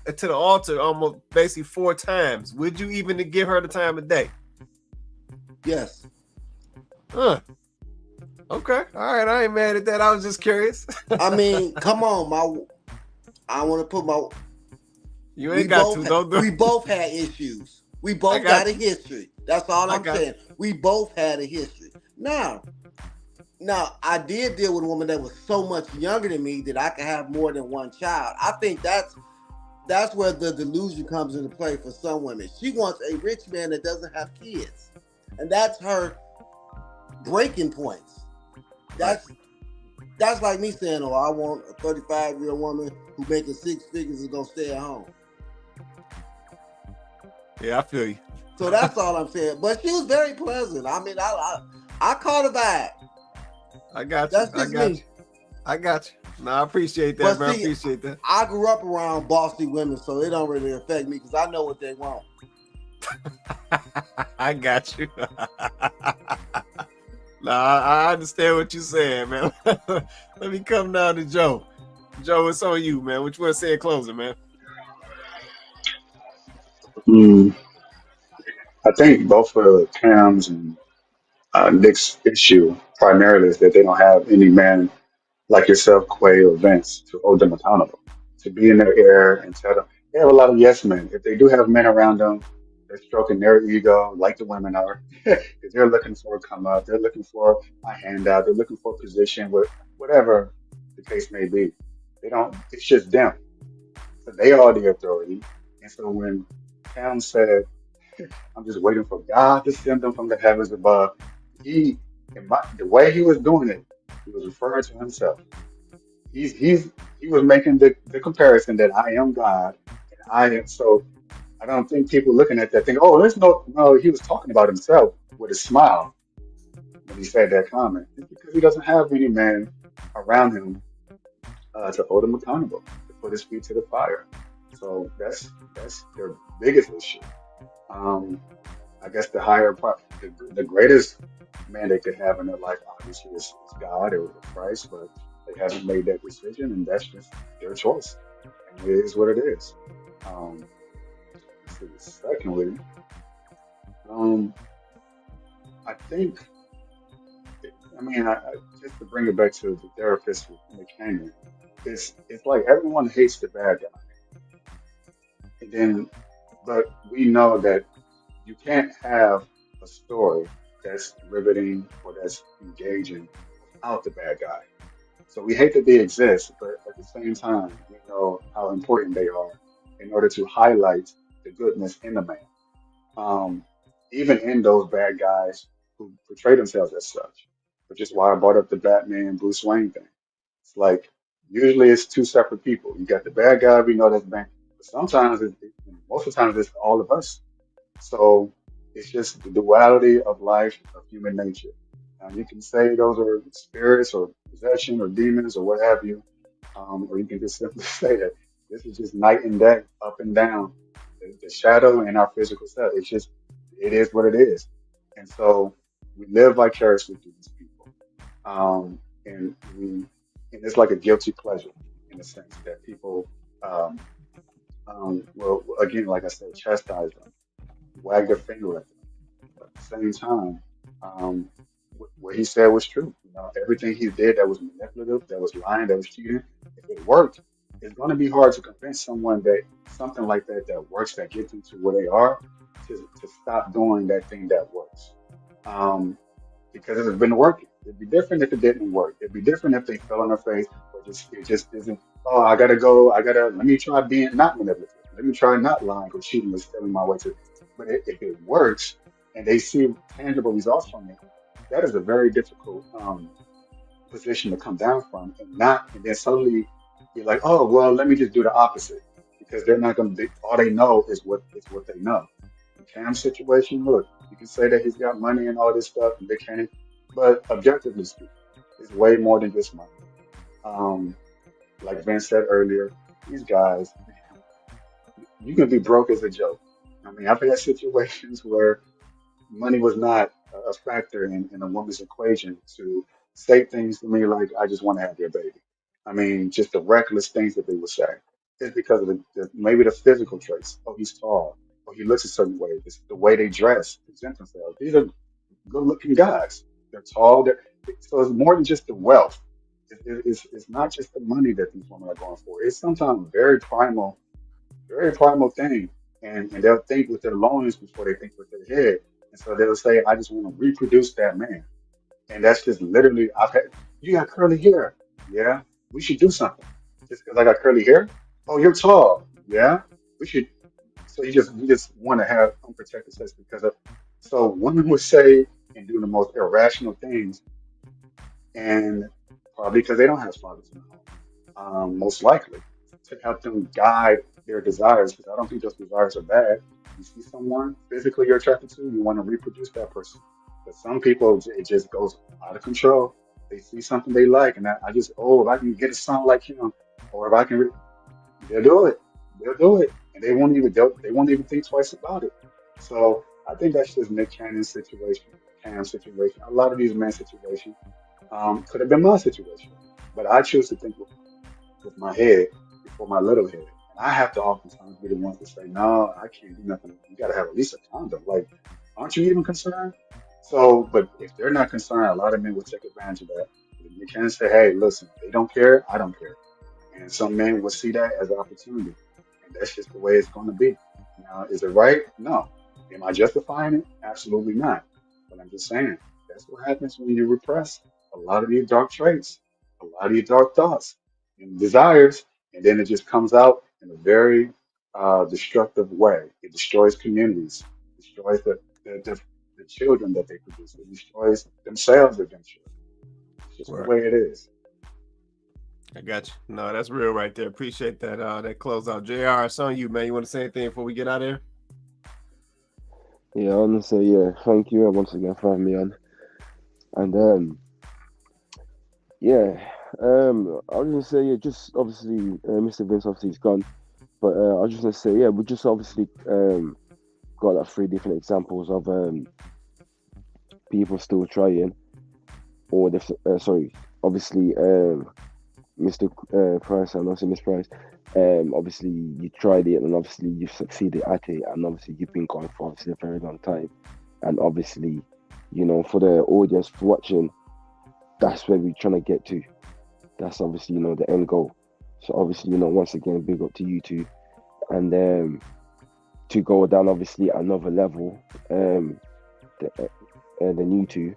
to the altar almost basically 4 times? Would you even give her the time of day? Yes. Huh. Okay. All right. I ain't mad at that. I was just curious. I mean, come on, I want to put my. You ain't got to. Don't do. We both had issues. We both got a history. That's all I'm saying. We both had a history. Now, I did deal with a woman that was so much younger than me that I could have more than one child. I think that's where the delusion comes into play for some women. She wants a rich man that doesn't have kids, and that's her breaking points. That's like me saying, I want a 35-year-old woman who making 6 figures and gonna stay at home. Yeah, I feel you. So that's all I'm saying. But she was very pleasant. I mean, I caught a vibe. I got you. I got you. No, I appreciate that, man. I appreciate that. I grew up around bossy women, so it don't really affect me because I know what they want. I got you. Nah, I understand what you're saying, man. Let me come down to Joe. Joe, it's on you, man. What you want to say in closing, man? I think both of Cam's and Nick's issue primarily is that they don't have any man like yourself, Quay, or Vince to hold them accountable, to be in their ear and tell them. They have a lot of yes men. If they do have men around them, they're stroking their ego like the women are. Because they're looking for a come up, they're looking for a handout, they're looking for a position, with whatever the case may be. They don't. It's just them. So they are the authority. And so when Cam said, "I'm just waiting for God to send them from the heavens above," the way he was doing it, he was referring to himself. He was making the comparison that I am God, and I am so. I don't think people looking at that think, oh, there's no, he was talking about himself with a smile when he said that comment. It's because he doesn't have any men around him to hold him accountable, to put his feet to the fire. So that's their biggest issue. Um, I guess the greatest man they could have in their life, obviously, is God or Christ, but they haven't made that decision, and that's just their choice. And it is what it is. Um, let's see, secondly, um, I think, just to bring it back to the therapist with Nick Cannon, it's like everyone hates the bad guy, and then, but we know that you can't have a story that's riveting or that's engaging without the bad guy. So we hate that they exist, but at the same time, we know how important they are in order to highlight the goodness in the man. Um, Even in those bad guys who portray themselves as such, which is why I brought up the Batman Bruce Wayne thing. It's like usually it's two separate people. You got the bad guy, we know that's bad, but sometimes, most of the time, it's all of us. So it's just the duality of life, of human nature. Now, you can say those are spirits or possession or demons or what have you, or you can just simply say that this is just night and day, up and down, the shadow and our physical self. It is what it is. And so we live vicariously through these people. And it's like a guilty pleasure in the sense that people, um, well, again, like I said, chastise them, wag their finger at them. But at the same time, um, what he said was true. Everything he did that was manipulative, that was lying, that was cheating, if it worked, it's going to be hard to convince someone that something like that works, that gets them to where they are, to stop doing that thing that works. Um, because it's been working. It'd be different if it didn't work. It'd be different if they fell on their face or it just isn't. Oh, I gotta go. Let me try being not manipulative. Let me try not lying or cheating or stealing my way to. But if it works and they see tangible results from it, that is a very difficult position to come down from, and then suddenly be like, oh well, let me just do the opposite because they're not going to be. All they know is what they know. In Cam's situation, look, you can say that he's got money and all this stuff, and they can't, but objectively speaking, it's way more than just money. Um, like Vince said earlier, these guys, you can be broke as a joke. I've had situations where money was not a factor in a woman's equation to say things to me like, I just want to have your baby. Just the reckless things that they would say. It's because of maybe the physical traits. Oh, he's tall. Or he looks a certain way. It's the way they dress, present themselves. These are good looking guys. They're tall. So it's more than just the wealth. It's not just the money that these women are going for. It's sometimes very primal thing. And they'll think with their loins before they think with their head. And so they'll say, I just want to reproduce that man. And that's just literally, you got curly hair. Yeah, we should do something. Just because I got curly hair? Oh, you're tall. Yeah, we should. So you just want to have unprotected sex so women would say and do the most irrational things, and probably because they don't have fathers in the home, most likely to help them guide their desires. Because I don't think those desires are bad. You see someone physically you're attracted to, you want to reproduce that person. But some people, it just goes out of control. They see something they like, and if I can get a son like him, or if I can, they'll do it. They'll do it, and they won't even think twice about it. So I think that's just Nick Cannon's situation, Cam's situation. A lot of these men's situations could have been my situation, but I choose to think with my head before my little head. And I have to oftentimes be the one to say, no, I can't do nothing. You got to have at least a condom. Like, aren't you even concerned? So, but if they're not concerned, a lot of men will take advantage of that. You can say, hey, listen, they don't care, I don't care. And some men will see that as an opportunity. And that's just the way it's going to be. Now, is it right? No. Am I justifying it? Absolutely not. But I'm just saying, that's what happens when you repress a lot of your dark traits, a lot of your dark thoughts and desires, and then it just comes out in a very destructive way. It destroys communities, destroys the children that they produce. It destroys themselves eventually. It's just the Right. way it is. I got you. No, that's real right there. Appreciate that. That closeout. JR, it's on you, man. You want to say anything before we get out of here? Yeah, I want to say, yeah, thank you once again for having me on. And yeah, I was gonna say, yeah, just obviously, Mr. Vince obviously is gone, but I was just gonna say, yeah, we just obviously got like 3 different examples of people still trying, or sorry, obviously, Mr. Price and also Miss Price, obviously you tried it and obviously you've succeeded at it, and obviously you've been going for obviously a very long time, and obviously, for the audience watching, that's where we're trying to get to. That's obviously the end goal. So obviously once again, big up to you two, and to go down obviously another level, the new two,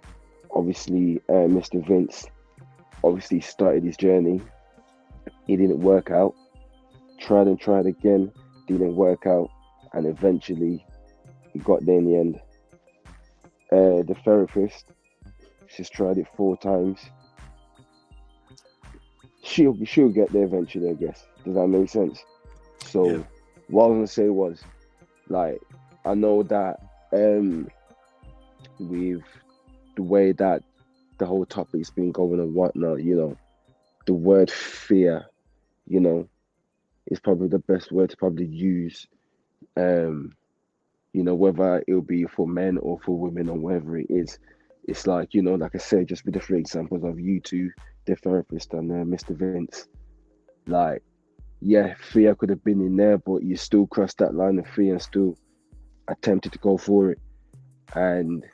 obviously Mr. Vince obviously started his journey. It didn't work out. Tried and tried again, didn't work out, and eventually he got there in the end. The therapist, she's tried it 4 times. She'll get there eventually, I guess. Does that make sense? So Yeah. what I was gonna say was, like, I know that with the way that the whole topic's been going and whatnot, the word fear, is probably the best word to probably use. Whether it'll be for men or for women or whatever it is. It's like, like I said, just with the 3 examples of you two, the therapist and Mr. Vince. Like, yeah, fear could have been in there, but you still crossed that line of fear and still attempted to go for it. And,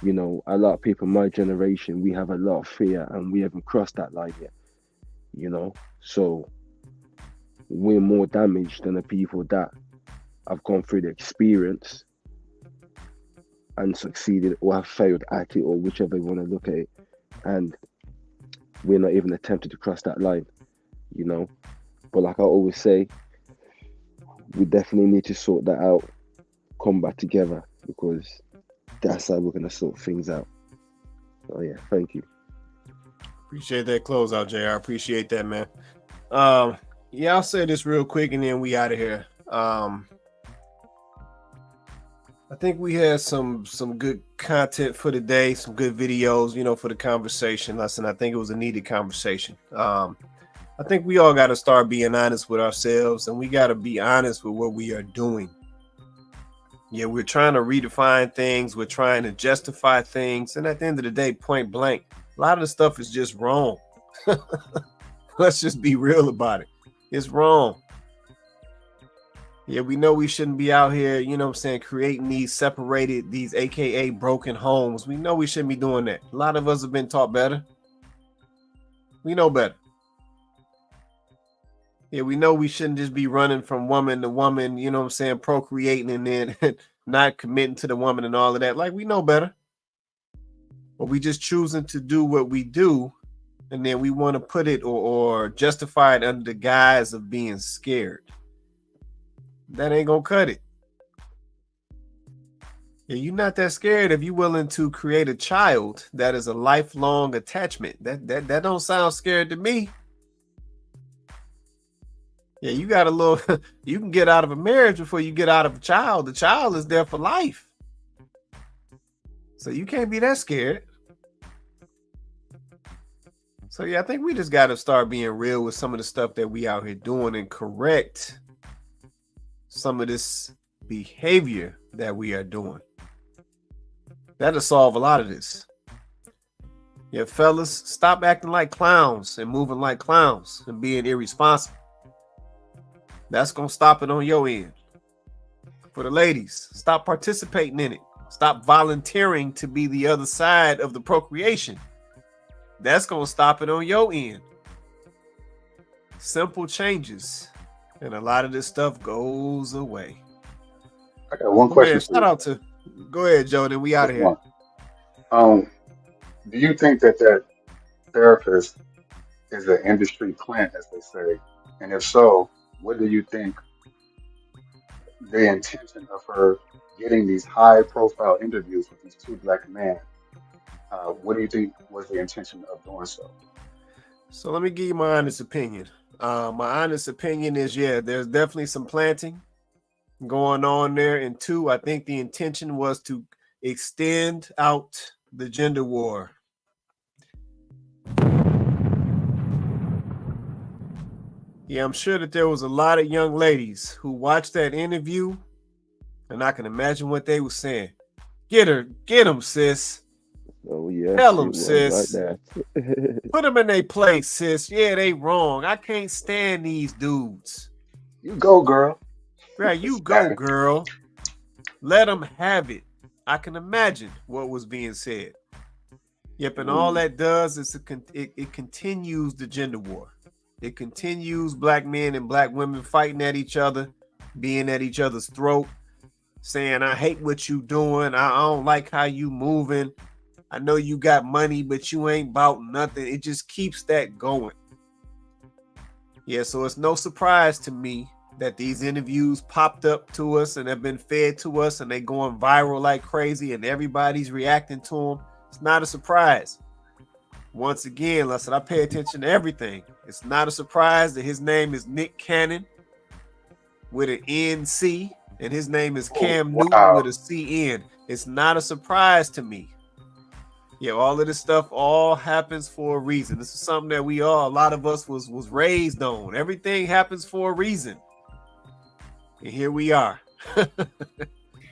a lot of people in my generation, we have a lot of fear and we haven't crossed that line yet, So we're more damaged than the people that have gone through the experience and succeeded or have failed at it, or whichever you want to look at it. And we're not even attempting to cross that line, But like I always say, we definitely need to sort that out, come back together, because that's how we're going to sort things out. Oh yeah, thank you. Appreciate that closeout, JR. Appreciate that, man. Yeah, I'll say this real quick and then we out of here. I think we had some good content for today, some good videos, for the conversation. Listen, I think it was a needed conversation. I think we all got to start being honest with ourselves, and we got to be honest with what we are doing. Yeah, we're trying to redefine things. We're trying to justify things. And at the end of the day, point blank, a lot of the stuff is just wrong. Let's just be real about it. It's wrong. Yeah, we know we shouldn't be out here, creating these separated, these AKA broken homes. We know we shouldn't be doing that. A lot of us have been taught better. We know better. Yeah, we know we shouldn't just be running from woman to woman, procreating and then not committing to the woman and all of that. Like, we know better. But we just choosing to do what we do, and then we want to put it or justify it under the guise of being scared. That ain't gonna cut it. Yeah, you're not that scared if you're willing to create a child that is a lifelong attachment. That don't sound scared to me. Yeah, you got a little, you can get out of a marriage before you get out of a child. The child is there for life. So you can't be that scared. So yeah, I think we just got to start being real with some of the stuff that we out here doing and correct some of this behavior that we are doing. That'll solve a lot of this. Yeah, fellas, stop acting like clowns and moving like clowns and being irresponsible. That's going to stop it on your end. For the ladies, stop participating in it. Stop volunteering to be the other side of the procreation. That's going to stop it on your end. Simple changes. And a lot of this stuff goes away. I got one question. Shout out to, go ahead, Joe, then we out of here. Do you think that therapist is an industry plant, as they say? And if so, what do you think the intention of her getting these high-profile interviews with these 2 black men? What do you think was the intention of doing so? So let me give you my honest opinion. My honest opinion is, yeah, there's definitely some planting. going on there. And 2, I think the intention was to extend out the gender war. Yeah, I'm sure that there was a lot of young ladies who watched that interview, and I can imagine what they were saying. Get them, sis. Oh yeah, Tell them, it was sis. like that. Put them in their place, sis. Yeah, they wrong. I can't stand these dudes. You go, girl. Right, you go, girl. Let them have it. I can imagine what was being said. Yep, and all that does is it continues the gender war. It continues black men and black women fighting at each other, being at each other's throat, saying, I hate what you doing. I don't like how you moving. I know you got money, but you ain't about nothing. It just keeps that going. Yeah, so it's no surprise to me that these interviews popped up to us and have been fed to us, and they going viral like crazy, and everybody's reacting to them. It's not a surprise. Once again, like I said, I pay attention to everything. It's not a surprise that his name is Nick Cannon with an NC, and his name is Cam Newton with a CN. It's not a surprise to me. Yeah, all of this stuff all happens for a reason. This is something that a lot of us was raised on. Everything happens for a reason. And here we are.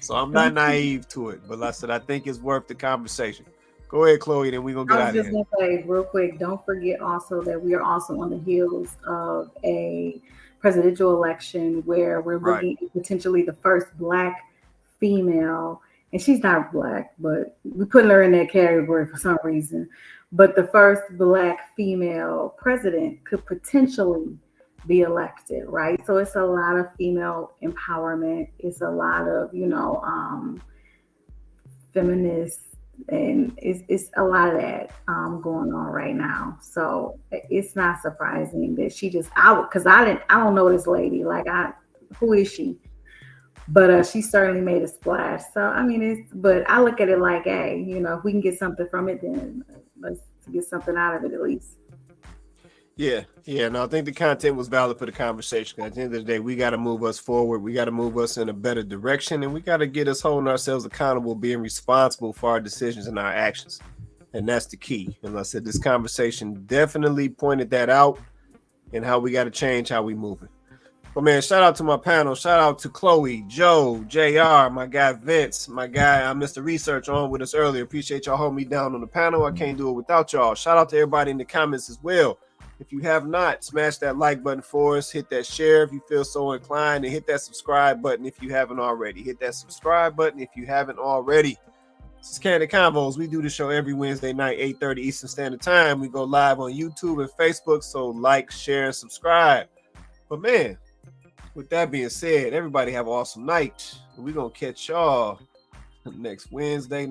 So I'm not naive to it, but like I said, I think it's worth the conversation. Go ahead, Chloe, then we're going to get out of here. I was just going to say real quick, don't forget also that we are also on the heels of a presidential election where we're looking at potentially the first Black female, and she's not Black, but we're putting her in that category for some reason, but the first Black female president could potentially be elected, right? So it's a lot of female empowerment. It's a lot of, feminists, and it's a lot of that going on right now. So it's not surprising that she just because I don't know this lady. Like, who is she? But she certainly made a splash. So I mean, but I look at it like, hey, if we can get something from it, then let's get something out of it at least. Yeah. No, I think the content was valid for the conversation. At the end of the day, we got to move us forward. We got to move us in a better direction, and we got to get us holding ourselves accountable, being responsible for our decisions and our actions. And that's the key. And like I said, this conversation definitely pointed that out and how we got to change how we move it. But man, shout out to my panel. Shout out to Chloe, Joe, JR, my guy Vince, my guy Mr. Research on with us earlier. Appreciate y'all holding me down on the panel. I can't do it without y'all. Shout out to everybody in the comments as well. If you have not, smash that like button for us. Hit that share if you feel so inclined, and hit that subscribe button if you haven't already. Hit that subscribe button if you haven't already. This is Kandid Konvos. We do the show every Wednesday night, 8:30 Eastern Standard Time. We go live on YouTube and Facebook, so like, share, and subscribe. But man, with that being said, everybody have an awesome night. We're going to catch y'all next Wednesday.